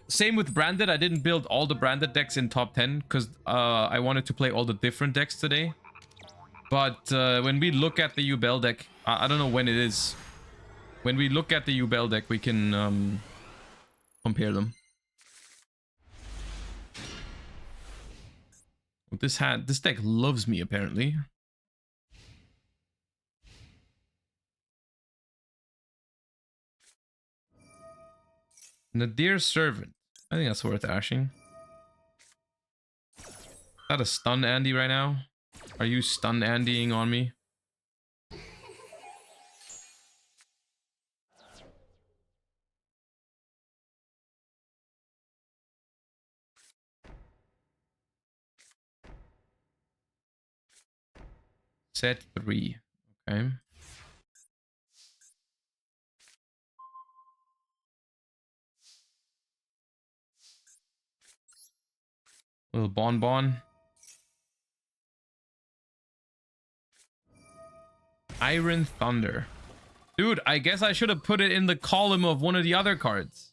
Same with Branded. I didn't build all the Branded decks in top 10 because I wanted to play all the different decks today. But when we look at the Yubel deck, I don't know when it is. When we look at the Yubel deck, we can compare them. This deck loves me apparently. Nadir Servant. I think that's worth ashing. Is that a stun Andy right now? Are you stun Andying on me? Set 3. Okay. Little Bonbon. Iron Thunder. Dude, I guess I should have put it in the column of one of the other cards.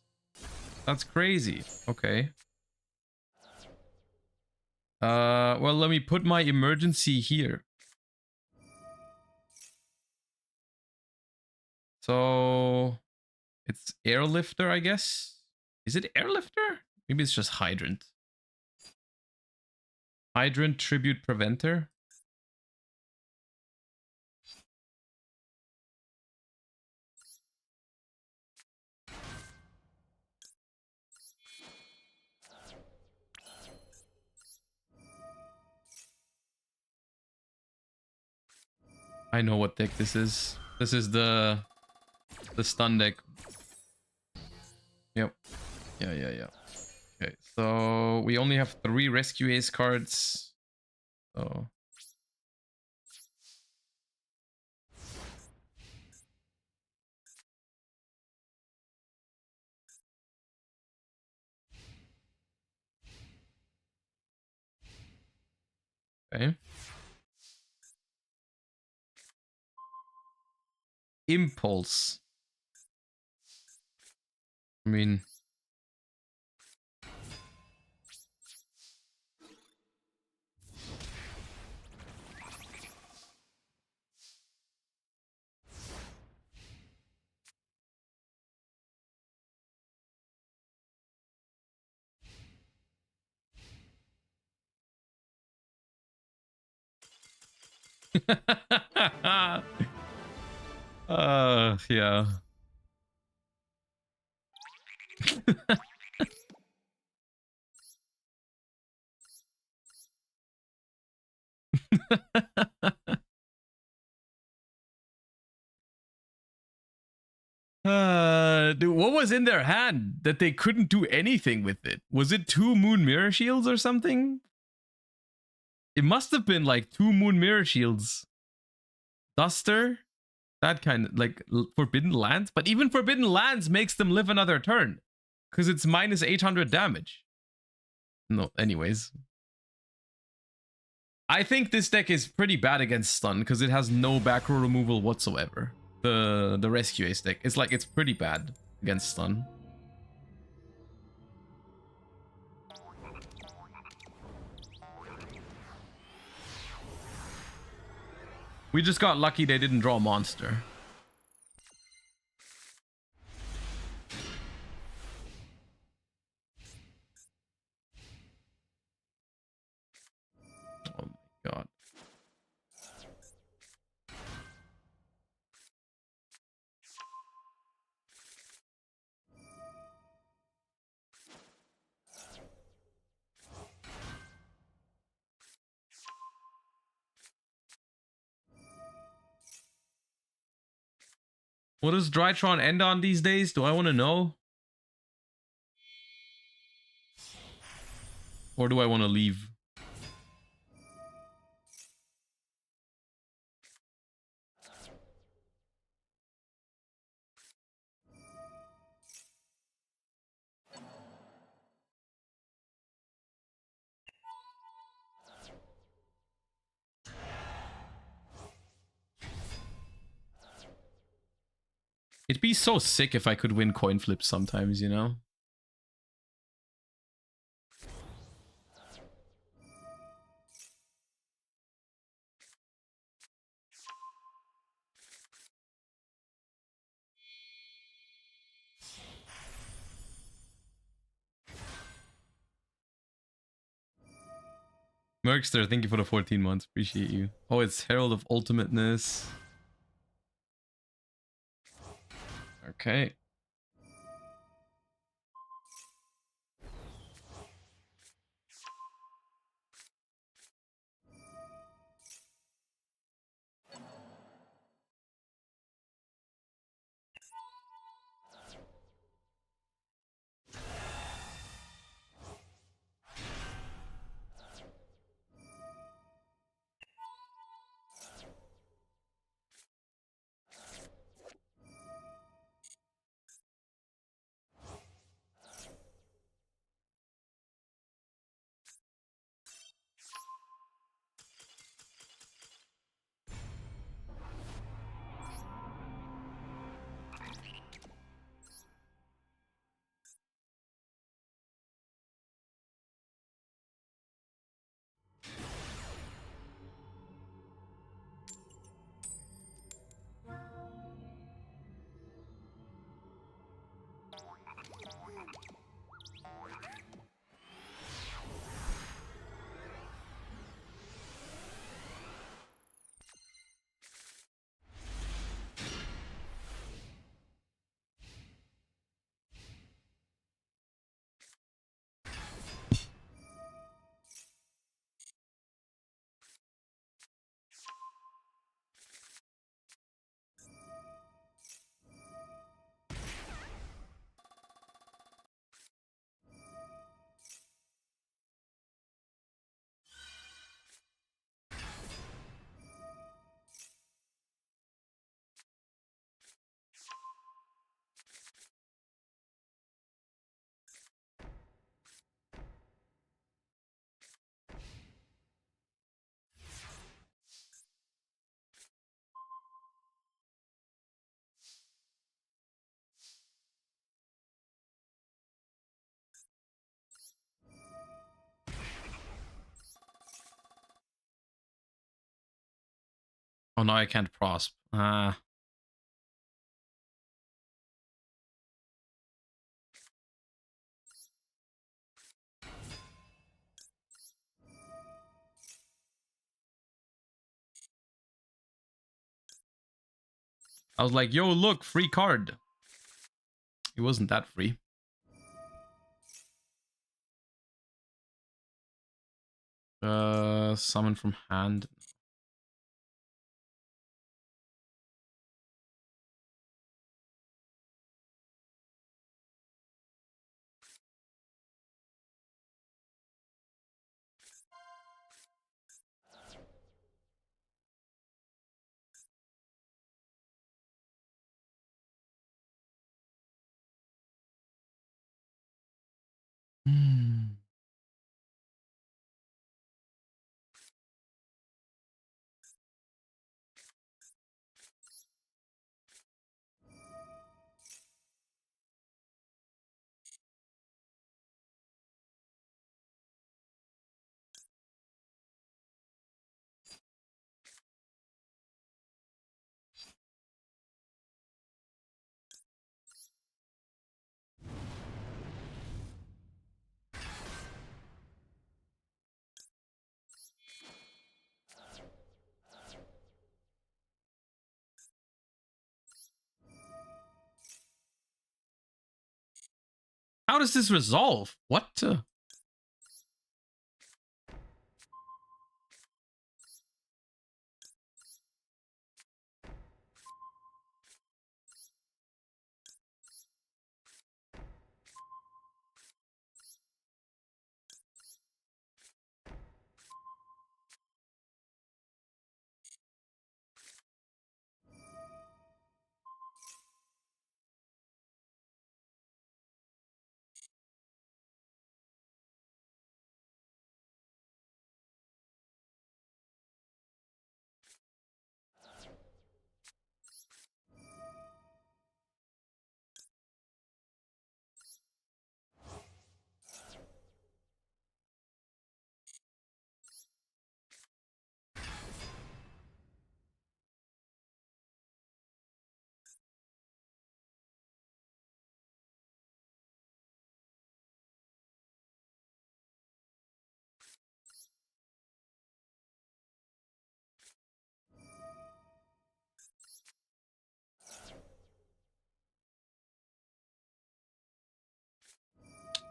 That's crazy. Okay. Well, let me put my emergency here. So it's Airlifter, I guess. Is it Airlifter? Maybe it's just Hydrant. Hydrant Tribute Preventer. I know what deck this is. This is the stun deck. Yep. Yeah. Okay, so we only have 3 rescue ace cards. So okay. Impulse. I mean, yeah. Dude, what was in their hand that they couldn't do anything with it? Was it 2 moon mirror shields or something? It must have been like 2 moon mirror shields. Duster? That kind of like Forbidden Lands? But even Forbidden Lands makes them live another turn. Because it's minus 800 damage. No, anyways. I think this deck is pretty bad against stun because it has no back row removal whatsoever. The rescue ace deck. It's like it's pretty bad against stun. We just got lucky they didn't draw a monster. Oh my god. What does Drytron end on these days? Do I want to know? Or do I want to leave? It'd be so sick if I could win coin flips sometimes, you know? Merkster, thank you for the 14 months. Appreciate you. Oh, it's Herald of Ultimateness. Okay. Oh no, I can't prosp. I was like, yo, look, free card. It wasn't that free. Summon from hand. Hmm. How does this resolve? What?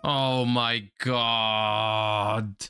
Oh my god.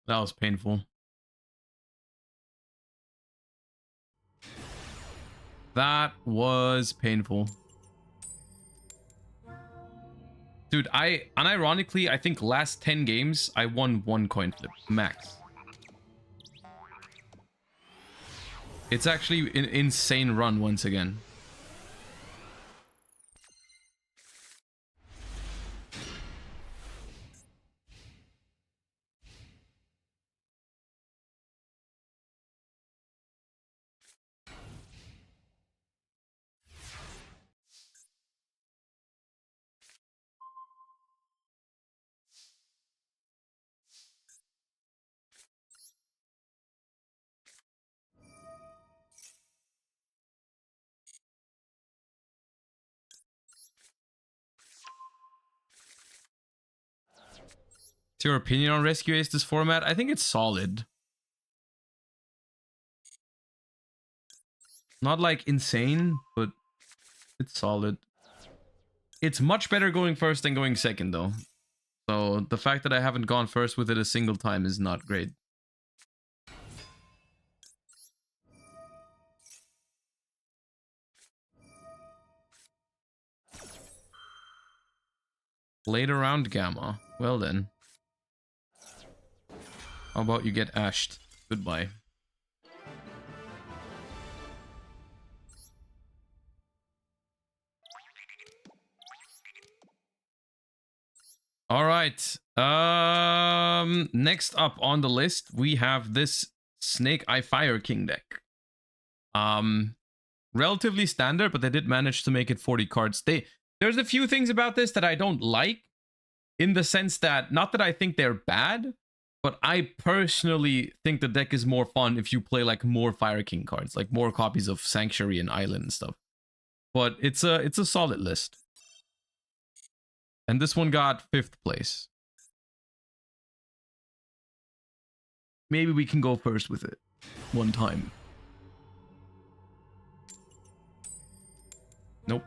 That was painful. That was painful. Dude, unironically, I think last 10 games, I won 1 coin flip, max. It's actually an insane run once again. What's your opinion on Rescue Ace this format? I think it's solid. Not like insane, but it's solid. It's much better going first than going second though. So the fact that I haven't gone first with it a single time is not great. Played around Gamma. Well then. How about you get ashed? Goodbye. All right. Next up on the list, we have this Snake Eye Fire King deck. Relatively standard, but they did manage to make it 40 cards. There's a few things about this that I don't like, in the sense that, not that I think they're bad, but I personally think the deck is more fun if you play like more Fire King cards, like more copies of Sanctuary and Island and stuff. But it's a solid list. And this one got 5th place. Maybe we can go first with it one time. Nope.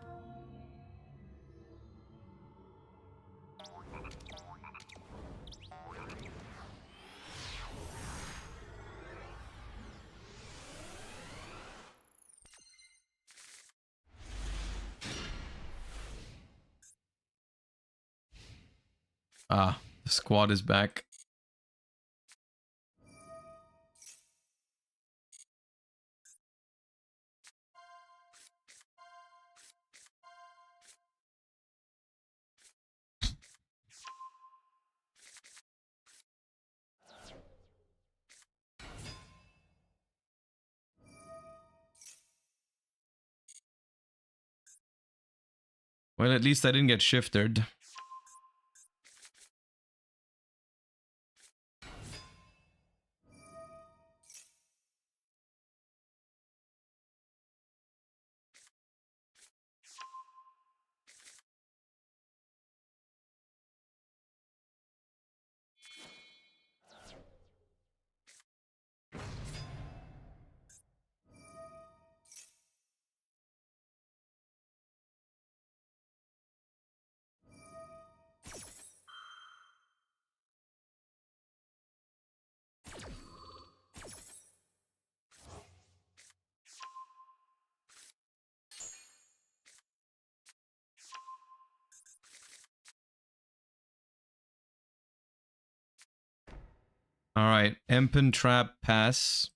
Ah, the squad is back. Well, at least I didn't get shifted. All right, Empen Trap pass.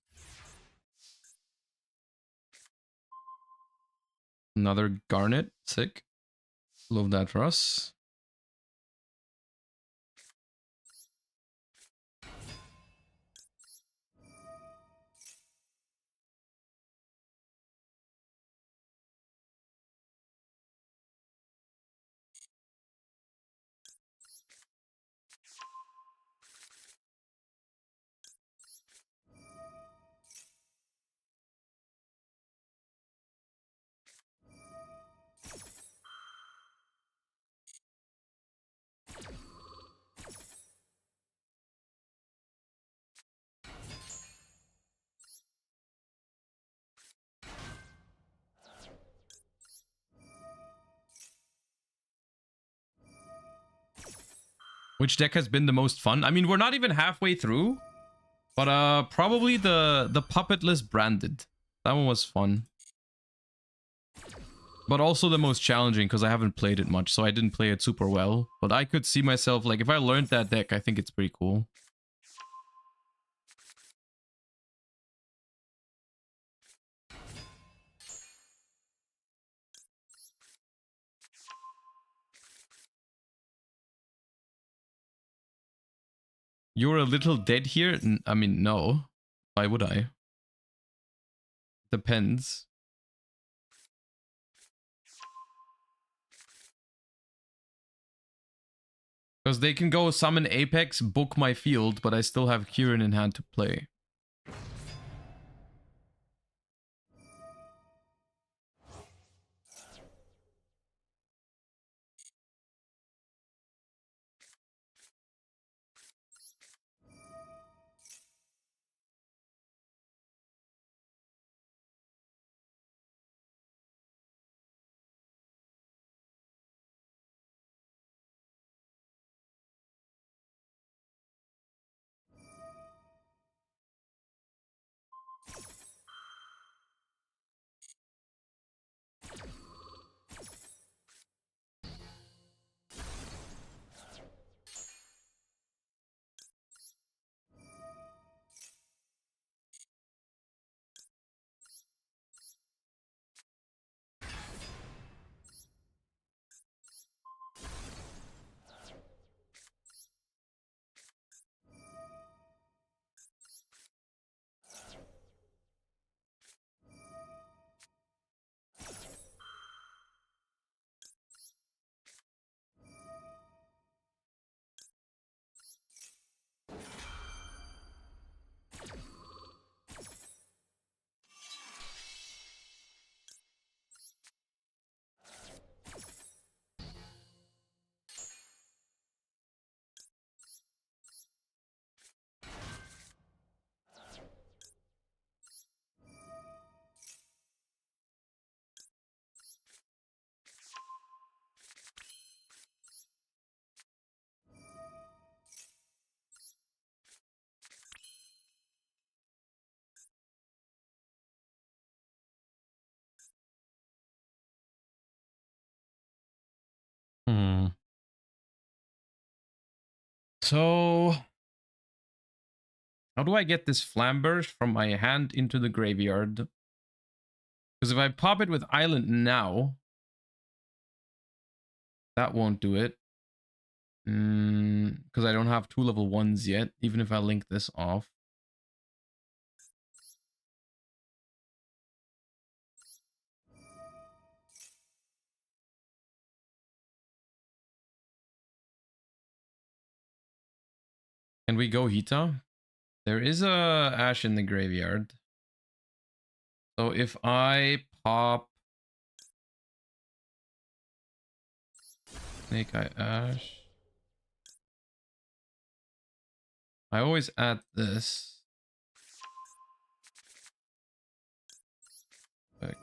Another Garnet, sick. Love that for us. Which deck has been the most fun? I mean, we're not even halfway through, but probably the Puppetless Branded. That one was fun. But also the most challenging because I haven't played it much, so I didn't play it super well. But I could see myself, like, if I learned that deck, I think it's pretty cool. You're a little dead here? I mean, no. Why would I? Depends. Because they can go summon Apex, book my field, but I still have Kieran in hand to play. So how do I get this Flamberge from my hand into the graveyard? Because if I pop it with Island now, that won't do it. Because I don't have 2 level 1s yet, even if I link this off. Can we go Hita? There is a Ash in the graveyard. So if I pop Snake Eye Ash, I always add this. Back.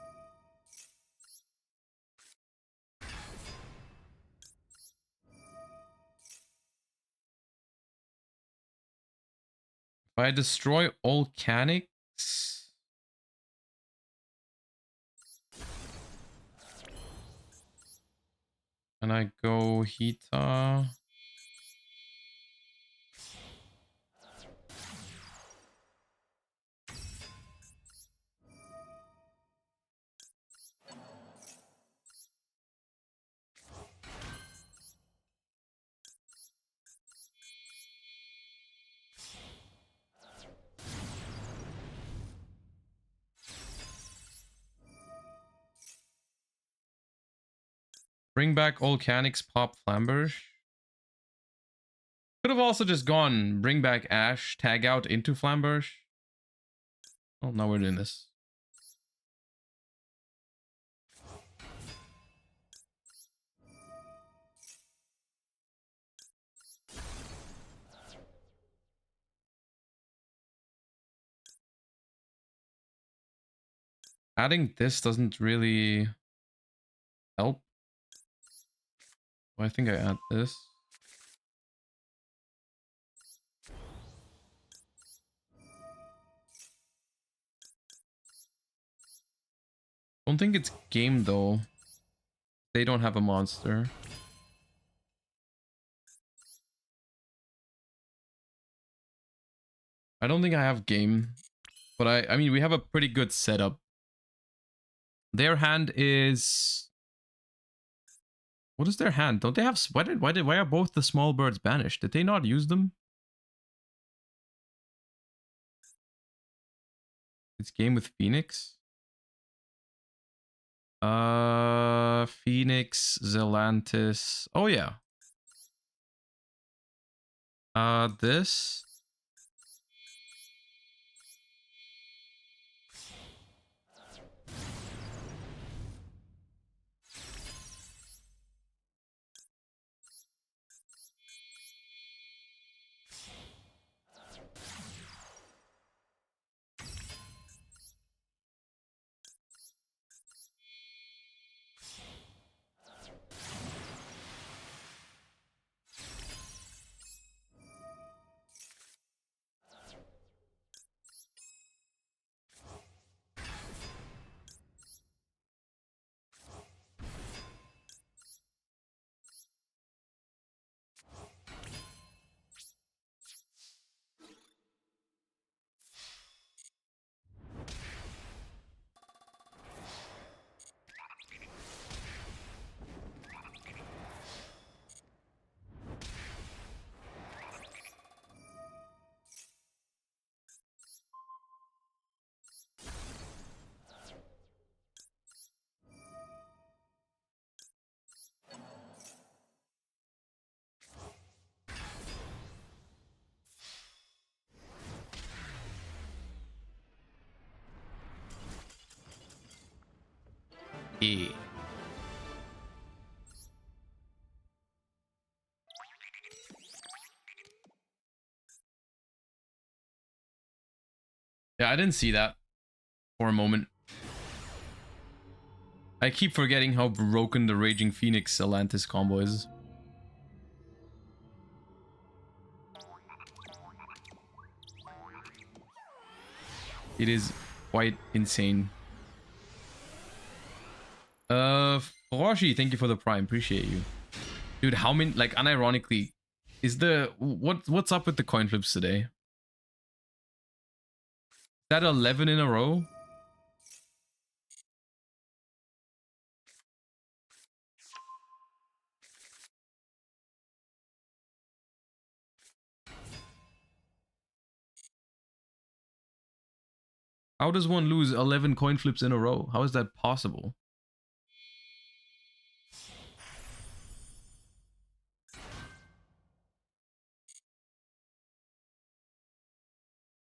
If I destroy Volcanics, and I go Hita. Bring back Volcanics, pop Flamberge. Could have also just gone bring back Ash, tag out into Flamberge. Oh, now we're doing this. Adding this doesn't really help. Well, I think I add this. Don't think it's game though. They don't have a monster. I don't think I have game, but I mean we have a pretty good setup. Their hand is, what is their hand? Don't they have, why are both the small birds banished? Did they not use them? It's game with Phoenix. Phoenix, Zelantis. Oh yeah. This. Yeah. Yeah, I didn't see that for a moment. I keep forgetting how broken the Raging Phoenix Atlantis combo is. It is quite insane. Froshi, thank you for the prime. Appreciate you. Dude, how many, like, unironically, Is the what's up with the coin flips today? Is that 11 in a row? How does one lose 11 coin flips in a row? How is that possible?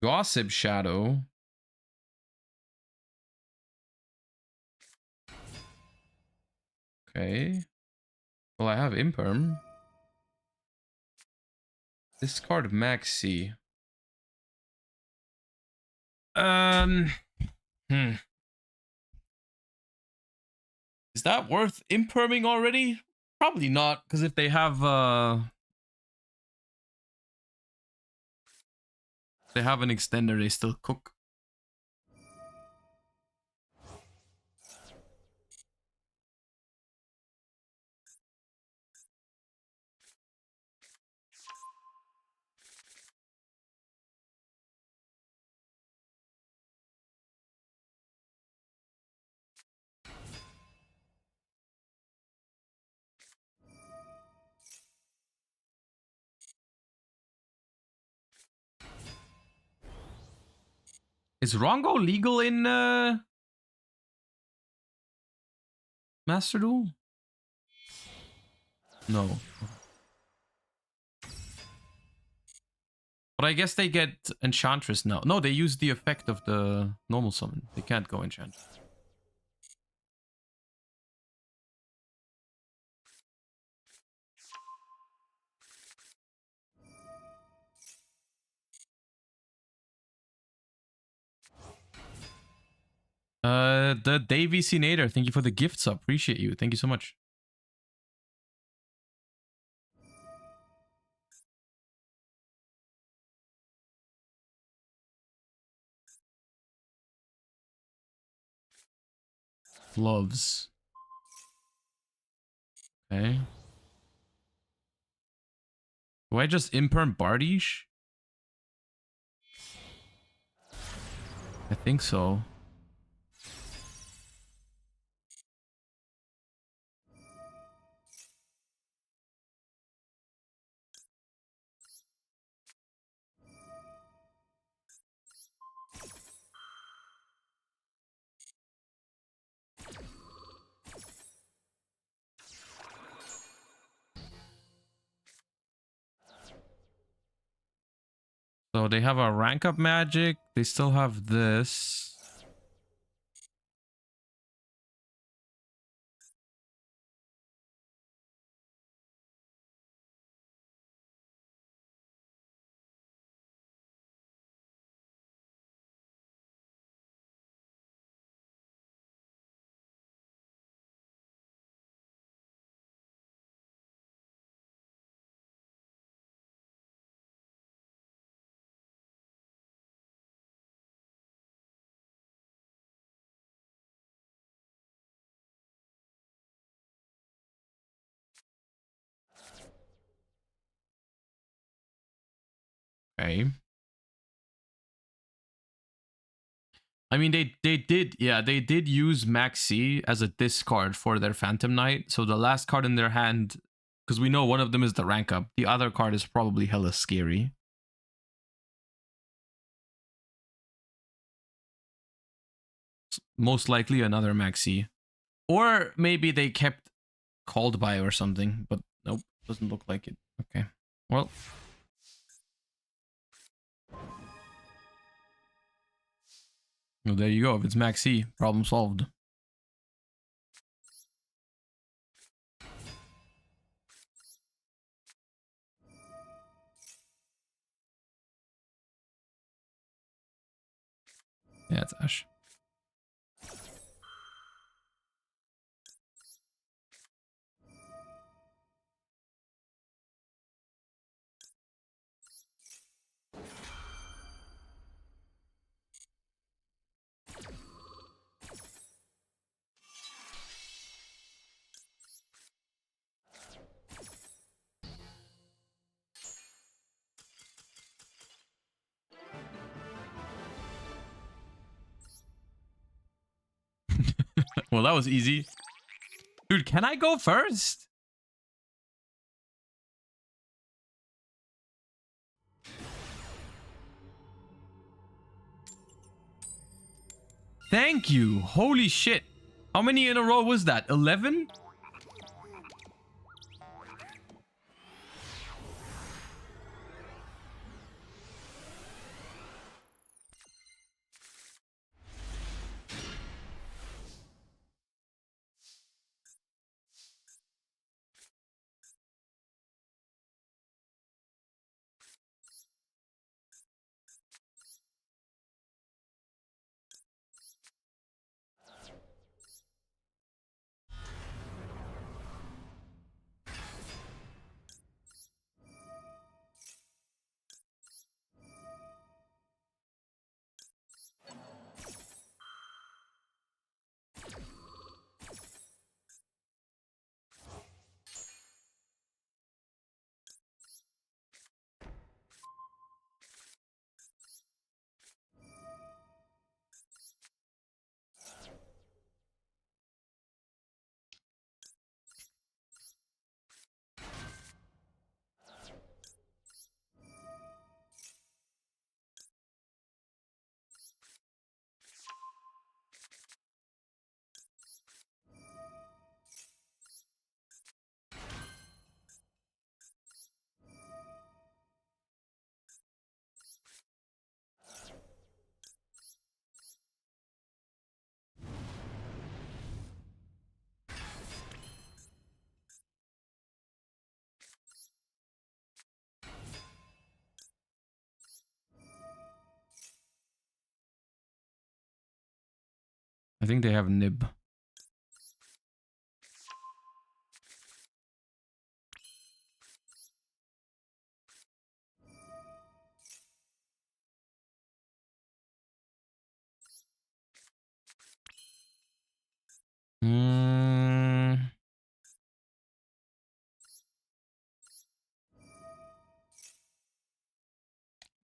Gossip Shadow. Okay. Well, I have Imperm. Discard Maxi. Is that worth imperming already? Probably not, because if they have an extender, they still cook. Is Rongo legal in Master Duel? No. But I guess they get Enchantress now. No, they use the effect of the normal summon. They can't go Enchantress. The Davey Senator, thank you for the gifts. Appreciate you. Thank you so much. Gloves. Okay. Do I just imperm Bardish? I think so. So they have a rank up magic. They still have this. Okay. I mean, they did use Maxi as a discard for their Phantom Knight. So the last card in their hand, because we know one of them is the rank up. The other card is probably hella scary. Most likely another Maxi. Or maybe they kept Called By or something, but nope, doesn't look like it. Okay, well. Well, there you go. If it's Maxi, problem solved. Yeah, it's Ash. Well, that was easy. Dude, can I go first? Thank you. Holy shit. How many in a row was that? 11? I think they have nib.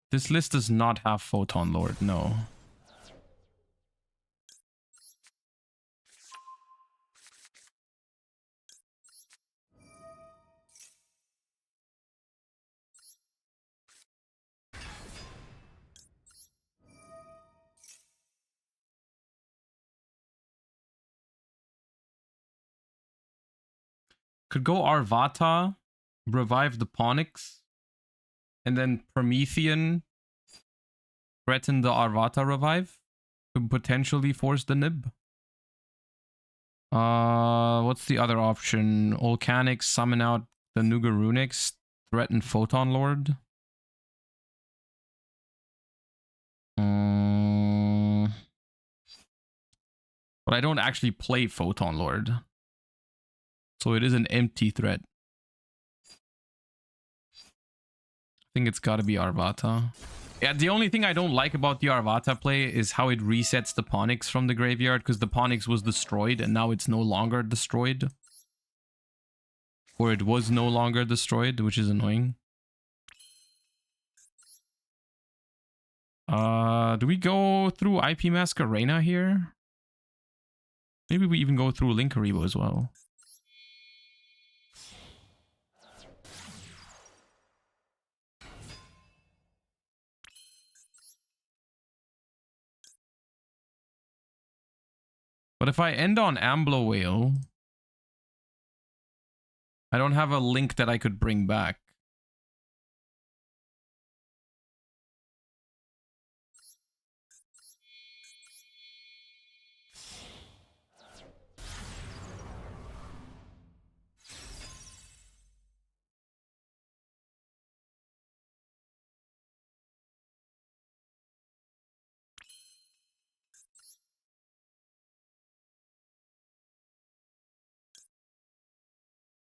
This list does not have Photon Lord, no. Could go Arvata, revive the Ponix, and then Promethean threaten the Arvata revive. Could potentially force the nib. What's the other option? Volcanics, summon out the Nugarunix, threaten Photon Lord. But I don't actually play Photon Lord. So it is an empty threat. I think it's gotta be Arvata. Yeah, the only thing I don't like about the Arvata play is how it resets the Ponix from the graveyard, because the Ponix was destroyed and now it's no longer destroyed. Or it was no longer destroyed, which is annoying. Do we go through IP Masquerena here? Maybe we even go through Linkaribo as well. But if I end on Amblo Whale, I don't have a link that I could bring back.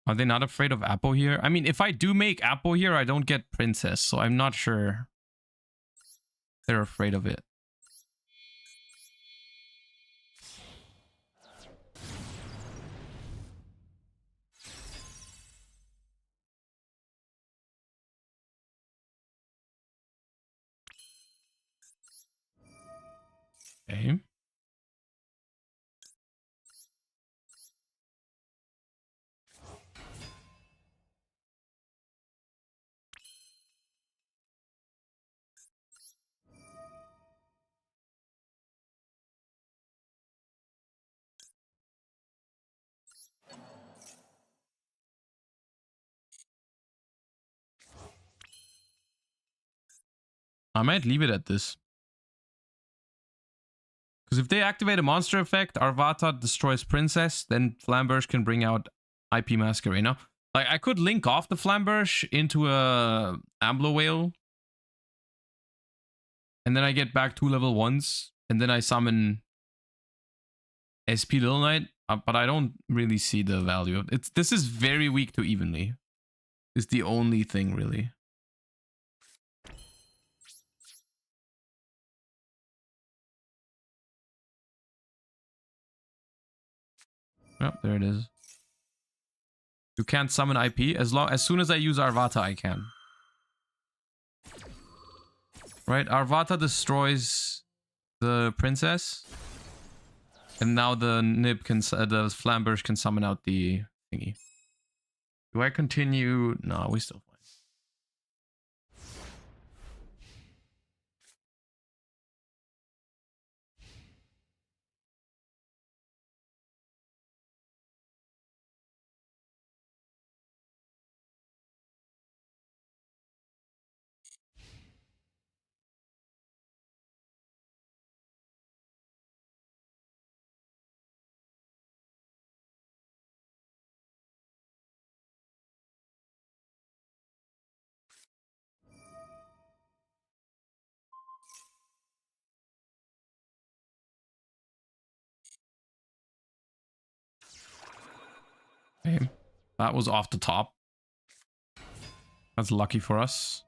Are they not afraid of Apple here? I mean, if I do make Apple here, I don't get Princess, so I'm not sure they're afraid of it. Okay. I might leave it at this. Because if they activate a monster effect, Arvata destroys Princess, then Flamberge can bring out IP Masquerena. Like, I could link off the Flamberge into a Amblo Whale. And then I get back 2 level 1s. And then I summon SP Little Knight. But I don't really see the value of it. This is very weak to evenly. Is the only thing, really. Yep, there it is. You can't summon IP as soon as I use Arvata, I can. Right, Arvata destroys the princess, and now the Nib can, the Flamberge can summon out the thingy. Do I continue? No, we still fine. Okay. That was off the top. That's lucky for us.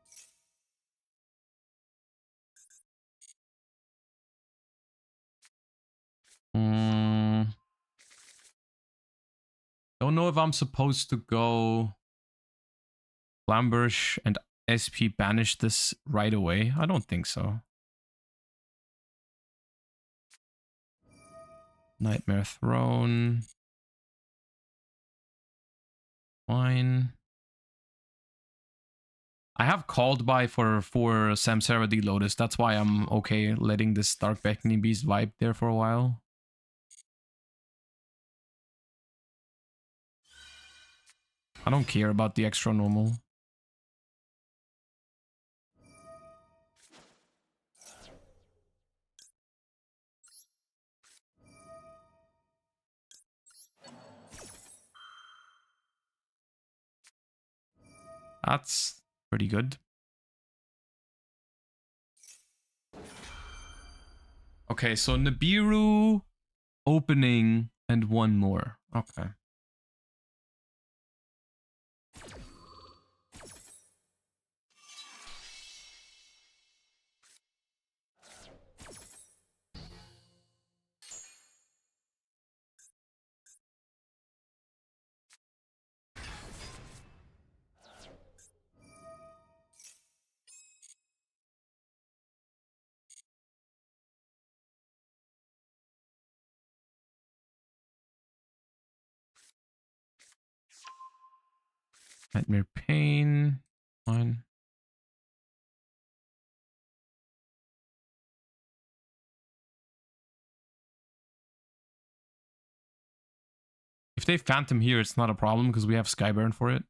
Don't know if I'm supposed to go Flamberge and SP banish this right away. I don't think so. Nightmare Throne. Fine. I have called by for Samsara D Lotus. That's why I'm okay letting this Dark Beckoning Beast vibe there for a while. I don't care about the extra normal. That's pretty good. Okay, so Nibiru, opening, and one more. Okay. Nightmare Pain. Fine. If they Phantom here, it's not a problem because we have Skyburn for it.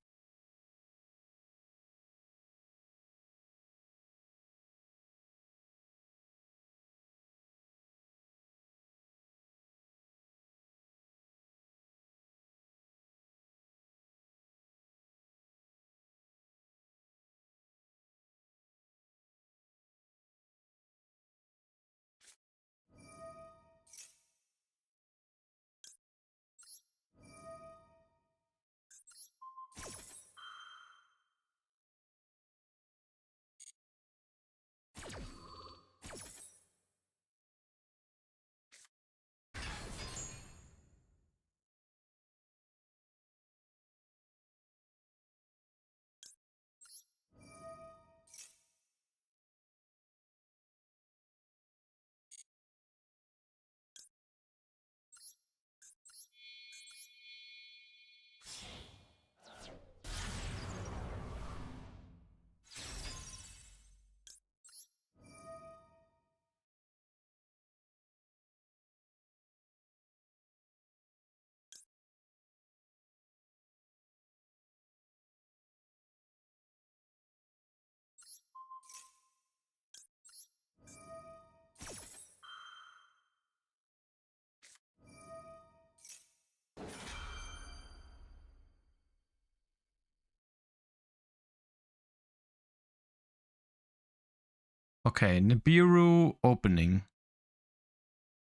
Okay, Nibiru opening.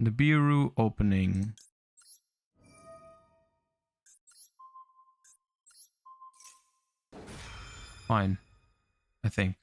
Nibiru opening. Fine, I think.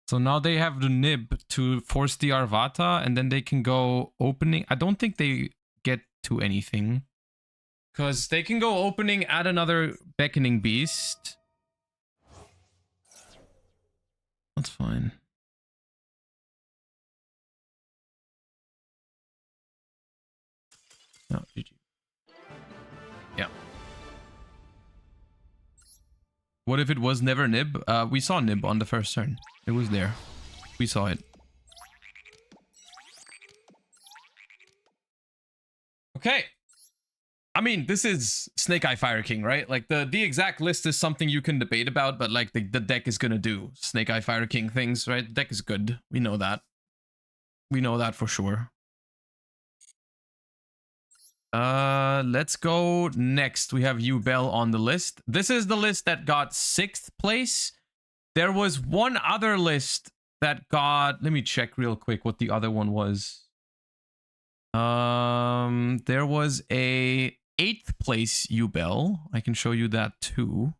So now they have the nib to force the Arvata, and then they can go opening. I don't think they get to anything. Because they can go opening, add another Beckoning Beast. That's fine. No, GG. Yeah. What if it was never nib? We saw nib on the first turn. It was there. We saw it. Okay. I mean, this is Snake Eye Fire King, right? Like the exact list is something you can debate about, but like the deck is gonna do Snake Eye Fire King things, right? The deck is good. We know that. We know that for sure. Let's go next. We have Yubel on the list. This is the list that got 6th place. There was one other list that got, let me check real quick what the other one was. There was a 8th place Yubel. I can show you that too.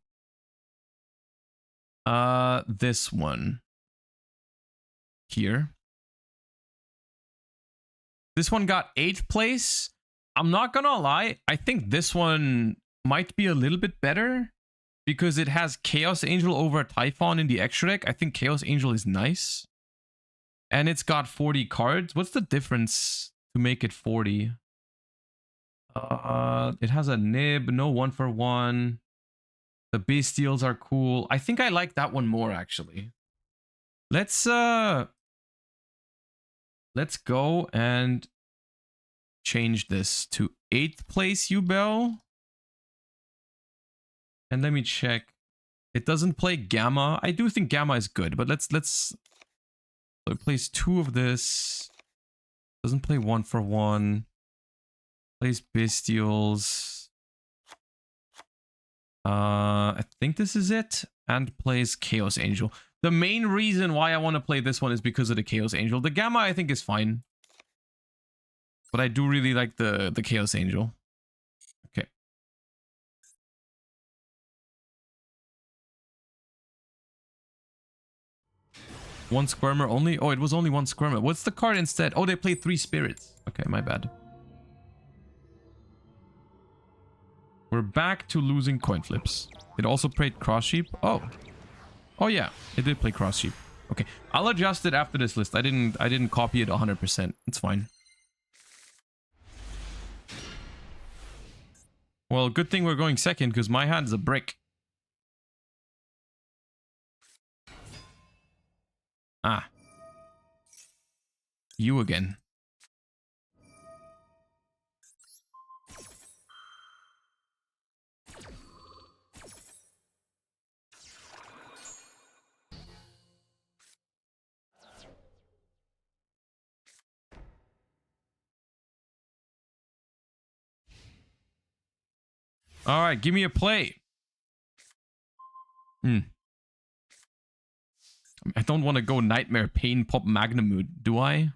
This one here. This one got 8th place. I'm not gonna lie, I think this one might be a little bit better because it has Chaos Angel over Typhon in the extra deck. I think Chaos Angel is nice. And it's got 40 cards. What's the difference to make it 40? It has a nib, no 1-for-1. The bestials are cool. I think I like that one more actually. Let's go and change this to 8th place Yubel. And let me check. It doesn't play Gamma. I do think Gamma is good, but let's so it plays 2 of this. Doesn't play 1-for-1. Plays bestials. I think this is it. And plays Chaos Angel. The main reason why I want to play this one is because of the Chaos Angel. The Gamma I think is fine. But I do really like the Chaos Angel. Okay. One Squirmer only? Oh, it was only one Squirmer. What's the card instead? Oh, they played 3 Spirits. Okay, my bad. We're back to losing coin flips. It also played Cross Sheep. Oh. Oh yeah, it did play Cross Sheep. Okay, I'll adjust it after this list. I didn't copy it 100%. It's fine. Well, good thing we're going second because my hand's a brick. Ah. You again. All right, give me a play. I don't want to go Nightmare Pain Pop Magnamud, do I?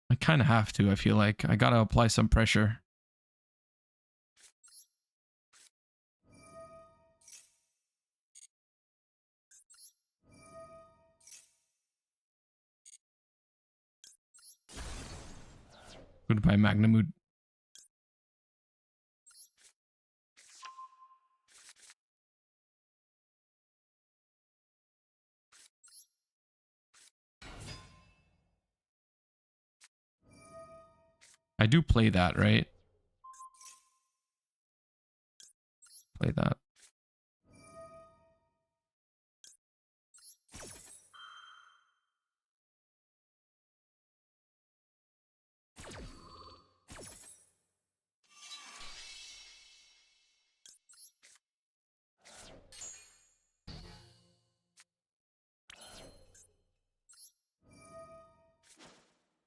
I kind of have to, I feel like. I gotta apply some pressure. Goodbye, Magnamud. I do play that, right? Play that.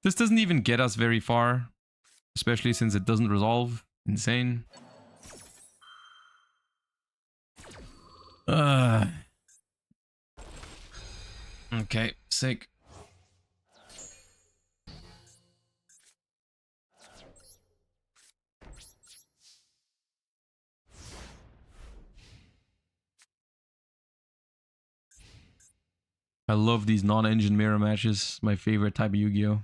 This doesn't even get us very far, especially since it doesn't resolve. Insane. Okay, sick. I love these non-engine mirror matches. My favorite type of Yu-Gi-Oh.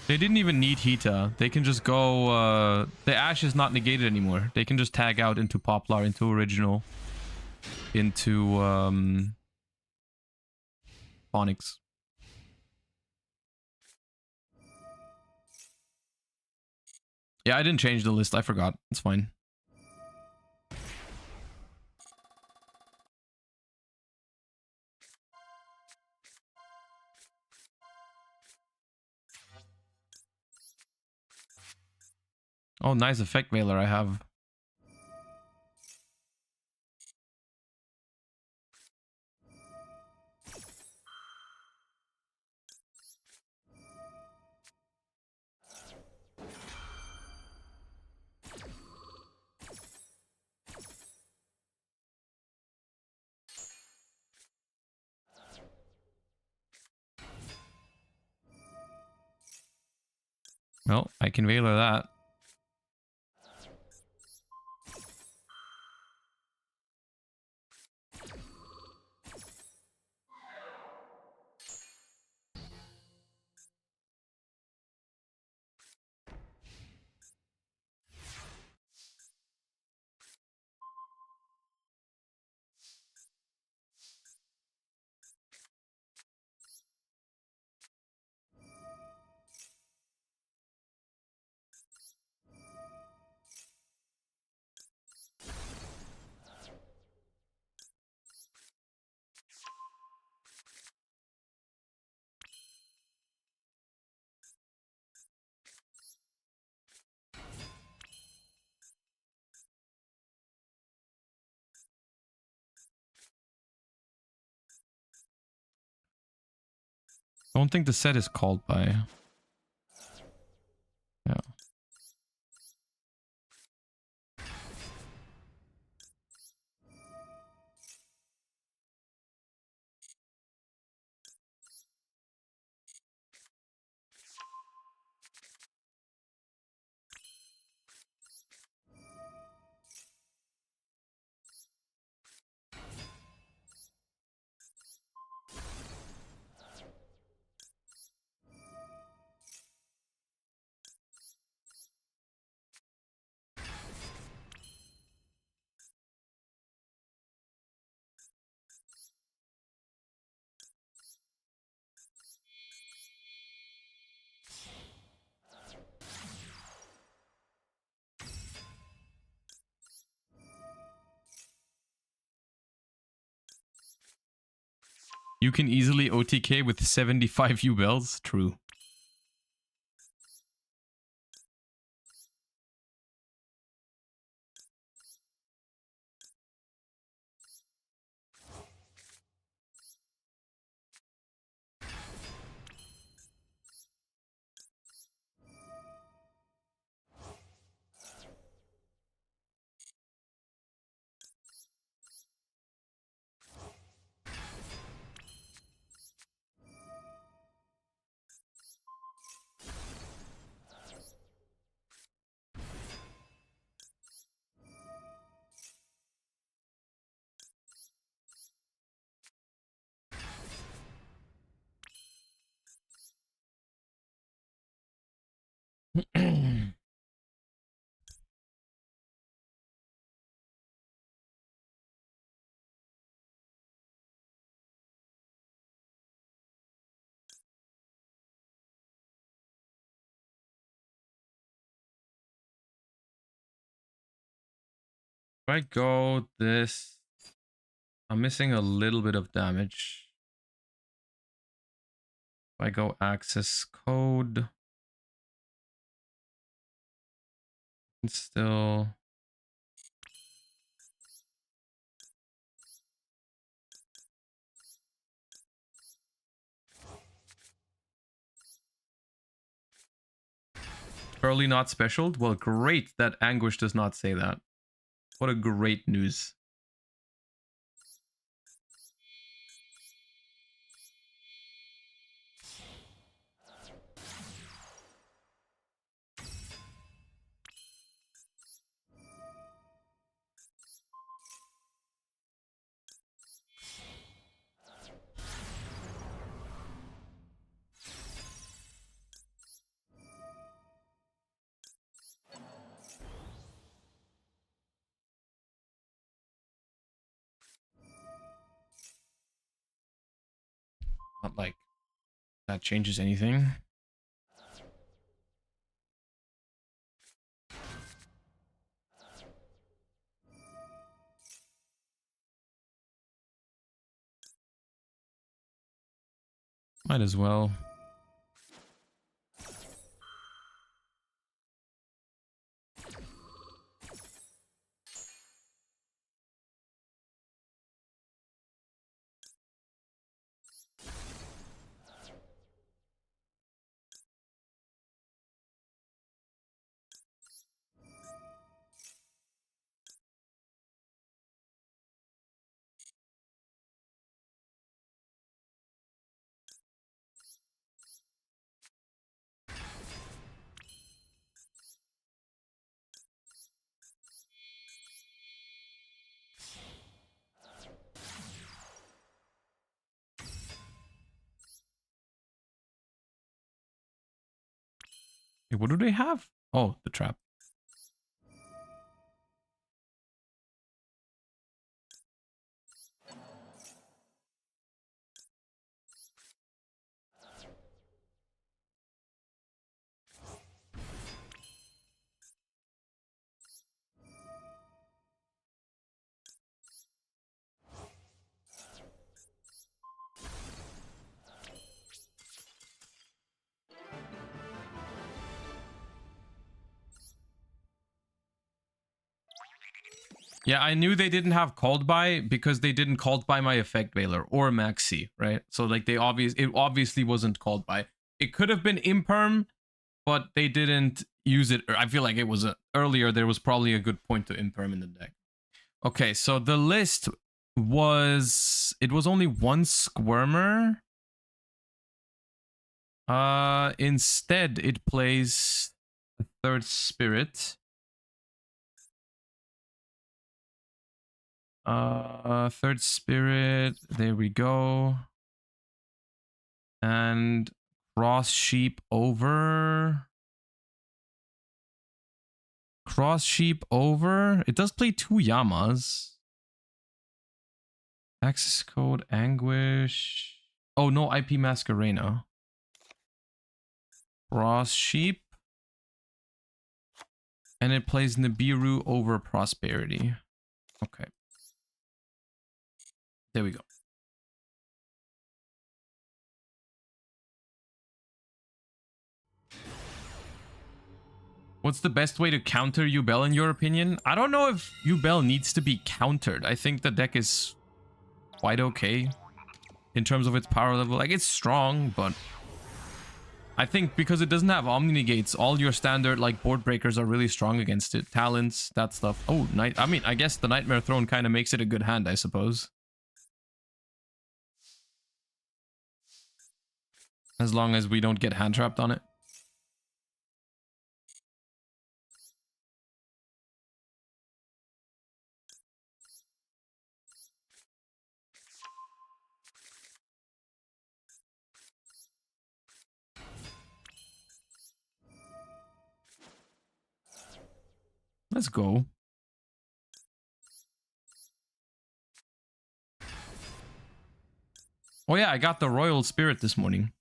They didn't even need Hita. They can just go... the Ash is not negated anymore. They can just tag out into Poplar, into Original, into Phonics. Yeah, I didn't change the list. I forgot. It's fine. Oh, nice effect mailer I have. Well, I can Valor that. Don't think the set is called by. Yeah. You can easily OTK with 75 Yubels. True. If I go this, I'm missing a little bit of damage. If I go access code, it's still. Early not special? Well, great that Anguish does not say that. What a great news. Not like that changes anything. Might as well. Hey, what do they have? Oh, the trap. Yeah, I knew they didn't have called by because they didn't called by my effect veiler or maxi, right? So like it obviously wasn't called by. It could have been imperm, but they didn't use it. I feel like it was earlier. There was probably a good point to imperm in the deck. Okay, so the list was only one Squirmer. Instead it plays a third Spirit. Third Spirit, there we go. And Cross Sheep over. Cross Sheep over. It does play 2 Yamas. Access code Anguish. Oh, no IP Masquerena. Cross Sheep. And it plays Nibiru over Prosperity. Okay. There we go. What's the best way to counter Yubel in your opinion? I don't know if Yubel needs to be countered. I think the deck is quite okay in terms of its power level. Like, it's strong, but I think because it doesn't have Omni Negates, all your standard like board breakers are really strong against it. Talents, that stuff. Oh, I mean, I guess the Nightmare Throne kind of makes it a good hand, I suppose. As long as we don't get hand trapped on it. Let's go. Oh yeah, I got the Royal Spirit this morning.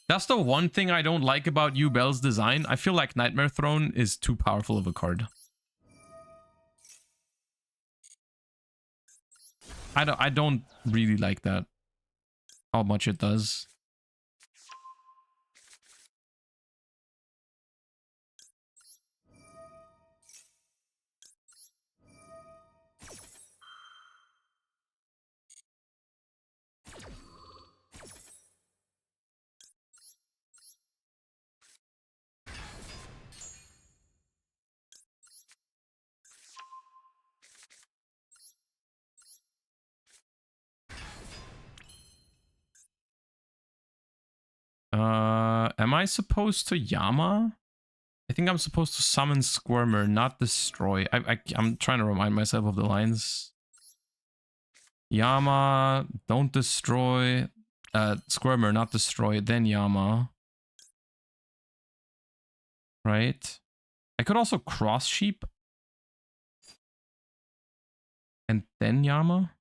That's the one thing I don't like about Yubel's design. I feel like Nightmare Throne is too powerful of a card. I don't really like that. How much it does. Am I supposed to Yama? I think I'm supposed to summon Squirmer, not destroy. I'm trying to remind myself of the lines. Yama, don't destroy. Squirmer, not destroy, then Yama. Right? I could also cross sheep. And then Yama.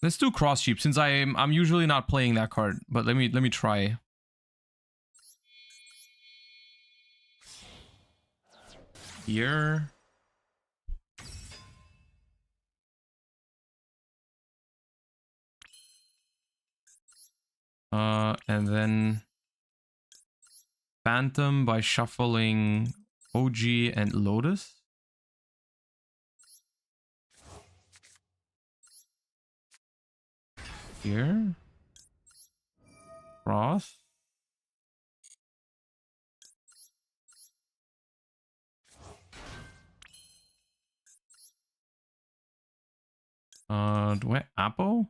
Let's do cross sheep since I'm usually not playing that card, but let me try. Here. And then Phantom by shuffling OG and Lotus. Here. Cross. Do I Apple?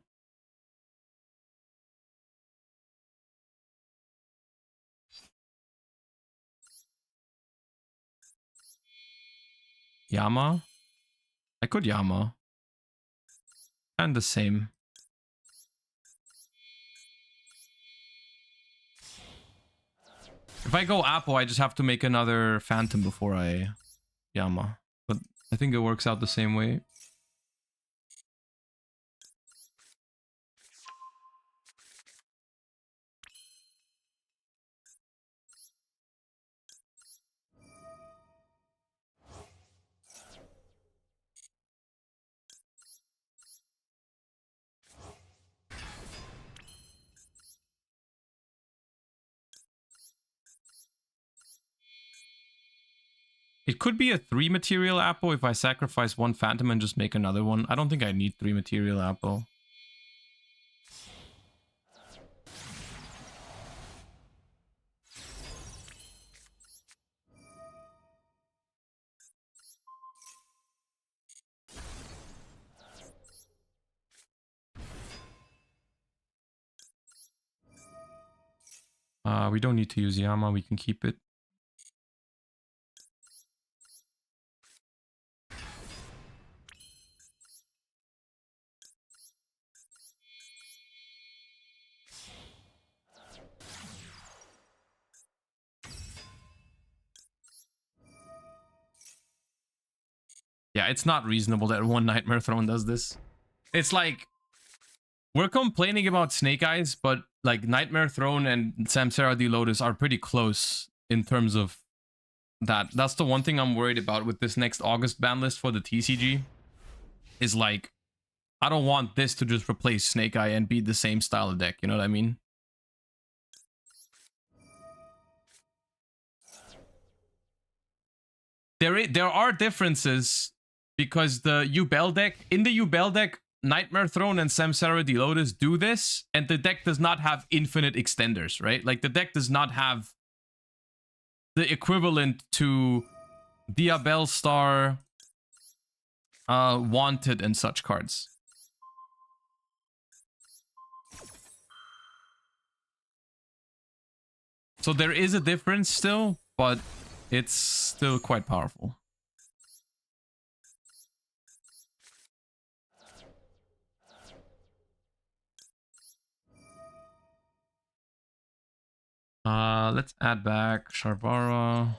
Yama? I could Yama. And the same. If I go Apple, I just have to make another Phantom before I Yama. But I think it works out the same way. It could be a 3 material apple if I sacrifice one Phantom and just make another one. I don't think I need 3 material apple. We don't need to use Yama, we can keep it. Yeah, it's not reasonable that one Nightmare Throne does this. It's like, we're complaining about Snake Eyes, but like Nightmare Throne and Samsara D Lotus are pretty close in terms of that. That's the one thing I'm worried about with this next August ban list for the TCG. Is like, I don't want this to just replace Snake Eye and be the same style of deck, you know what I mean? There are differences because the Yubel deck, in the Yubel deck, Nightmare Throne and Samsara D Lotus do this, and the deck does not have infinite extenders, right? Like the deck does not have the equivalent to Diabel Star, Wanted, and such cards. So there is a difference still, but it's still quite powerful. Let's add back Sharvara.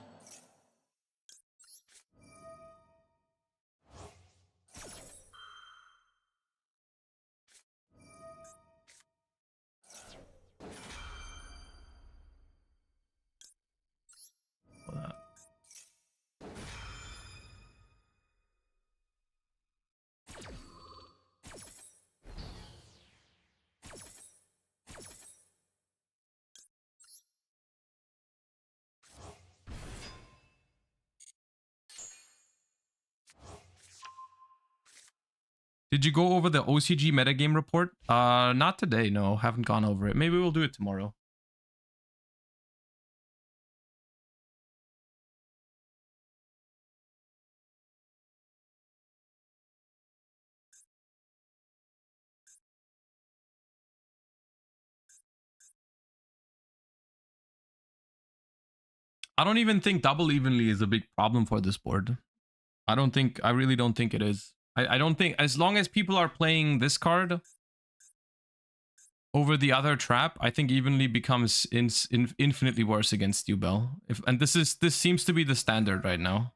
Did you go over the OCG metagame report? Not today, no. Haven't gone over it. Maybe we'll do it tomorrow. I don't even think double evenly is a big problem for this board. I really don't think it is. I don't think, as long as people are playing this card over the other trap, I think evenly becomes infinitely worse against Yubel. And this seems to be the standard right now.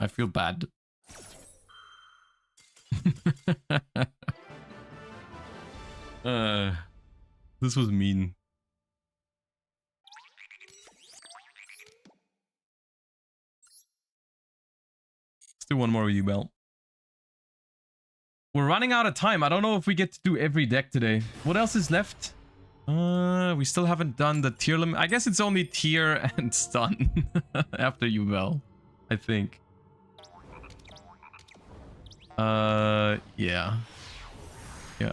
I feel bad. This was mean. Let's do one more Yubel. We're running out of time. I don't know if we get to do every deck today. What else is left? We still haven't done the Tearlaments. I guess it's only Tear and Stun after Yubel, I think. Yeah. Yeah.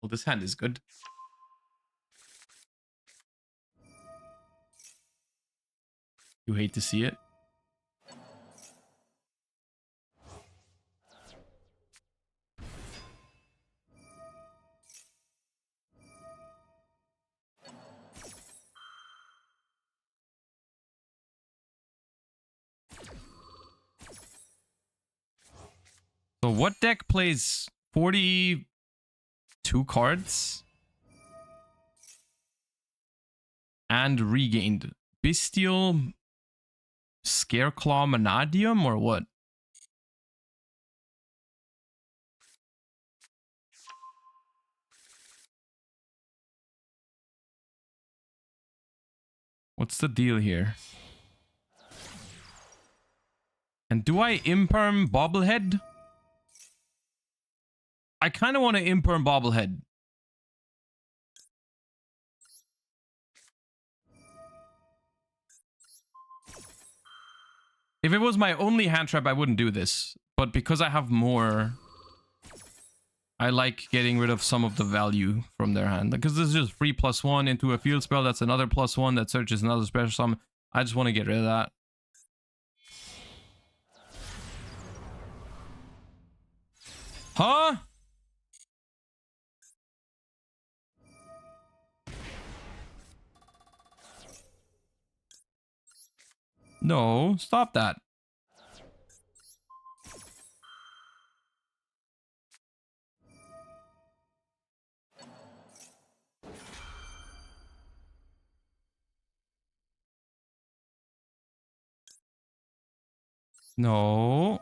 Well, this hand is good. You hate to see it. So what deck plays 42 cards? And regained. Bestial Scareclaw Manadium or what? What's the deal here? And do I imperm Bobblehead? I kind of want to imperm Bobblehead. If it was my only hand trap, I wouldn't do this. But because I have more, I like getting rid of some of the value from their hand. Because this is just 3+1 into a field spell. That's another +1 that searches another special summon. I just want to get rid of that. Huh? No, stop that. No.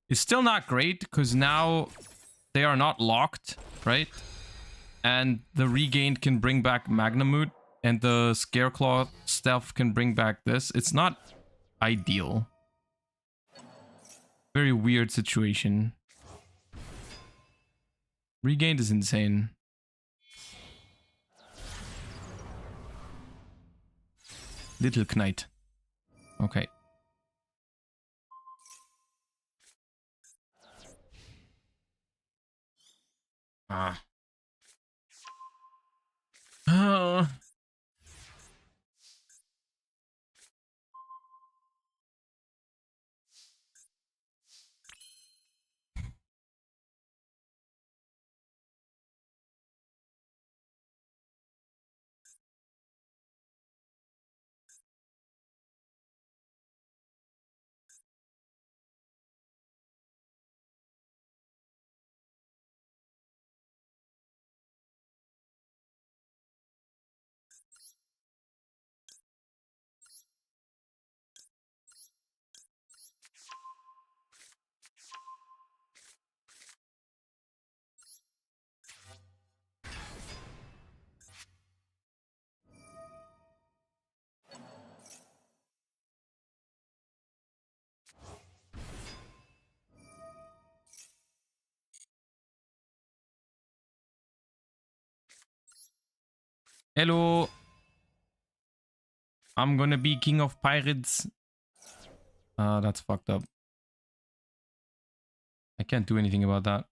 It's still not great because now they are not locked, right? And the regained can bring back Magnamoot, and the Scareclaw stuff can bring back this. It's not ideal. Very weird situation. Regained is insane. Little Knight. Okay. Ah. Hello. I'm gonna be king of pirates. That's fucked up. I can't do anything about that.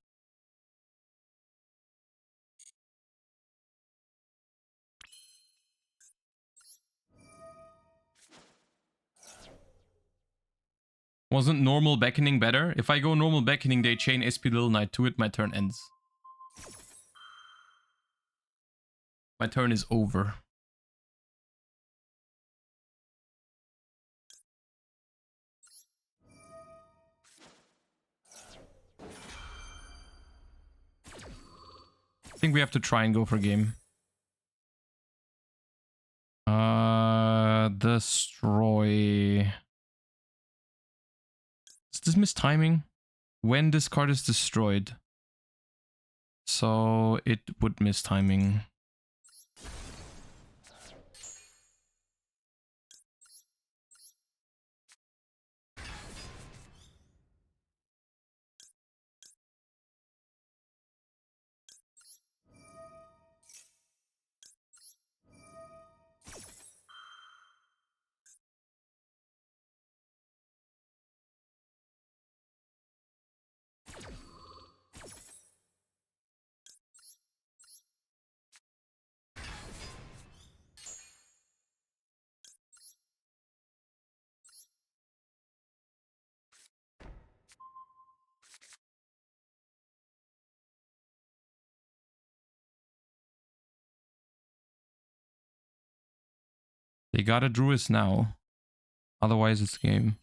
Wasn't normal beckoning better? If I go normal beckoning, they chain SP Little Knight to it, my turn ends. My turn is over. think we have to try and go for game. Destroy. Is this mistiming? When this card is destroyed. So it would miss timing. They gotta Druid now. Otherwise it's game.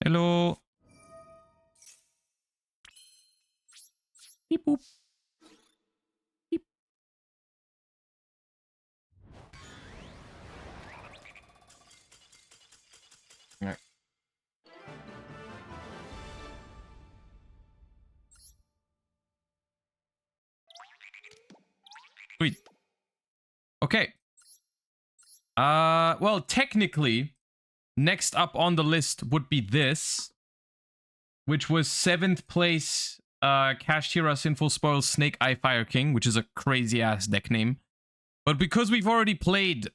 Hello. Beep boop. Beep. Alright. Sweet. Okay. Well, technically, next up on the list would be this, which was 7th place, Kashtira Sinful Spoils Snake Eye Fire King, which is a crazy ass deck name. But because we've already played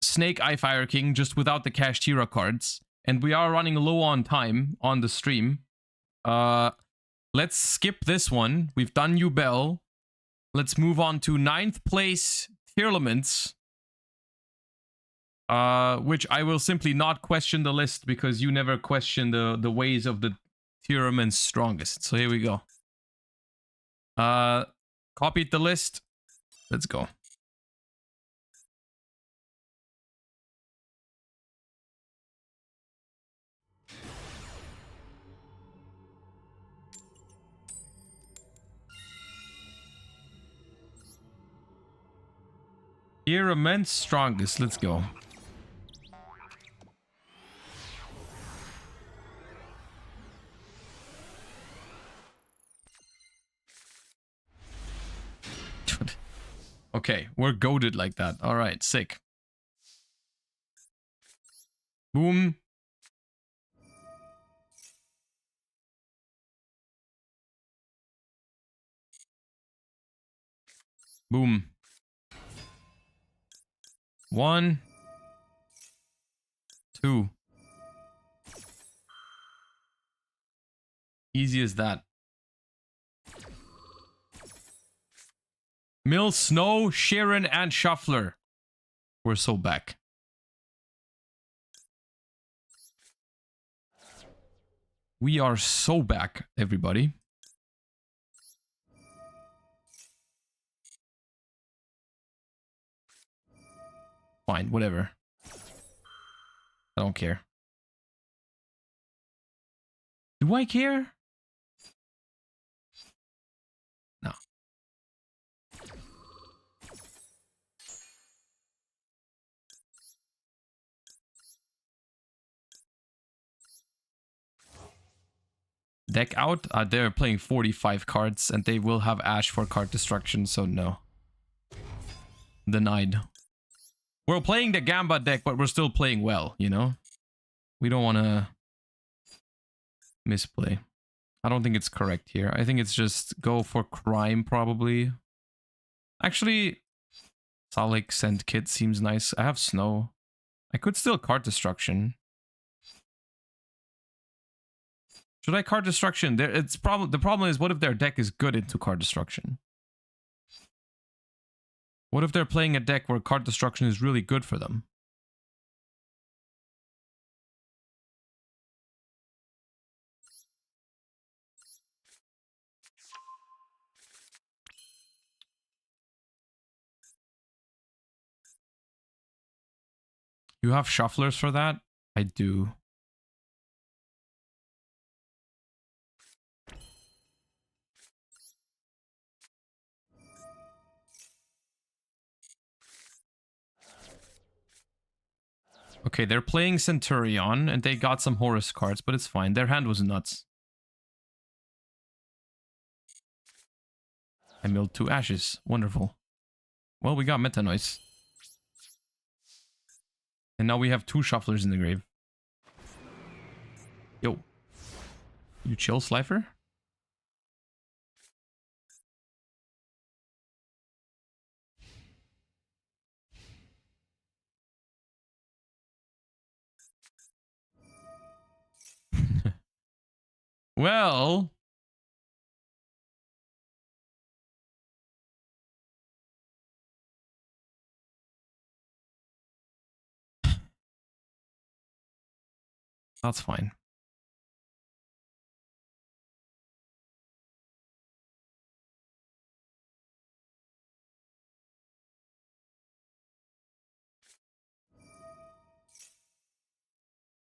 Snake Eye Fire King just without the Kashtira cards, and we are running low on time on the stream, let's skip this one. We've done Yubel. Let's move on to 9th place Tearlaments. Which I will simply not question the list because you never question the ways of the Tearlaments strongest. So here we go. Copied the list. Let's go. Tearlaments strongest. Let's go. Okay, we're goated like that. All right, sick. Boom. Boom. 1, 2. Easy as that. Mill, Snow, Sharon, and Shuffler. We're so back. We are so back, everybody. Fine, whatever. I don't care. Do I care? No. Deck out? They're playing 45 cards and they will have Ash for card destruction, so no. Denied. We're playing the Gamba deck, but we're still playing well, you know? We don't want to misplay. I don't think it's correct here. I think it's just go for crime, probably. Actually, Salik Send Kit seems nice. I have Snow. I could still card destruction. Should I card destruction? The problem is, what if their deck is good into card destruction? What if they're playing a deck where card destruction is really good for them? You have shufflers for that? I do. Okay, they're playing Centurion, and they got some Horus cards, but it's fine. Their hand was nuts. I milled 2 ashes. Wonderful. Well, we got Meta Noise. And now we have 2 shufflers in the grave. Yo. You chill, Slifer? Well... That's fine.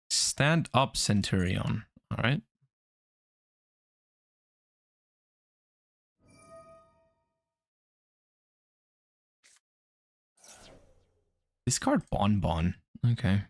Stand up, Centurion. Alright. Discard Bonbon. Okay.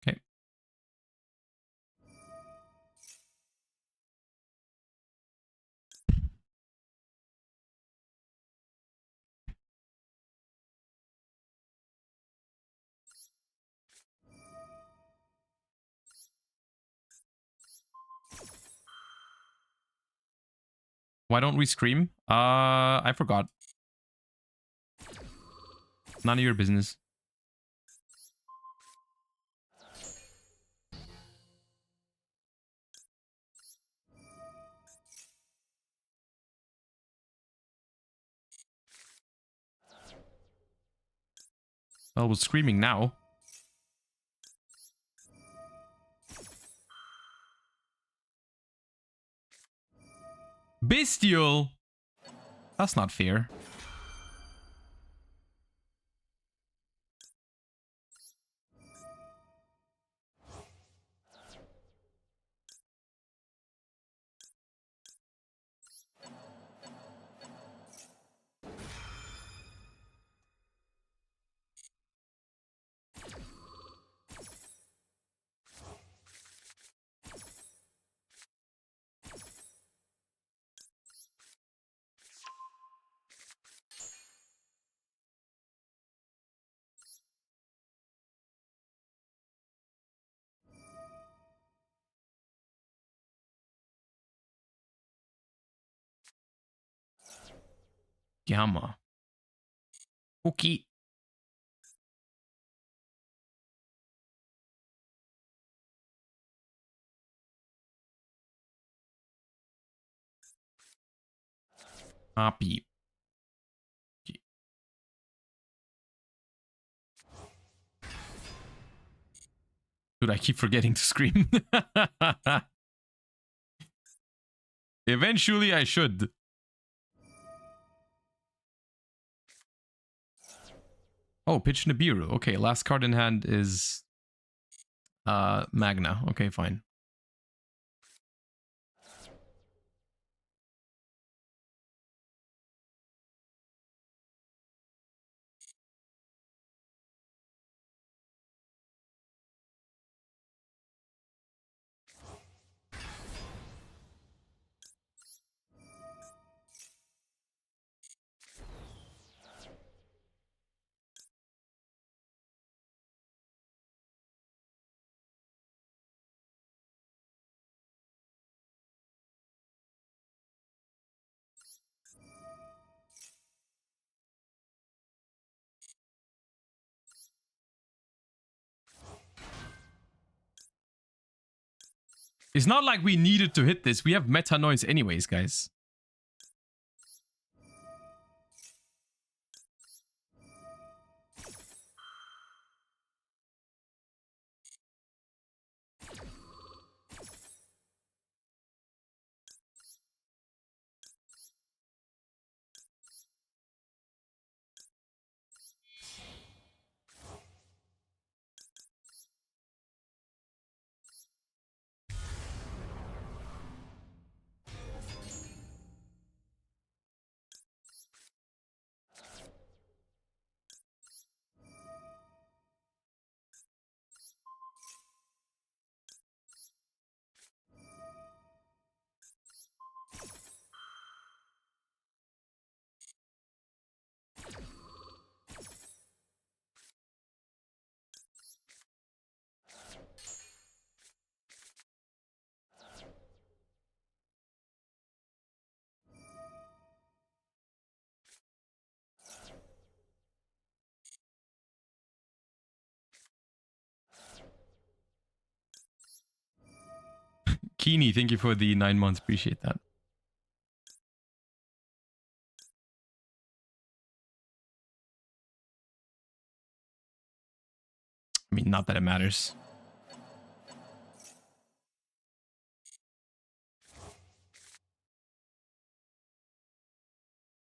Okay. Why don't we scream? I forgot. None of your business. Well, we're screaming now. Bestial! That's not fair. Gamma. Okay. Happy. Okay. Dude, I keep forgetting to scream. Eventually, I should. Oh, pitch Nibiru. Okay, last card in hand is Magna. Okay, fine. It's not like we needed to hit this. We have meta noise anyways, guys. Keeney, thank you for the 9 months. Appreciate that. I mean, not that it matters.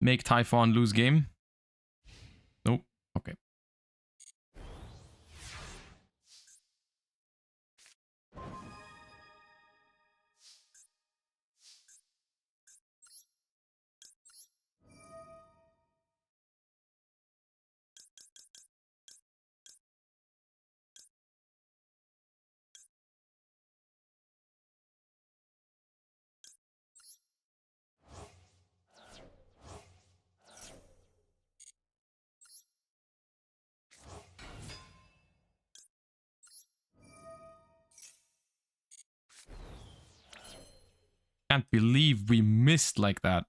Make Typhon lose game? Nope. Okay. Can't believe we missed like that.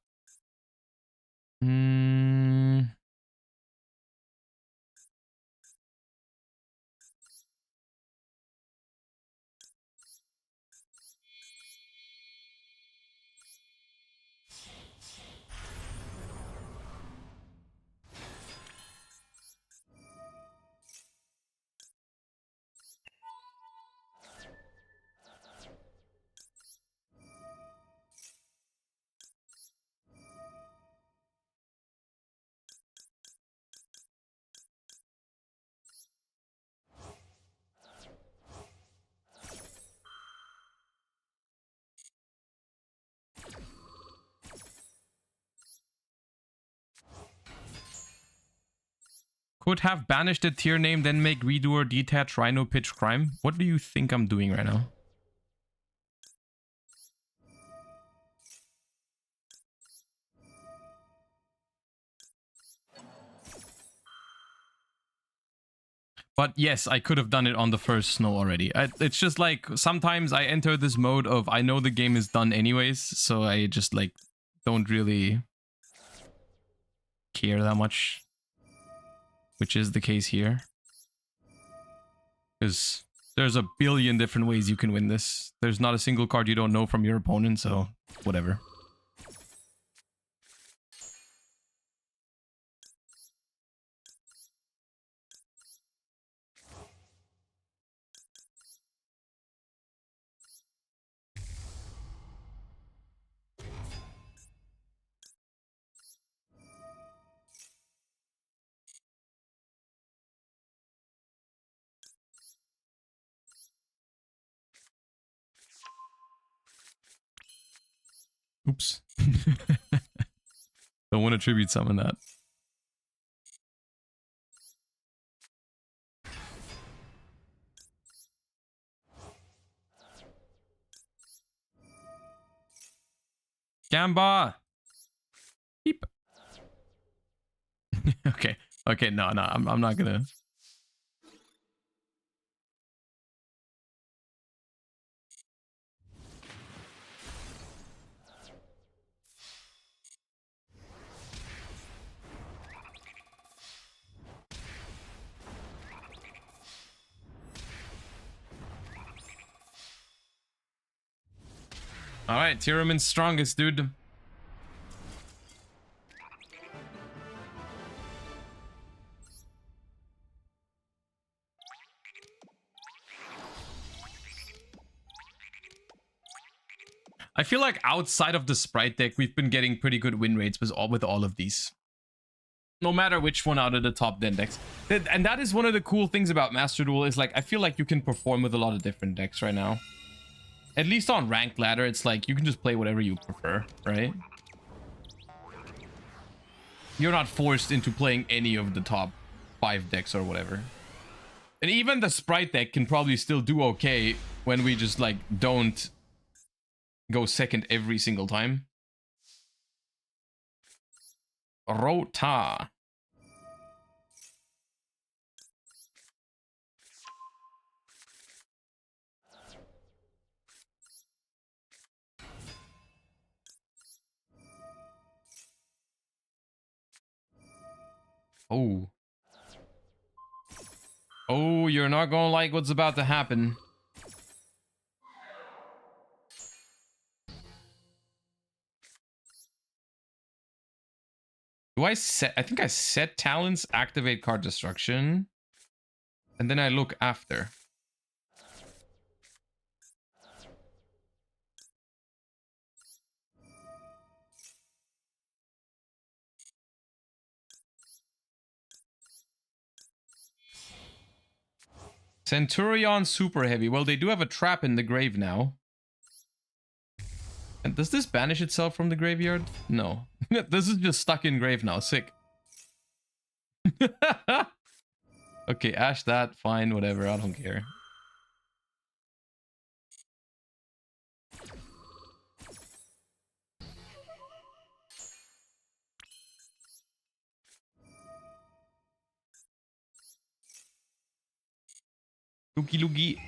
Could have banished the tier name, then make redo or detach Rhino pitch crime. What do you think I'm doing right now? But yes, I could have done it on the first snow already. It's just like, sometimes I enter this mode of I know the game is done anyways, so I just like don't really care that much. Which is the case here. Because there's a billion different ways you can win this. There's not a single card you don't know from your opponent, so whatever. Oops. Don't want to tribute summon that. Gamba! Beep. Okay. Okay, no, I'm not gonna... All right, Tearlaments strongest, dude. I feel like outside of the Spright deck, we've been getting pretty good win rates with all of these. No matter which one out of the top 10 decks. And that is one of the cool things about Master Duel is like, I feel like you can perform with a lot of different decks right now. At least on ranked ladder, it's like you can just play whatever you prefer, right? You're not forced into playing any of the top 5 decks or whatever. And even the Spright deck can probably still do okay when we just like don't go second every single time. Rota. Oh. Oh, you're not gonna like what's about to happen. Do I set... I think I set talents, activate card destruction. And then I look after. Centurion super heavy. Well, they do have a trap in the grave now. And does this banish itself from the graveyard? No. This is just stuck in grave now. Sick. Okay, ash that. Fine, whatever. I don't care. Looky looky.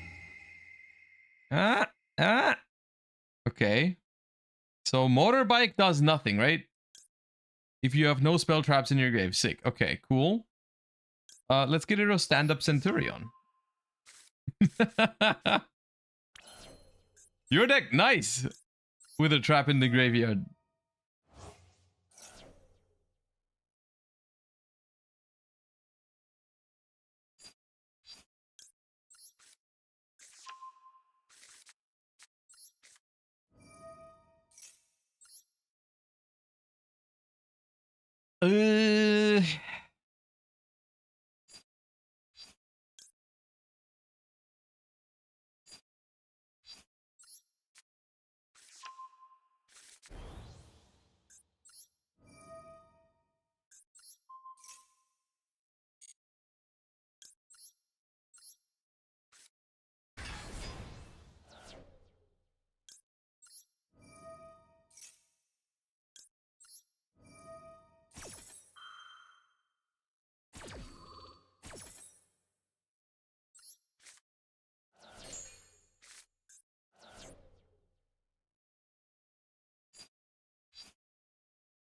Okay. So motorbike does nothing, right? If you have no spell traps in your grave. Sick. Okay, cool. Let's get rid of stand-up Centurion. Your deck, nice! With a trap in the graveyard.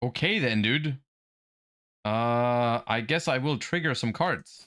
Okay then, dude. I guess I will trigger some cards.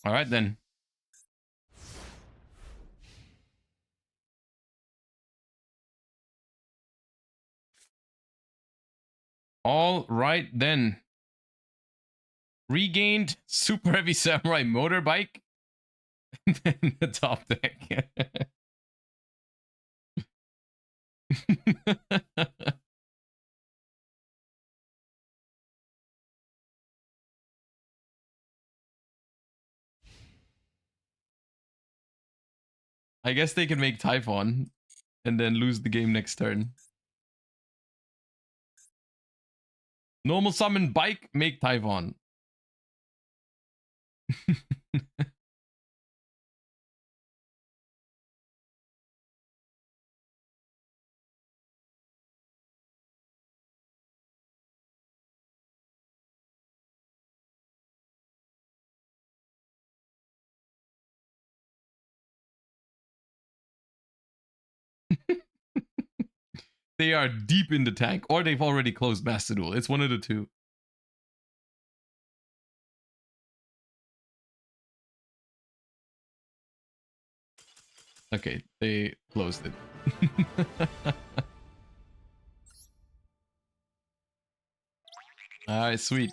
All right then. All right then. Regained super heavy samurai motorbike. And then the top deck. I guess they can make Typhon and then lose the game next turn. Normal summon Bike, make Typhon. They are deep in the tank, or they've already closed Master Duel. It's one of the two. Okay, they closed it. Alright, sweet.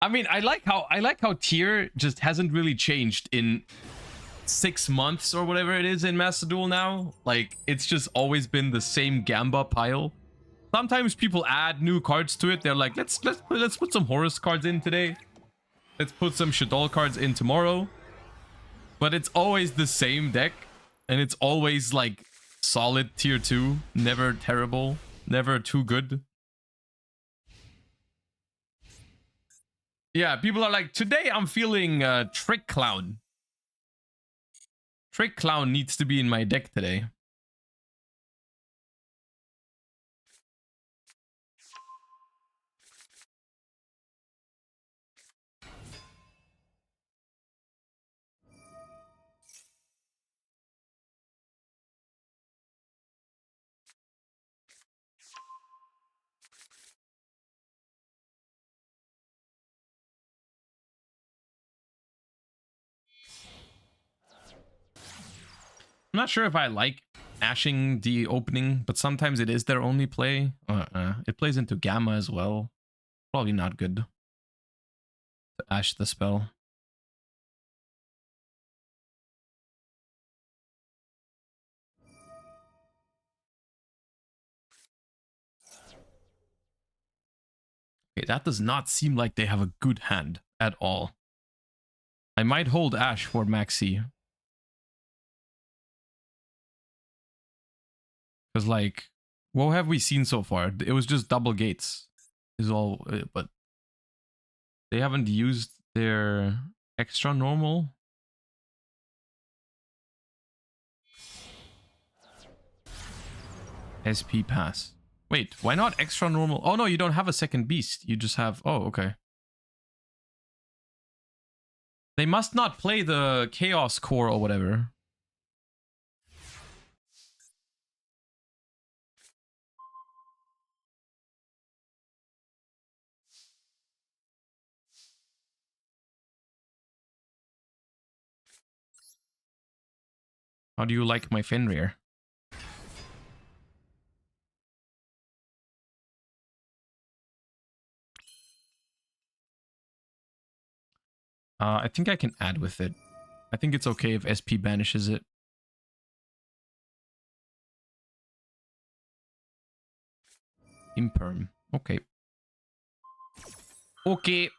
I mean, I like how tier just hasn't really changed in 6 months or whatever it is in Master Duel now. Like, it's just always been the same Gamba pile. Sometimes people add new cards to it. They're like, let's put some Horus cards in today. Let's put some Shadol cards in tomorrow. But it's always the same deck, and it's always like solid tier 2, never terrible, never too good. Yeah, people are like, today I'm feeling Trick Clown. Trick Clown needs to be in my deck today. I'm not sure if I like ashing the opening, but sometimes it is their only play. It plays into Gamma as well. Probably not good to ash the spell. Okay, that does not seem like they have a good hand at all. I might hold Ash for Maxi. Because, like, what have we seen so far? It was just double gates. Is all, but they haven't used their extra normal. SP pass. Wait, why not extra normal? Oh no, you don't have a second beast. You just have... Oh, okay. They must not play the Chaos Core or whatever. How do you like my Fenrir? I think I can add with it. I think it's okay if SP banishes it. Imperm. Okay. Okay.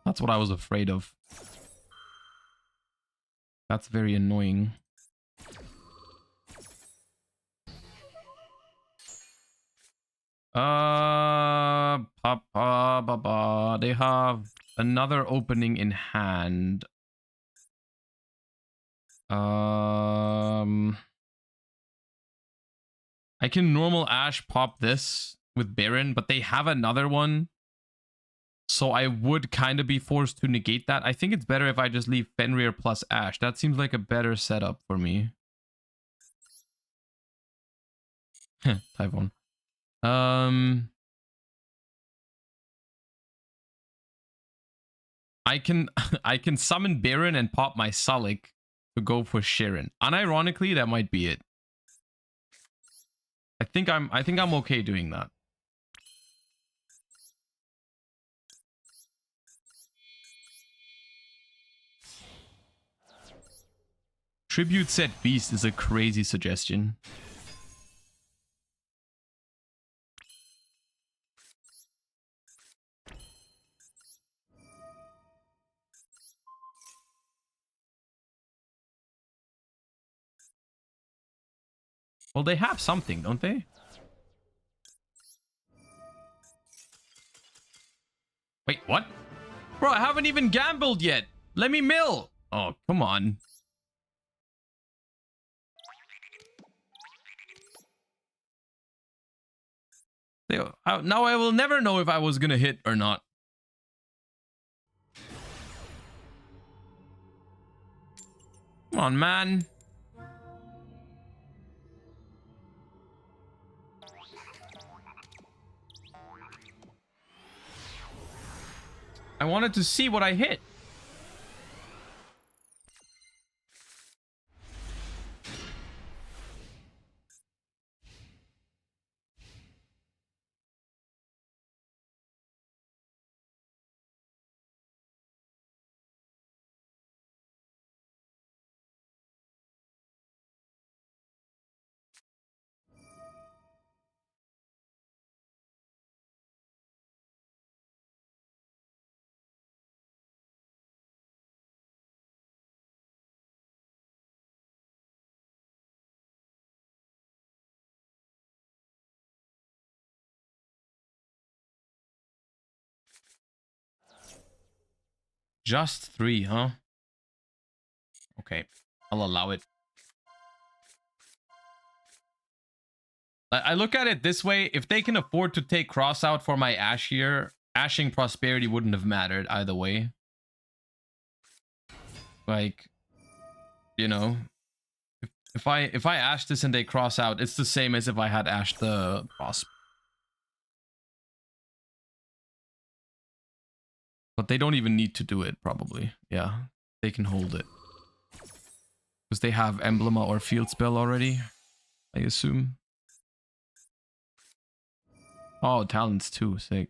That's what I was afraid of. That's very annoying. They have another opening in hand. I can normal Ash pop this with Baron, but they have another one. So I would kind of be forced to negate that. I think it's better if I just leave Fenrir plus Ash. That seems like a better setup for me. Typhon. I can I can summon Baron and pop my Sulik to go for Sharon. Unironically, that might be it. I think I'm okay doing that. Tribute set Beast is a crazy suggestion. Well, they have something, don't they? Wait, what? Bro, I haven't even gambled yet. Let me mill. Oh, come on. Now I will never know if I was gonna hit or not. Come on, man. I wanted to see what I hit. Just 3, huh? Okay, I'll allow it. I look at it this way. If they can afford to take Cross out for my Ash here, Ashing Prosperity wouldn't have mattered either way. Like, you know, if I Ash this and they Cross out, it's the same as if I had Ashed the Prosp. But they don't even need to do it, probably. Yeah, they can hold it. Because they have Emblema or Field Spell already, I assume. Oh, Talents too, sick.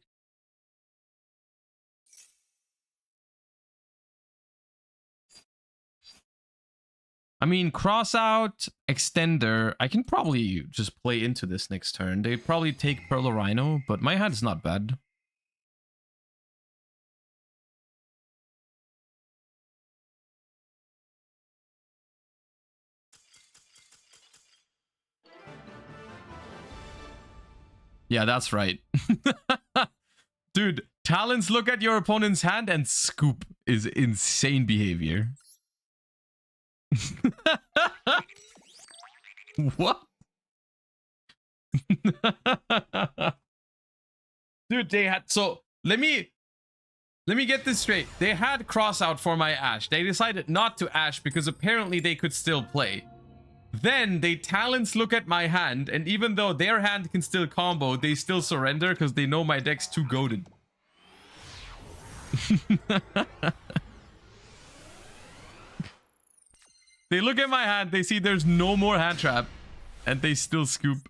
I mean, Cross out, Extender. I can probably just play into this next turn. They'd probably take Pearl Rhino, but my hand's not bad. Yeah, that's right. Dude, Talents look at your opponent's hand and scoop is insane behavior. What? Dude, they had... So, let me get this straight. They had Cross out for my Ash. They decided not to Ash because apparently they could still play. Then they Talents look at my hand, and even though their hand can still combo, they still surrender because they know my deck's too goated. They look at my hand, they see there's no more hand trap, and they still scoop.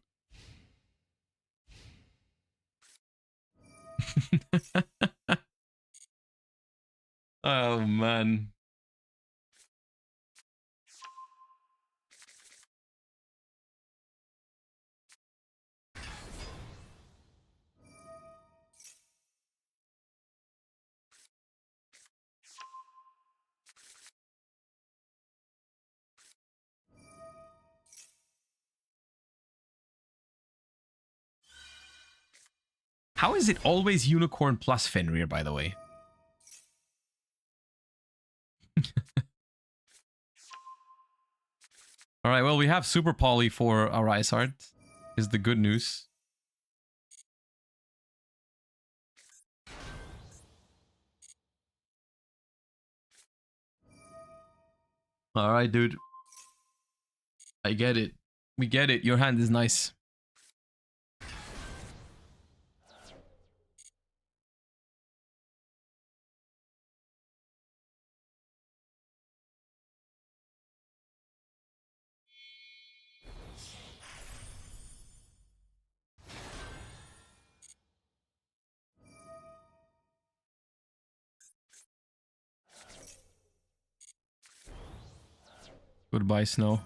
Oh, man. How is it always Unicorn plus Fenrir, by the way? Alright, well, we have Super Poly for our Ice Heart. is the good news. All right, dude. I get it. We get it. Your hand is nice. Goodbye, Snow.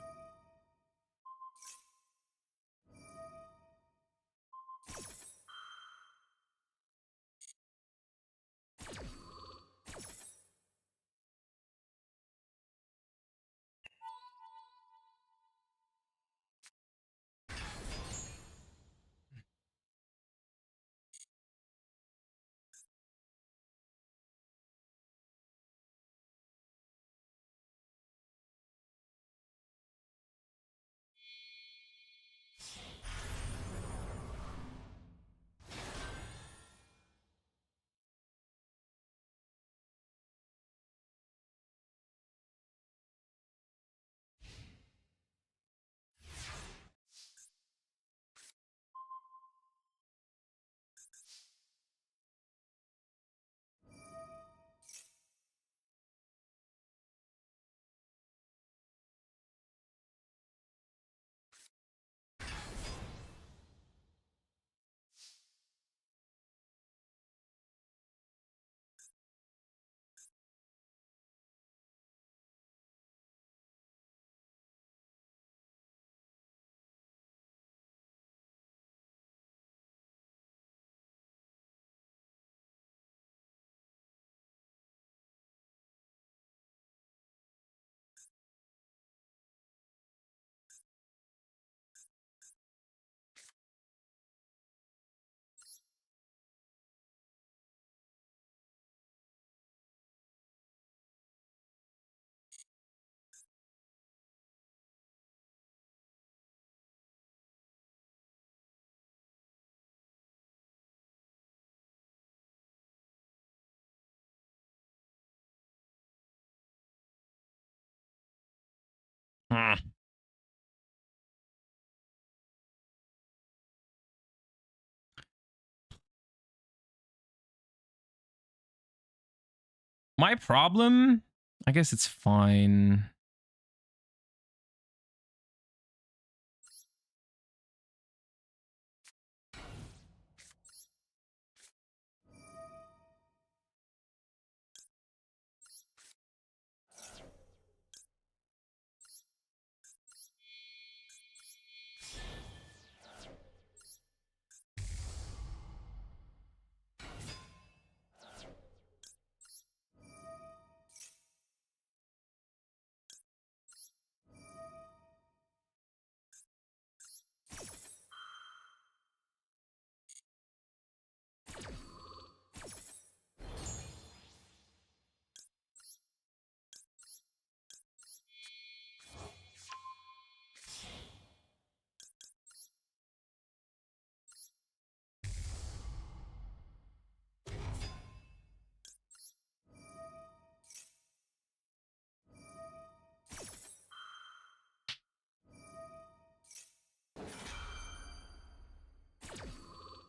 My problem? I guess it's fine.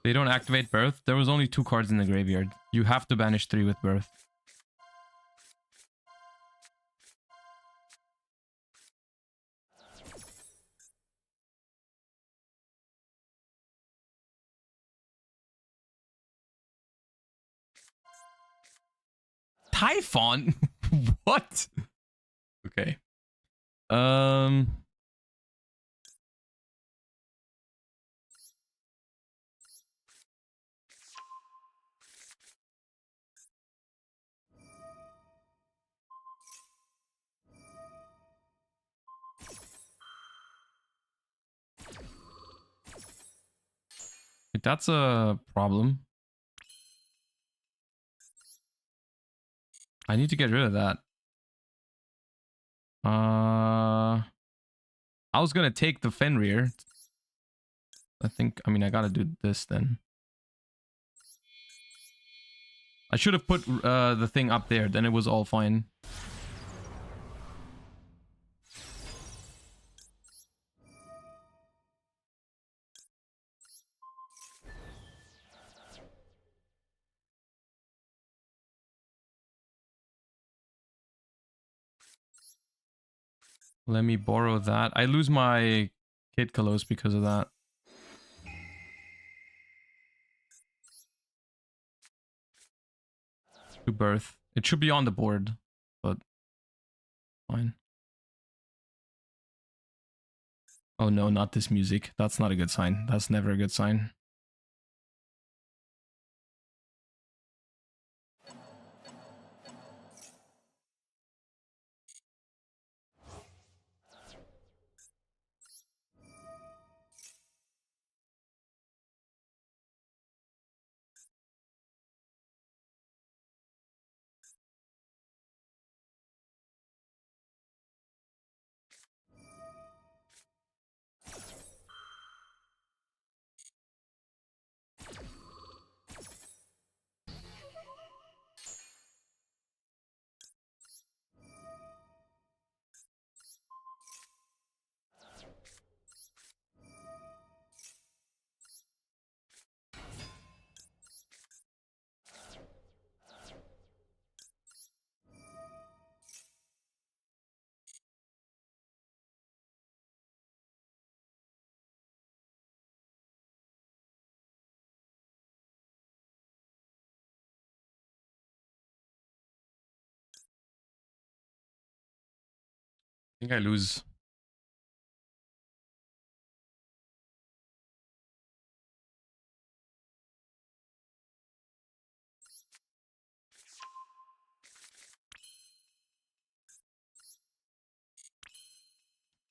They don't activate Birth. There was only 2 cards in the graveyard. You have to banish 3 with Birth. Typhon? What? Okay. That's a problem. I need to get rid of that. I was gonna take the Fenrir. I mean, I gotta do this then. I should have put the thing up there, then it was all fine. Let me borrow that. I lose my Kid Kalos because of that. To birth. It should be on the board, but fine. Oh no, not this music. That's not a good sign. That's never a good sign. I think I lose.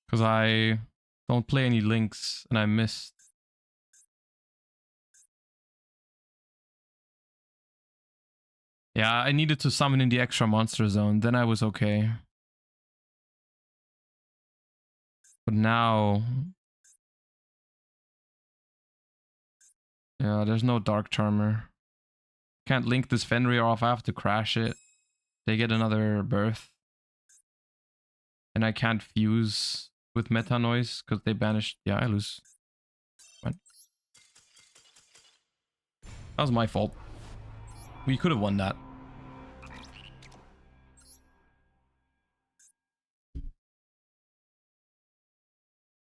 Because I don't play any links and I missed. Yeah, I needed to summon in the extra monster zone. Then I was okay. But now... Yeah, there's no Dark Charmer. Can't link this Fenrir off. I have to crash it. They get another birth. And I can't fuse with Meta Noise because they banished... Yeah, I lose. What? That was my fault. We could have won that.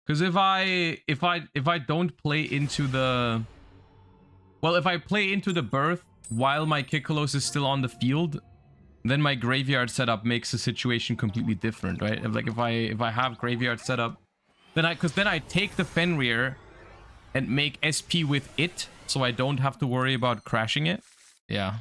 Because if I don't play into the... Well, if I play into the birth while my Kikolos is still on the field, then my graveyard setup makes the situation completely different, right? Like if I have graveyard setup, then I take the Fenrir and make SP with it, so I don't have to worry about crashing it. Yeah.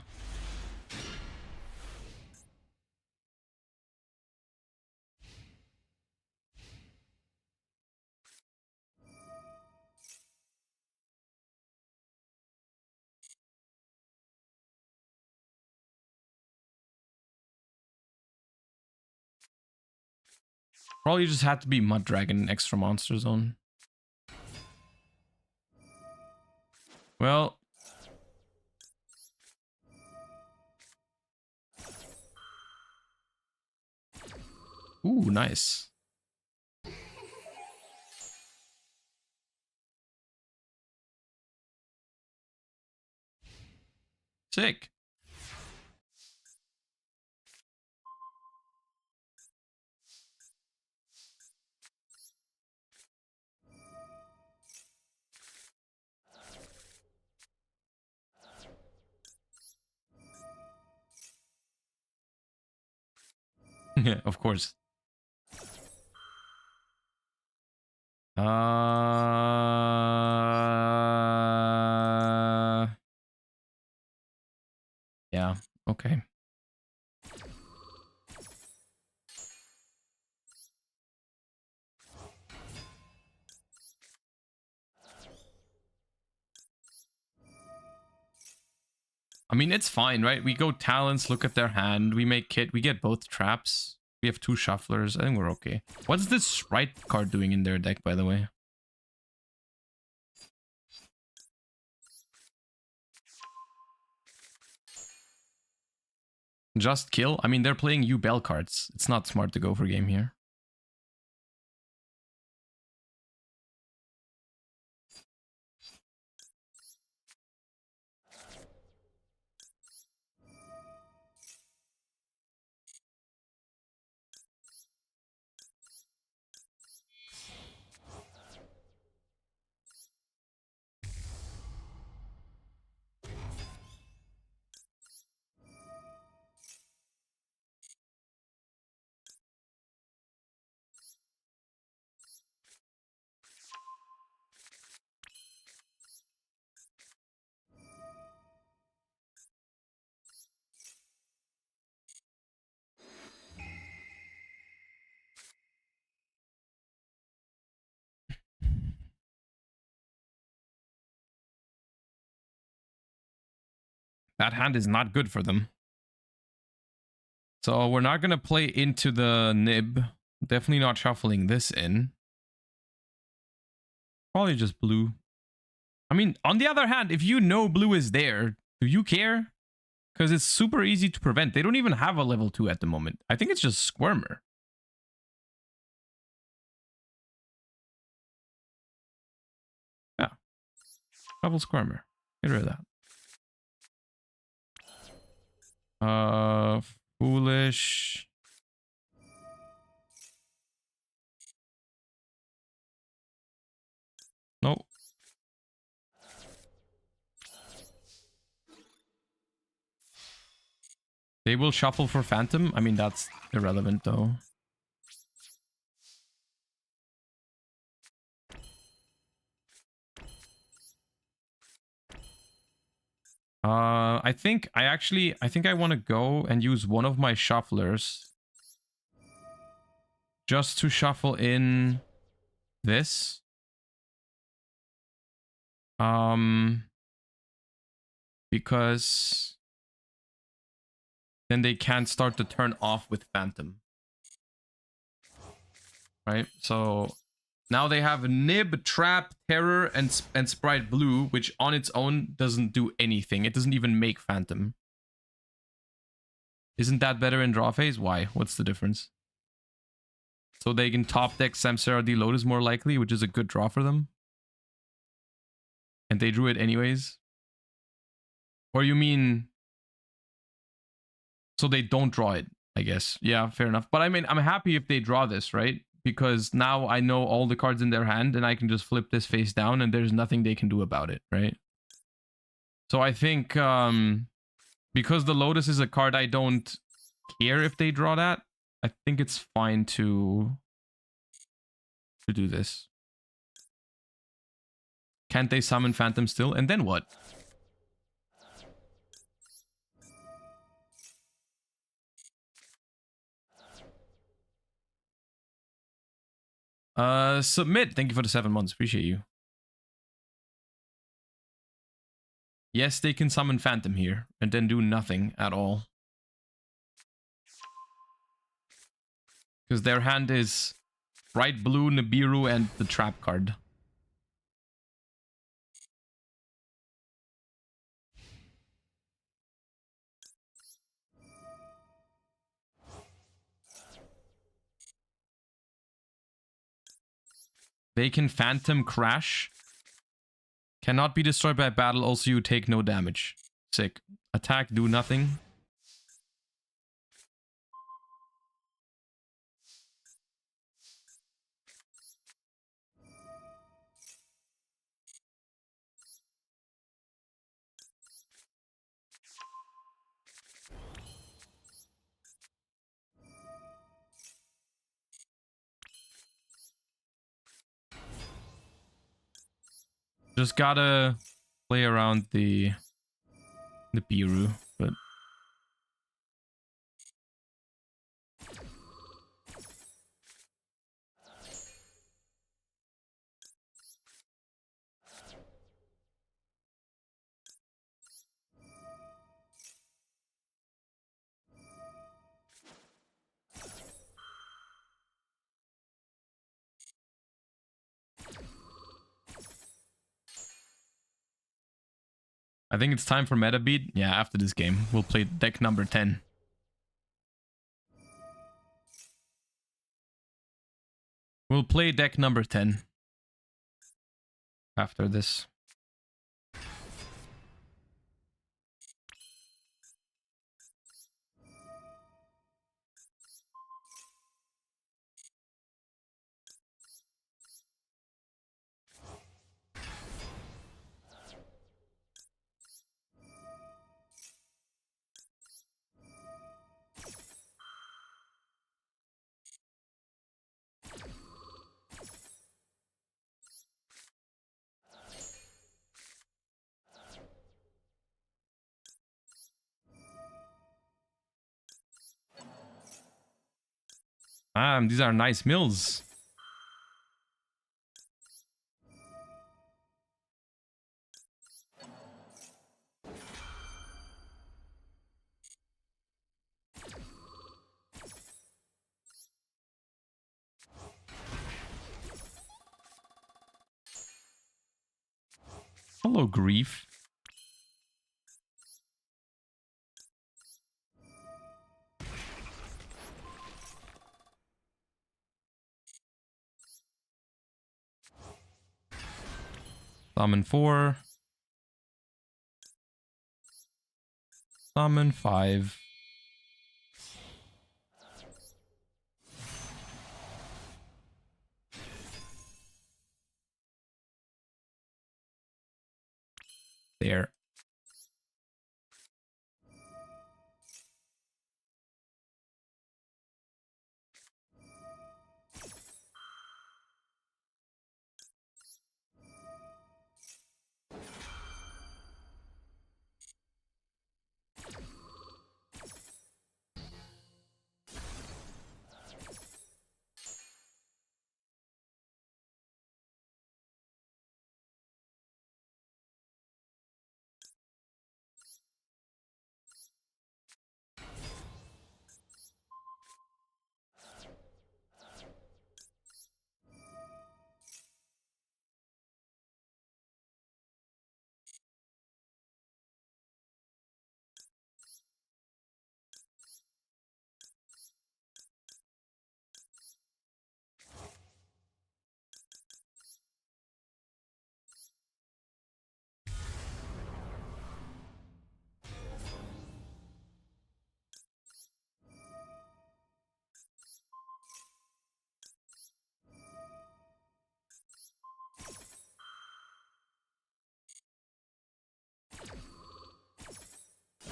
Probably just had to be Mud Dragon extra monster zone. Well. Ooh, nice. Sick. Yeah, of course. Yeah, okay. I mean, it's fine, right? We go talents, look at their hand, we make kit, we get both traps. We have 2 shufflers. I think we're okay. What's this Spright card doing in their deck, by the way? Just kill? I mean, they're playing Yubel cards. It's not smart to go for game here. That hand is not good for them. So we're not going to play into the nib. Definitely not shuffling this in. Probably just blue. I mean, on the other hand, if you know blue is there, do you care? Because it's super easy to prevent. They don't even have a level 2 at the moment. I think it's just Squirmer. Yeah. Level Squirmer. Get rid of that. Foolish. No. They will shuffle for Phantom. I mean, that's irrelevant though. I think I want to go and use one of my shufflers just to shuffle in this. Because then they can't start the turn off with Phantom. Right? So now they have Nib, Trap, Terror, and Spright Blue, which on its own doesn't do anything. It doesn't even make Phantom. Isn't that better in draw phase? Why? What's the difference? So they can top deck Samsara D Lotus more likely, which is a good draw for them. And they drew it anyways. Or you mean... So they don't draw it, I guess. Yeah, fair enough. But I mean, I'm happy if they draw this, right? Because now I know all the cards in their hand and I can just flip this face down and there's nothing they can do about it, right? So I think because the Lotus is a card I don't care if they draw that, I think it's fine to do this. Can't they summon Phantom still? And then what? Submit. Thank you for the 7 months. Appreciate you. Yes, they can summon Phantom here and then do nothing at all. Because their hand is bright blue, Nibiru, and the trap card. They can Phantom Crash. Cannot be destroyed by battle. Also, you take no damage. Sick. Attack, do nothing. Just gotta play around the Biru, but I think it's time for meta beat. Yeah, after this game, we'll play deck number 10. We'll play deck number 10 after this. These are nice mills. Hello, Grief. Summon 4. Summon 5. There.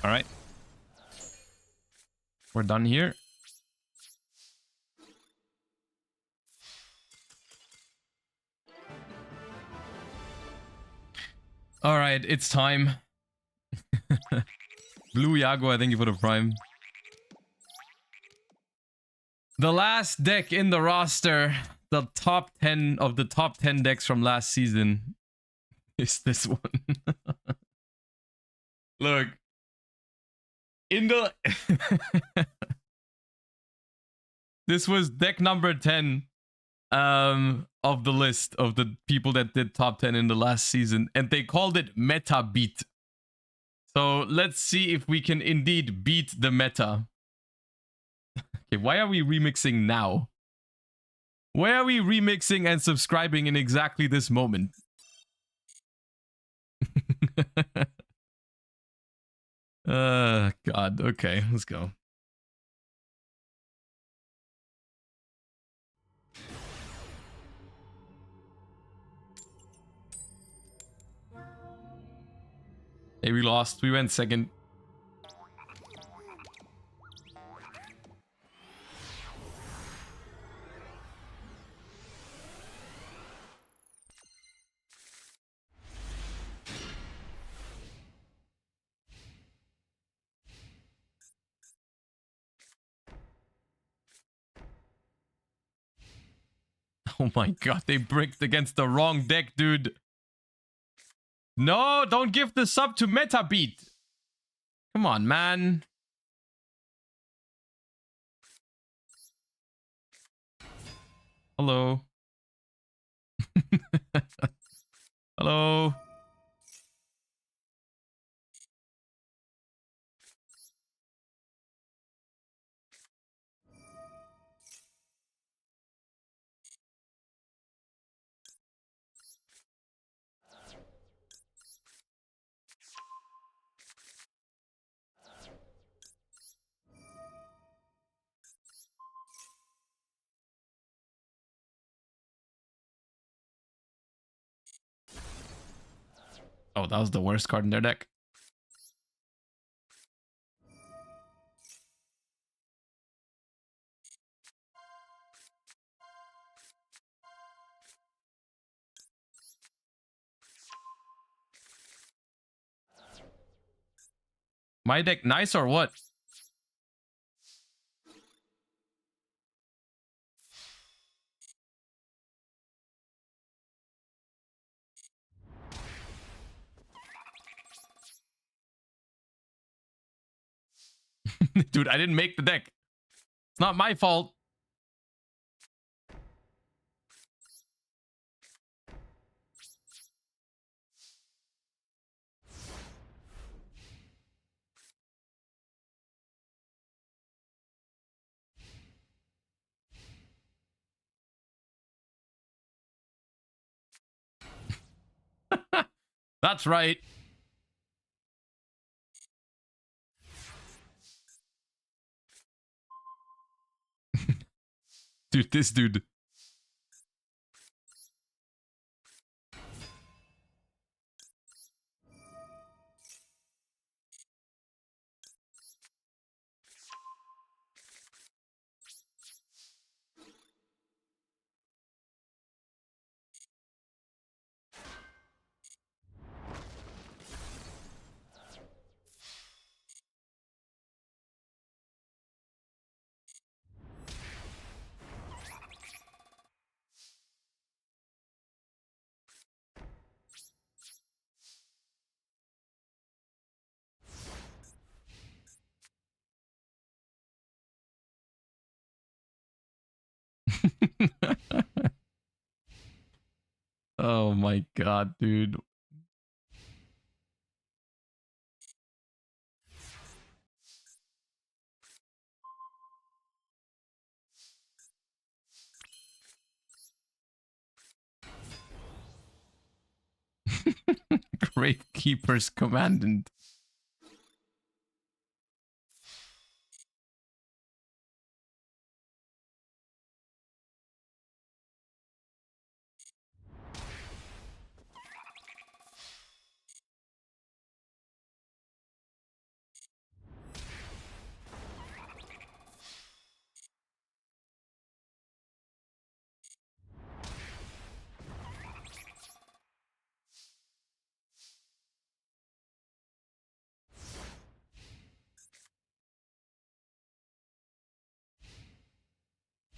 All right. We're done here. All right, it's time. Blue Yagua, thank you for the prime. The last deck in the roster, the top 10 of the top 10 decks from last season, is this one. Look. In the... This was deck number 10 of the list of the people that did top 10 in the last season, and they called it Meta Beat. So let's see if we can indeed beat the meta. Okay, why are we remixing now? Why are we remixing and subscribing in exactly this moment? God. Okay, let's go. Hey, we lost. We went second. Oh my god, they bricked against the wrong deck, dude. No, don't give the sub to Metabeat. Come on, man. Hello. Hello. Oh, that was the worst card in their deck. My deck nice or what? Dude, I didn't make the deck. It's not my fault. That's right. Dude, this dude. Oh my god, dude. Gravekeeper's Commandant.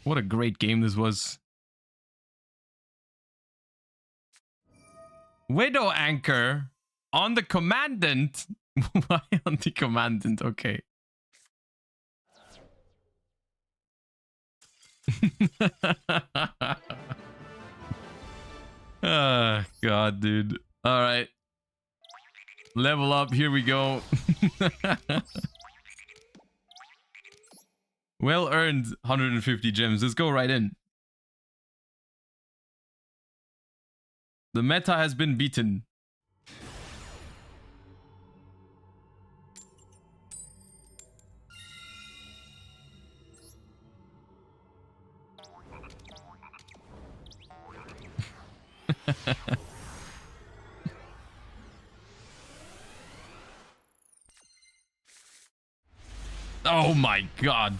What a great game this was. Widow Anchor on the Commandant. Why on the Commandant? Okay. God, dude. All right. Level up. Here we go. Well earned 150 gems. Let's go right in. The meta has been beaten. Oh my god.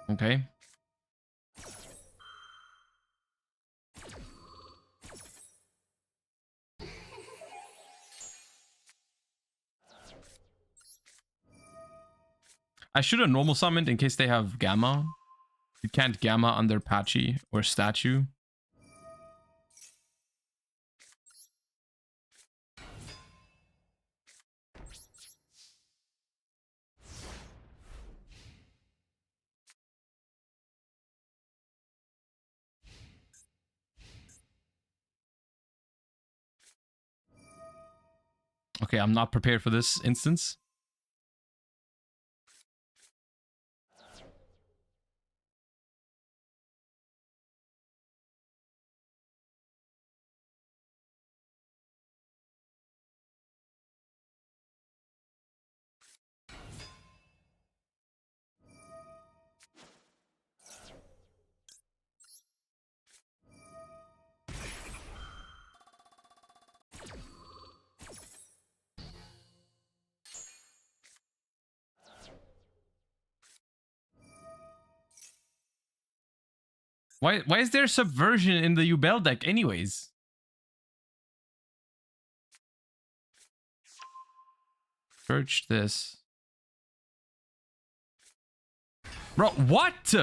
Okay. I should have normal summoned in case they have Gamma. You can't Gamma under Patchy or Statue. Okay, I'm not prepared for this instance. Why is there subversion in the Yubel deck anyways? Search this. Bro, what?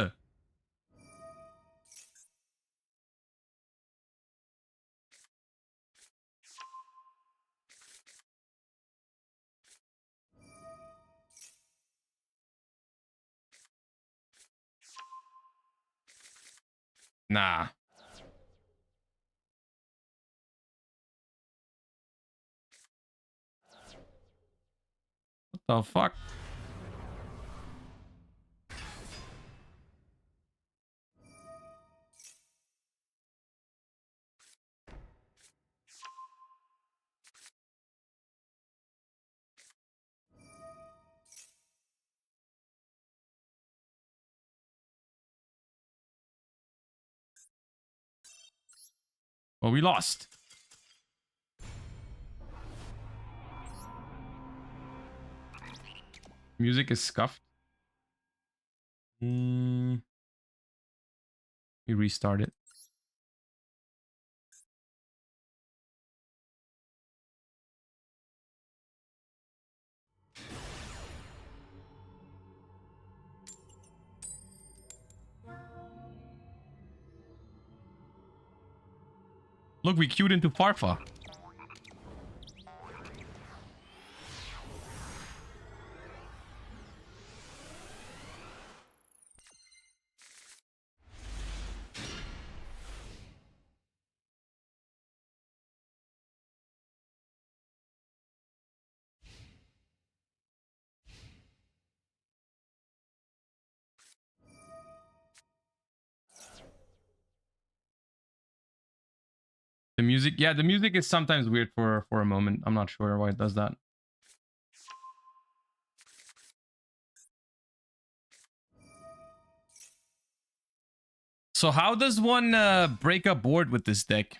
Nah. What the fuck? Well, we lost. Music is scuffed. We restart it. Look, we queued into Farfa. The music, yeah, the music is sometimes weird for a moment. I'm not sure why it does that. So how does one break a board with this deck?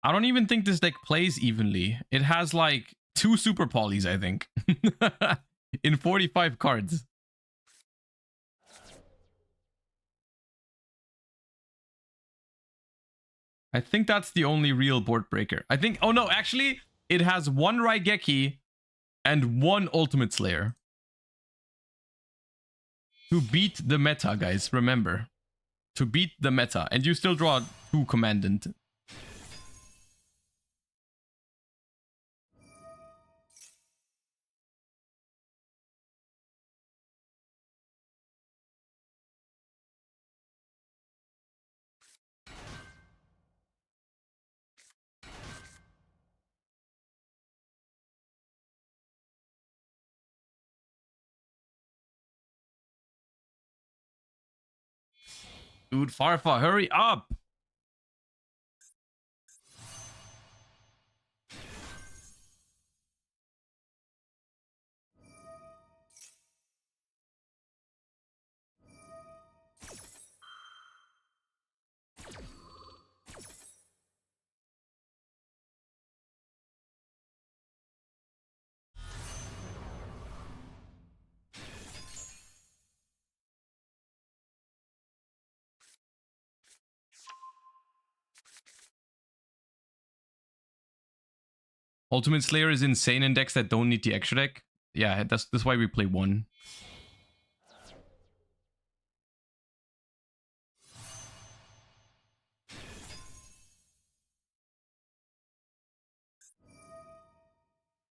I don't even think this deck plays evenly. It has like 2 super polys, I think, in 45 cards. I think that's the only real board breaker. I think, oh no, actually, it has 1 Raigeki and 1 Ultimate Slayer. To beat the meta, guys, remember. To beat the meta. And you still draw 2 Commandant. Dude, Farfa, hurry up! Ultimate Slayer is insane in decks that don't need the extra deck. Yeah, that's why we play 1.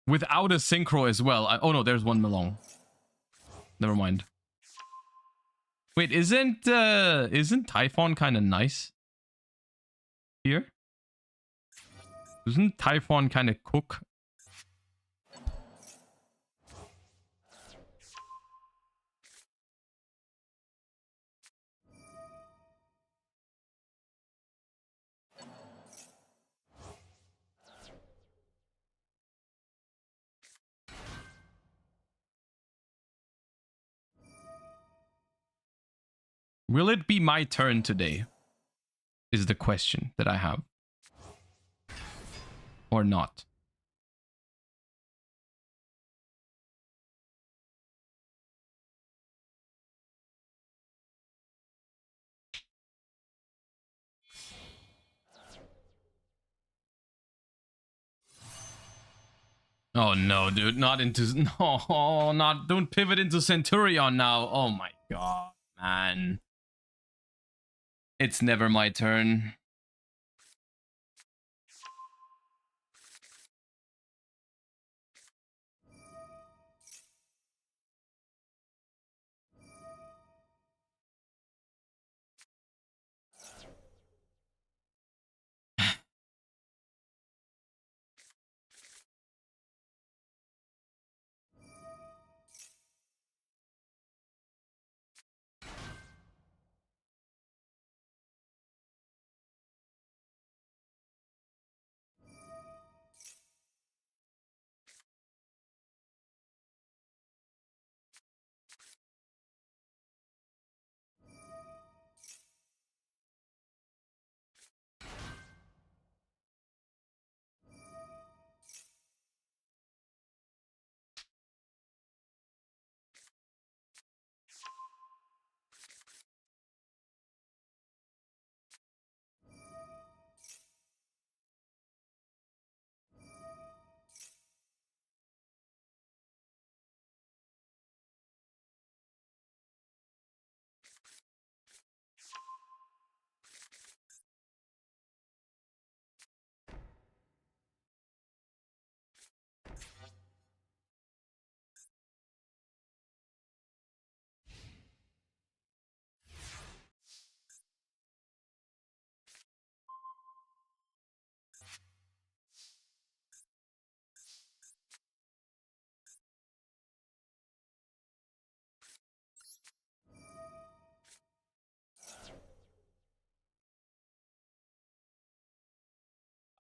Without a synchro as well. Oh no, there's 1 Melong. Never mind. Wait, isn't Typhon kind of nice here? Doesn't Typhon kind of cook? Will it be my turn today? Is the question that I have. Or not. Oh no, dude, not into no, not don't pivot into Centurion now. Oh my god, man. It's never my turn.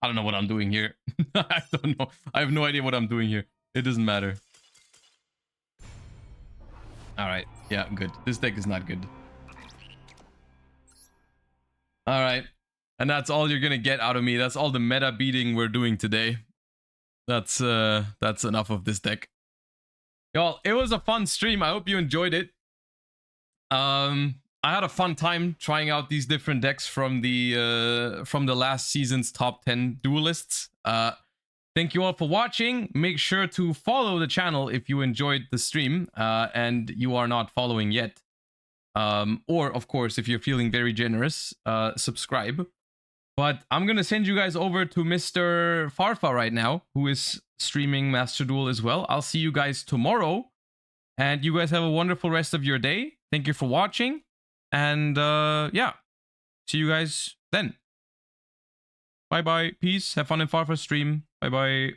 I don't know what I'm doing here. I don't know. I have no idea what I'm doing here. It doesn't matter. Alright. Yeah, good. This deck is not good. Alright. And that's all you're gonna get out of me. That's all the meta beating we're doing today. That's enough of this deck. Y'all, it was a fun stream. I hope you enjoyed it. I had a fun time trying out these different decks from the last season's top 10 duelists. Thank you all for watching. Make sure to follow the channel if you enjoyed the stream and you are not following yet. Or, of course, if you're feeling very generous, subscribe. But I'm going to send you guys over to Mr. Farfa right now, who is streaming Master Duel as well. I'll see you guys tomorrow. And you guys have a wonderful rest of your day. Thank you for watching. And yeah, see you guys then. Bye-bye. Peace. Have fun in Farfa's stream. Bye-bye.